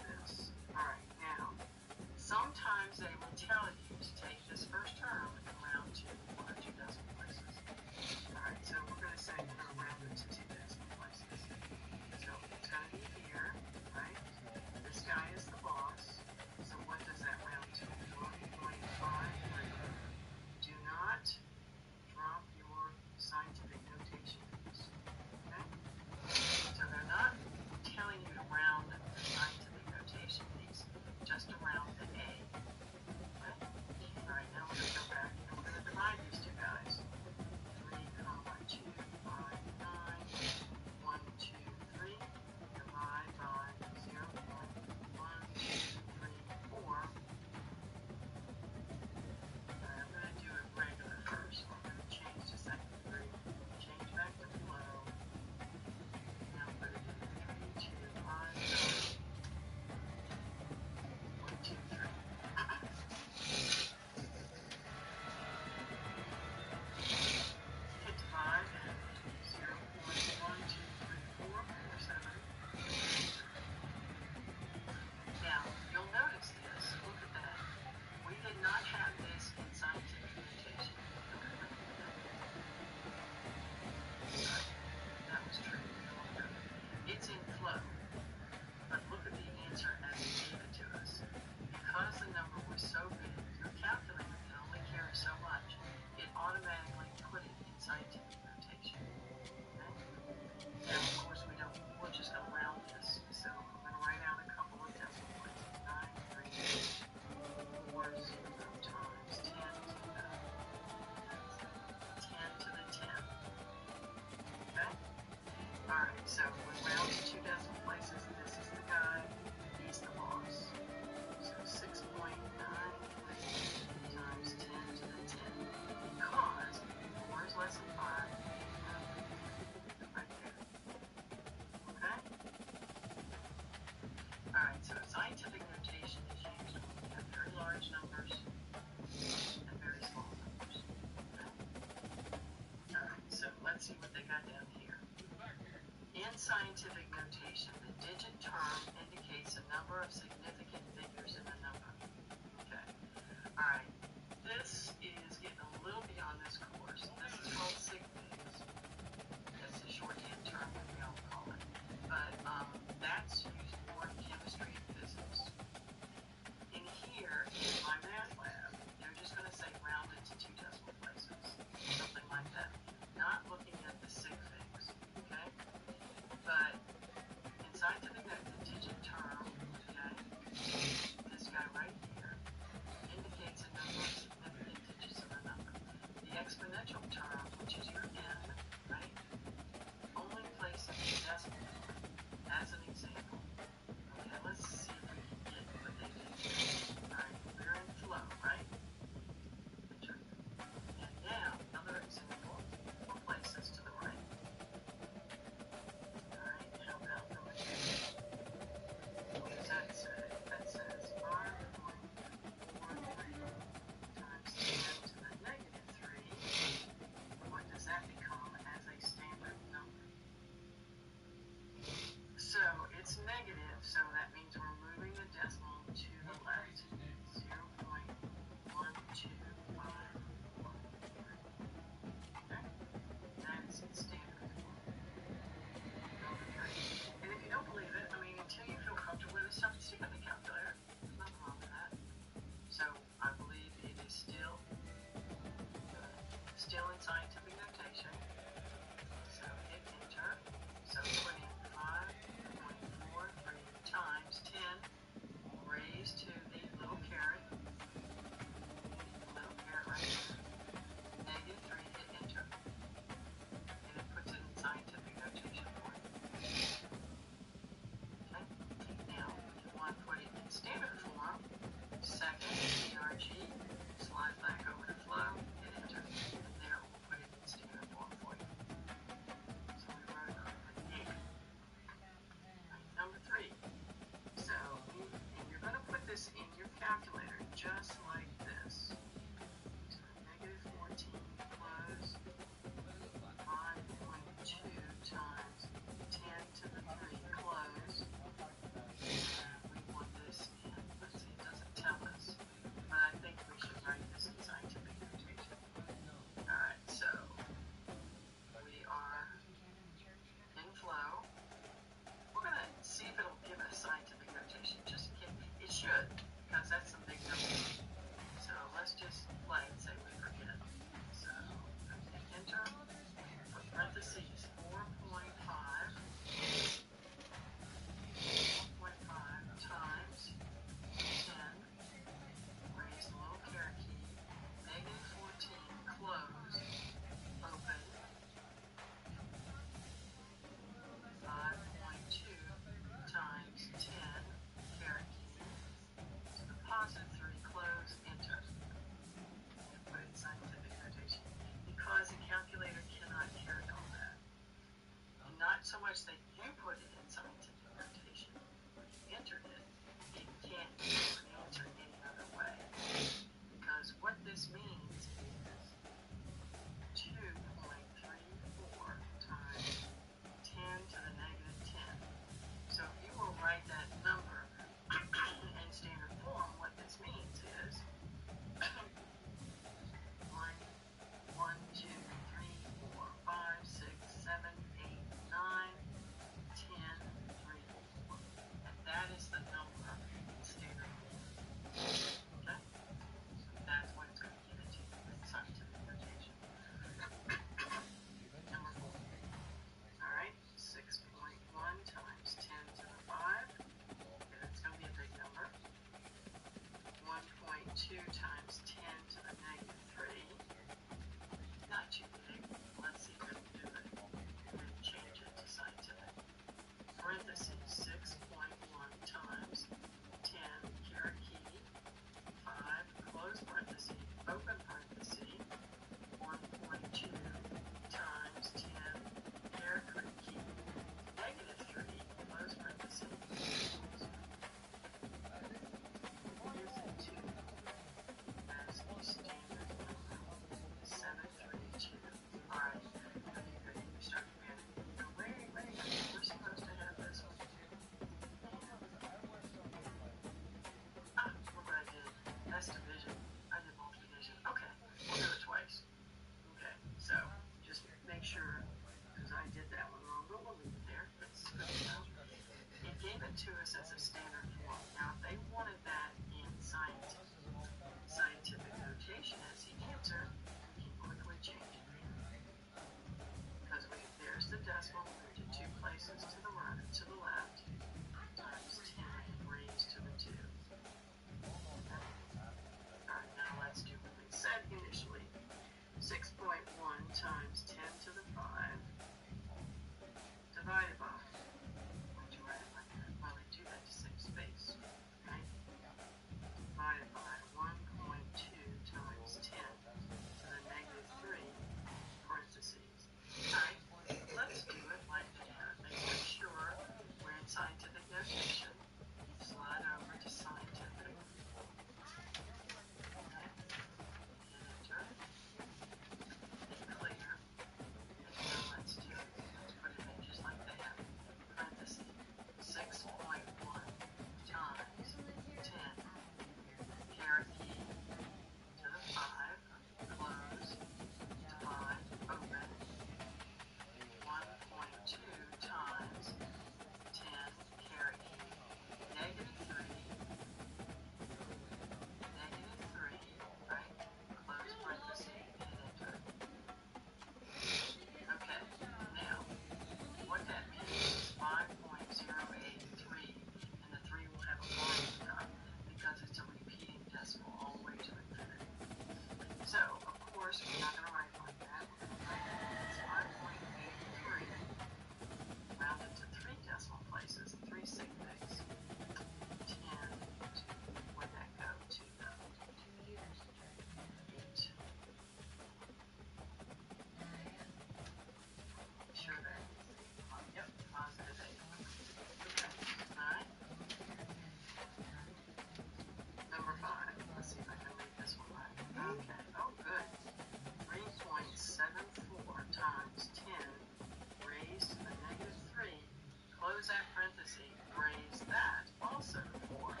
close that parenthesis, raise that also 4.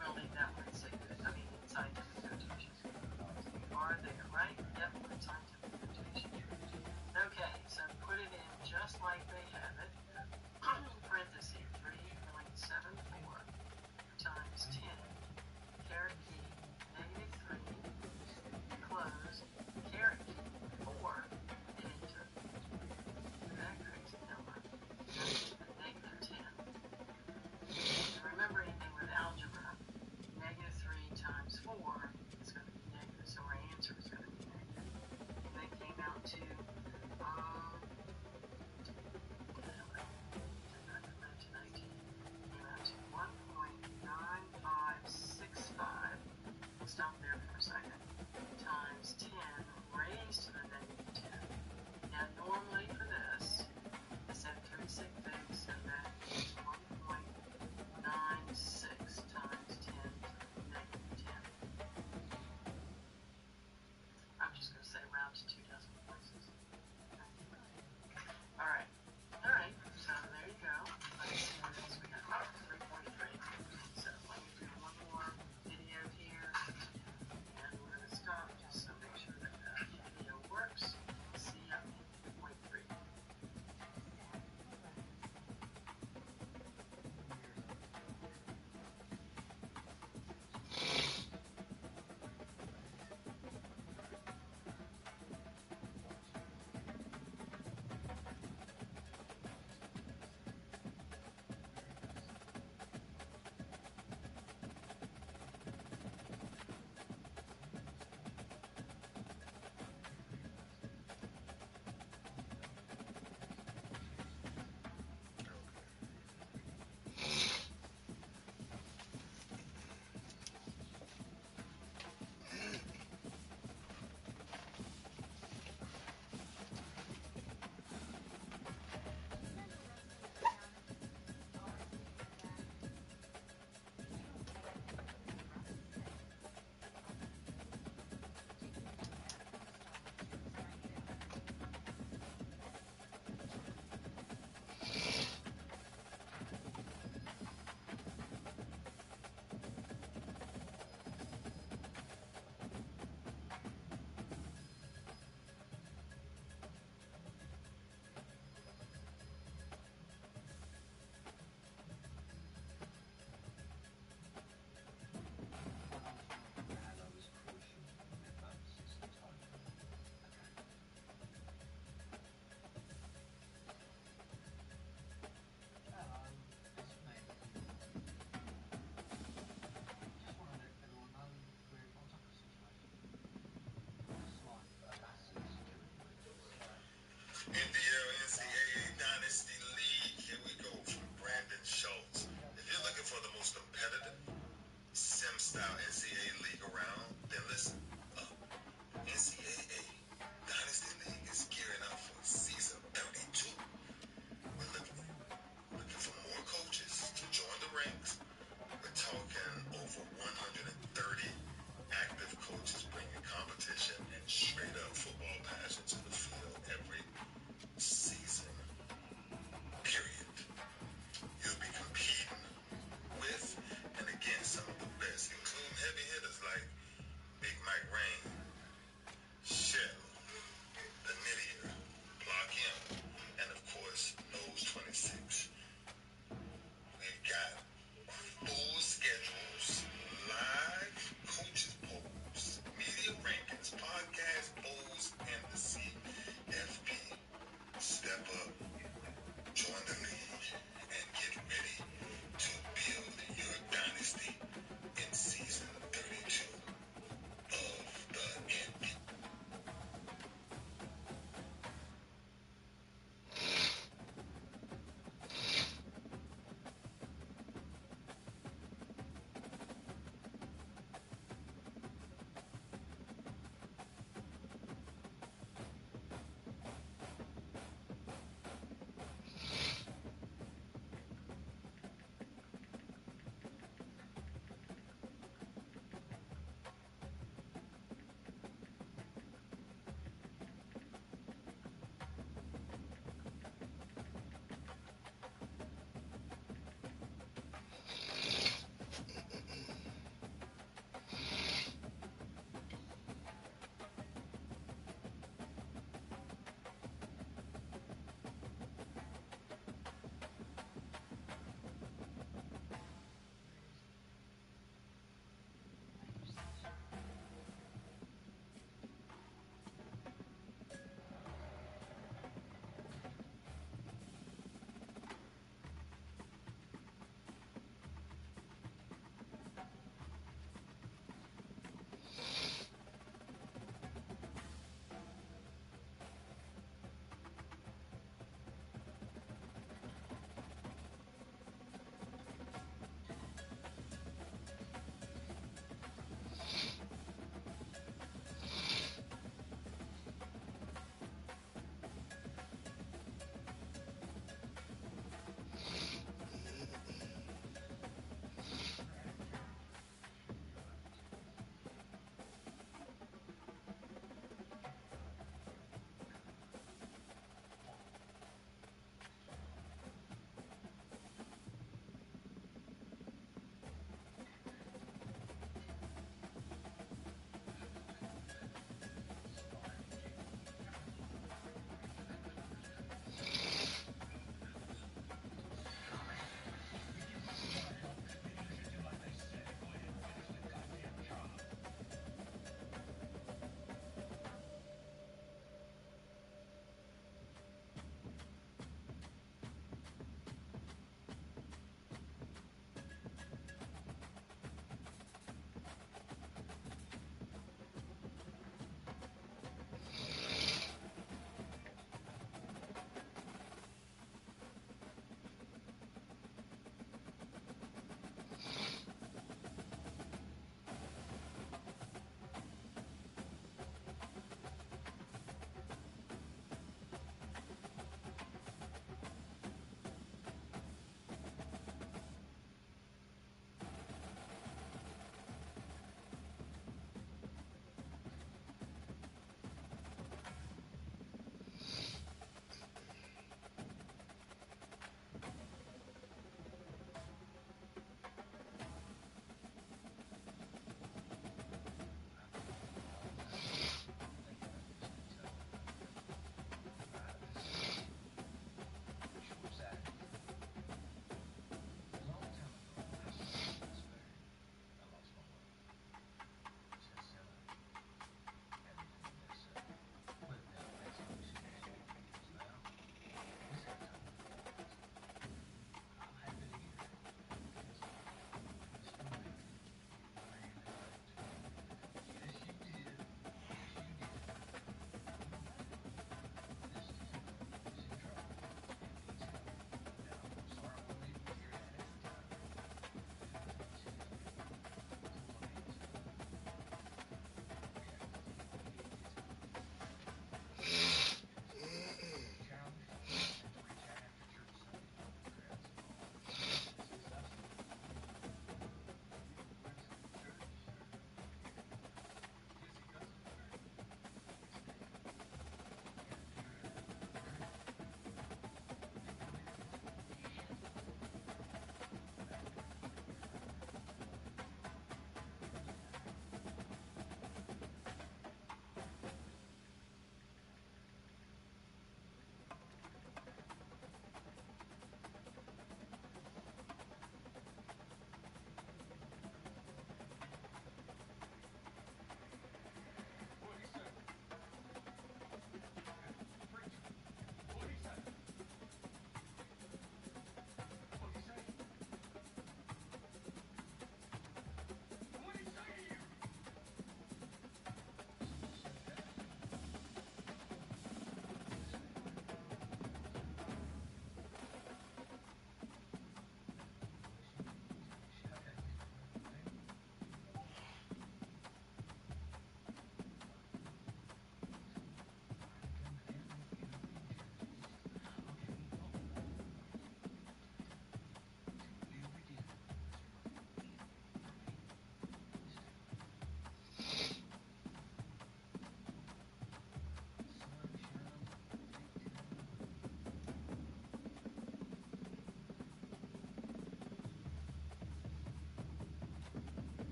We'll leave that one in scientific notation. Are there, right? Yep, in scientific notation. Okay, so put it in just like they have it. Parenthesis 3.74 times 10. Caret key, -3. Close. Caret key, 4. Enter. That crazy number.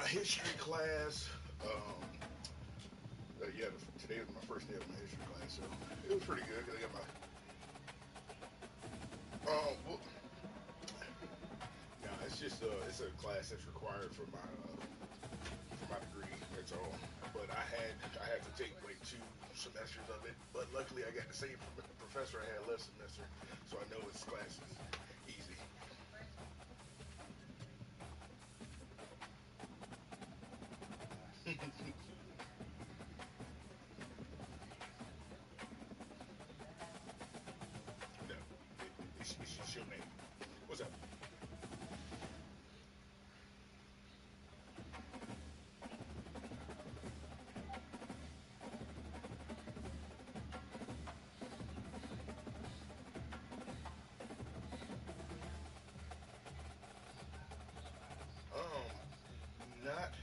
history class. Yeah, today was my first day of my history class, so it was pretty good. 'Cause I got my well, no, it's just it's a class that's required for my degree. That's all. But I had to take like 2 semesters of it. But luckily, I got the same professor I had last semester, so I know his class is easy. No, it's just your name. What's up? Um, Not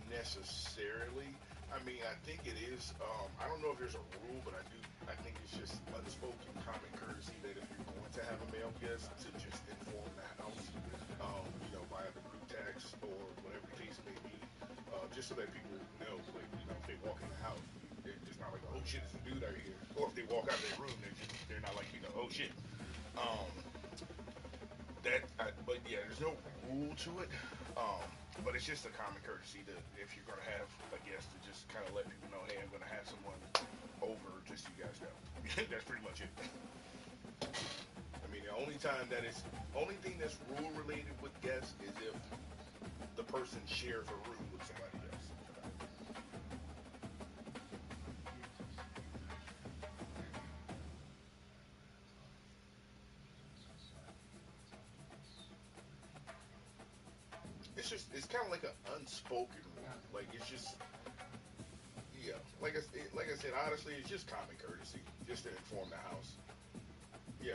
necessarily. I mean, I think it is. I don't know if there's a rule, but I do. I think it's just unspoken common courtesy that if you're going to have a male guest, to just inform the house, via the group text or whatever the case may be, just so that people know, like, if they walk in the house, it's not like, oh shit, it's a dude out here. Or if they walk out of their room, they're not like, oh shit. Um, but yeah, there's no rule to it. But it's just a common courtesy to, if you're gonna have a guest, to just kind of let people know, hey, I'm gonna have someone over, just so you guys know. That's pretty much it. I mean, only thing that's rule related with guests is if the person shares a room with somebody else. It's kind of like an unspoken rule. Like, it's just, yeah. Like I said, honestly, it's just common courtesy, just to inform the house. Yeah.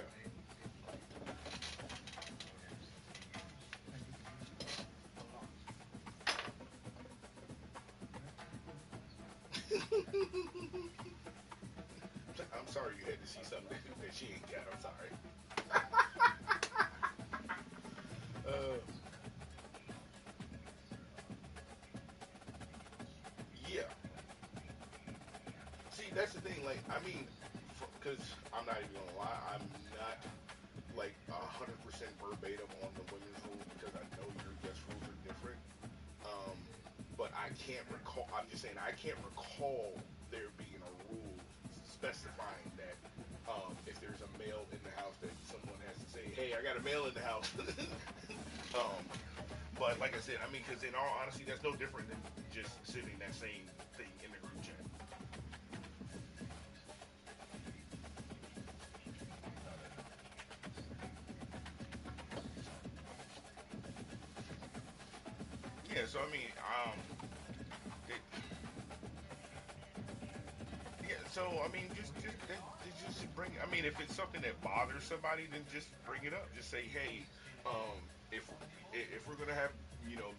I'm sorry you had to see something that she ain't got. I'm sorry. Uh, yeah. See, that's the thing. Like, I mean, because I'm not even gonna lie, I'm not like 100% verbatim on the women's rules because I know your guest rules are different. Um, but I can't recall. I'm just saying I can't recall there being a rule specifying that if there's a male in the house that someone has to say, "Hey, I got a male in the house." um, but like I said, I mean, because in all honesty, that's no different than just sending that same thing in the group chat. Yeah. So I mean, it, yeah. So I mean, just bring. I mean, if it's something that bothers somebody, then just bring it up. Just say, hey, um, if if we're gonna have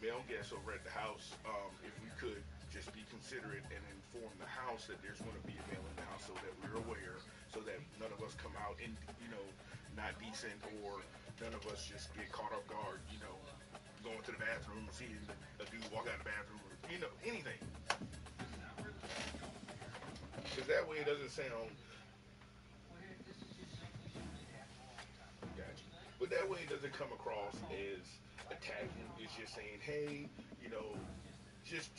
male guests over at the house, if we could just be considerate and inform the house that there's going to be a male in the house, so that we're aware, so that none of us come out and not decent, or none of us just get caught off guard, going to the bathroom and seeing a dude walk out of the bathroom, or anything, because that way it doesn't sound. Gotcha. But that way it doesn't come across as attacking. It's just saying, hey, you know, just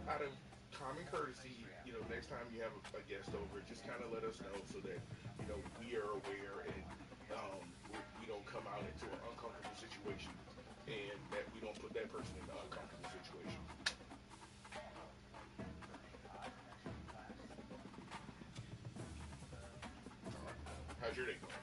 out of common courtesy, next time you have a guest over, just kind of let us know so that we are aware, and we don't come out into an uncomfortable situation, and that we don't put that person in an uncomfortable situation. All right. How's your day going?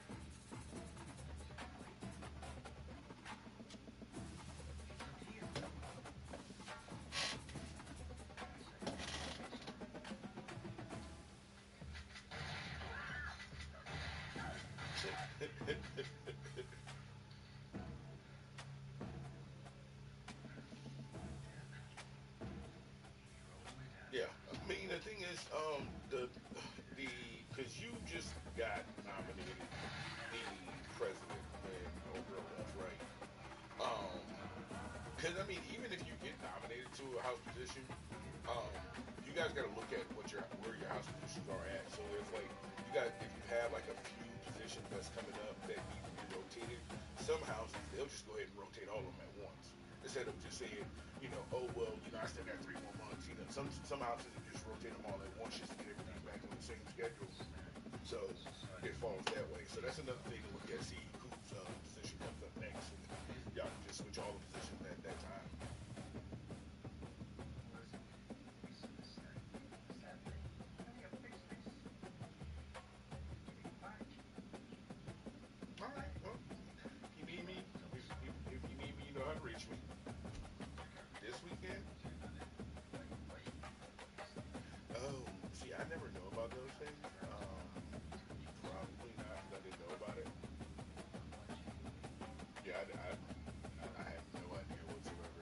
Yeah, I mean the thing is, the because you just got nominated the president when Oprah left, right? Um, Because, I mean, even if you get nominated to a house position, you guys got to look at where your house positions are at. So if if you have like a few positions that's coming up that need to be rotated, some houses they'll just go ahead and rotate all of them at once instead of just saying, oh well, I still got 3 more months. Some houses they just rotate them all at once just to get everything back on the same schedule. So it falls that way. So that's another thing to look at. See whose position comes up next, and y'all can just switch all the positions at that time. All right. Well, if you need me, if you need me, you know how to reach me. This weekend? Oh, see, I never know about those things. Probably not. 'Cause I didn't know about it. Yeah, I have no idea whatsoever.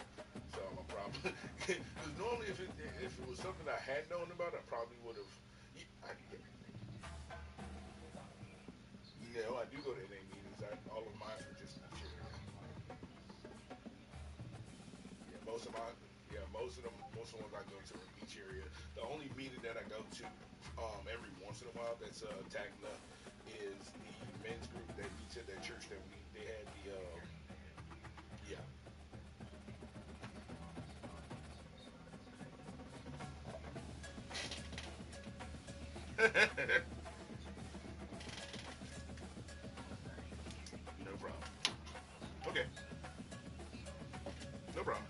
So I'm a problem. Because normally, if it was something I had known about, I probably would have. I do go to NA meetings. All of mine are just beach area. Yeah, most of the ones I go to are beach area. The only meeting that I go to, every once in a while that's tagged up is the men's group that meets at that church that they had the yeah. No problem. Okay, no problem.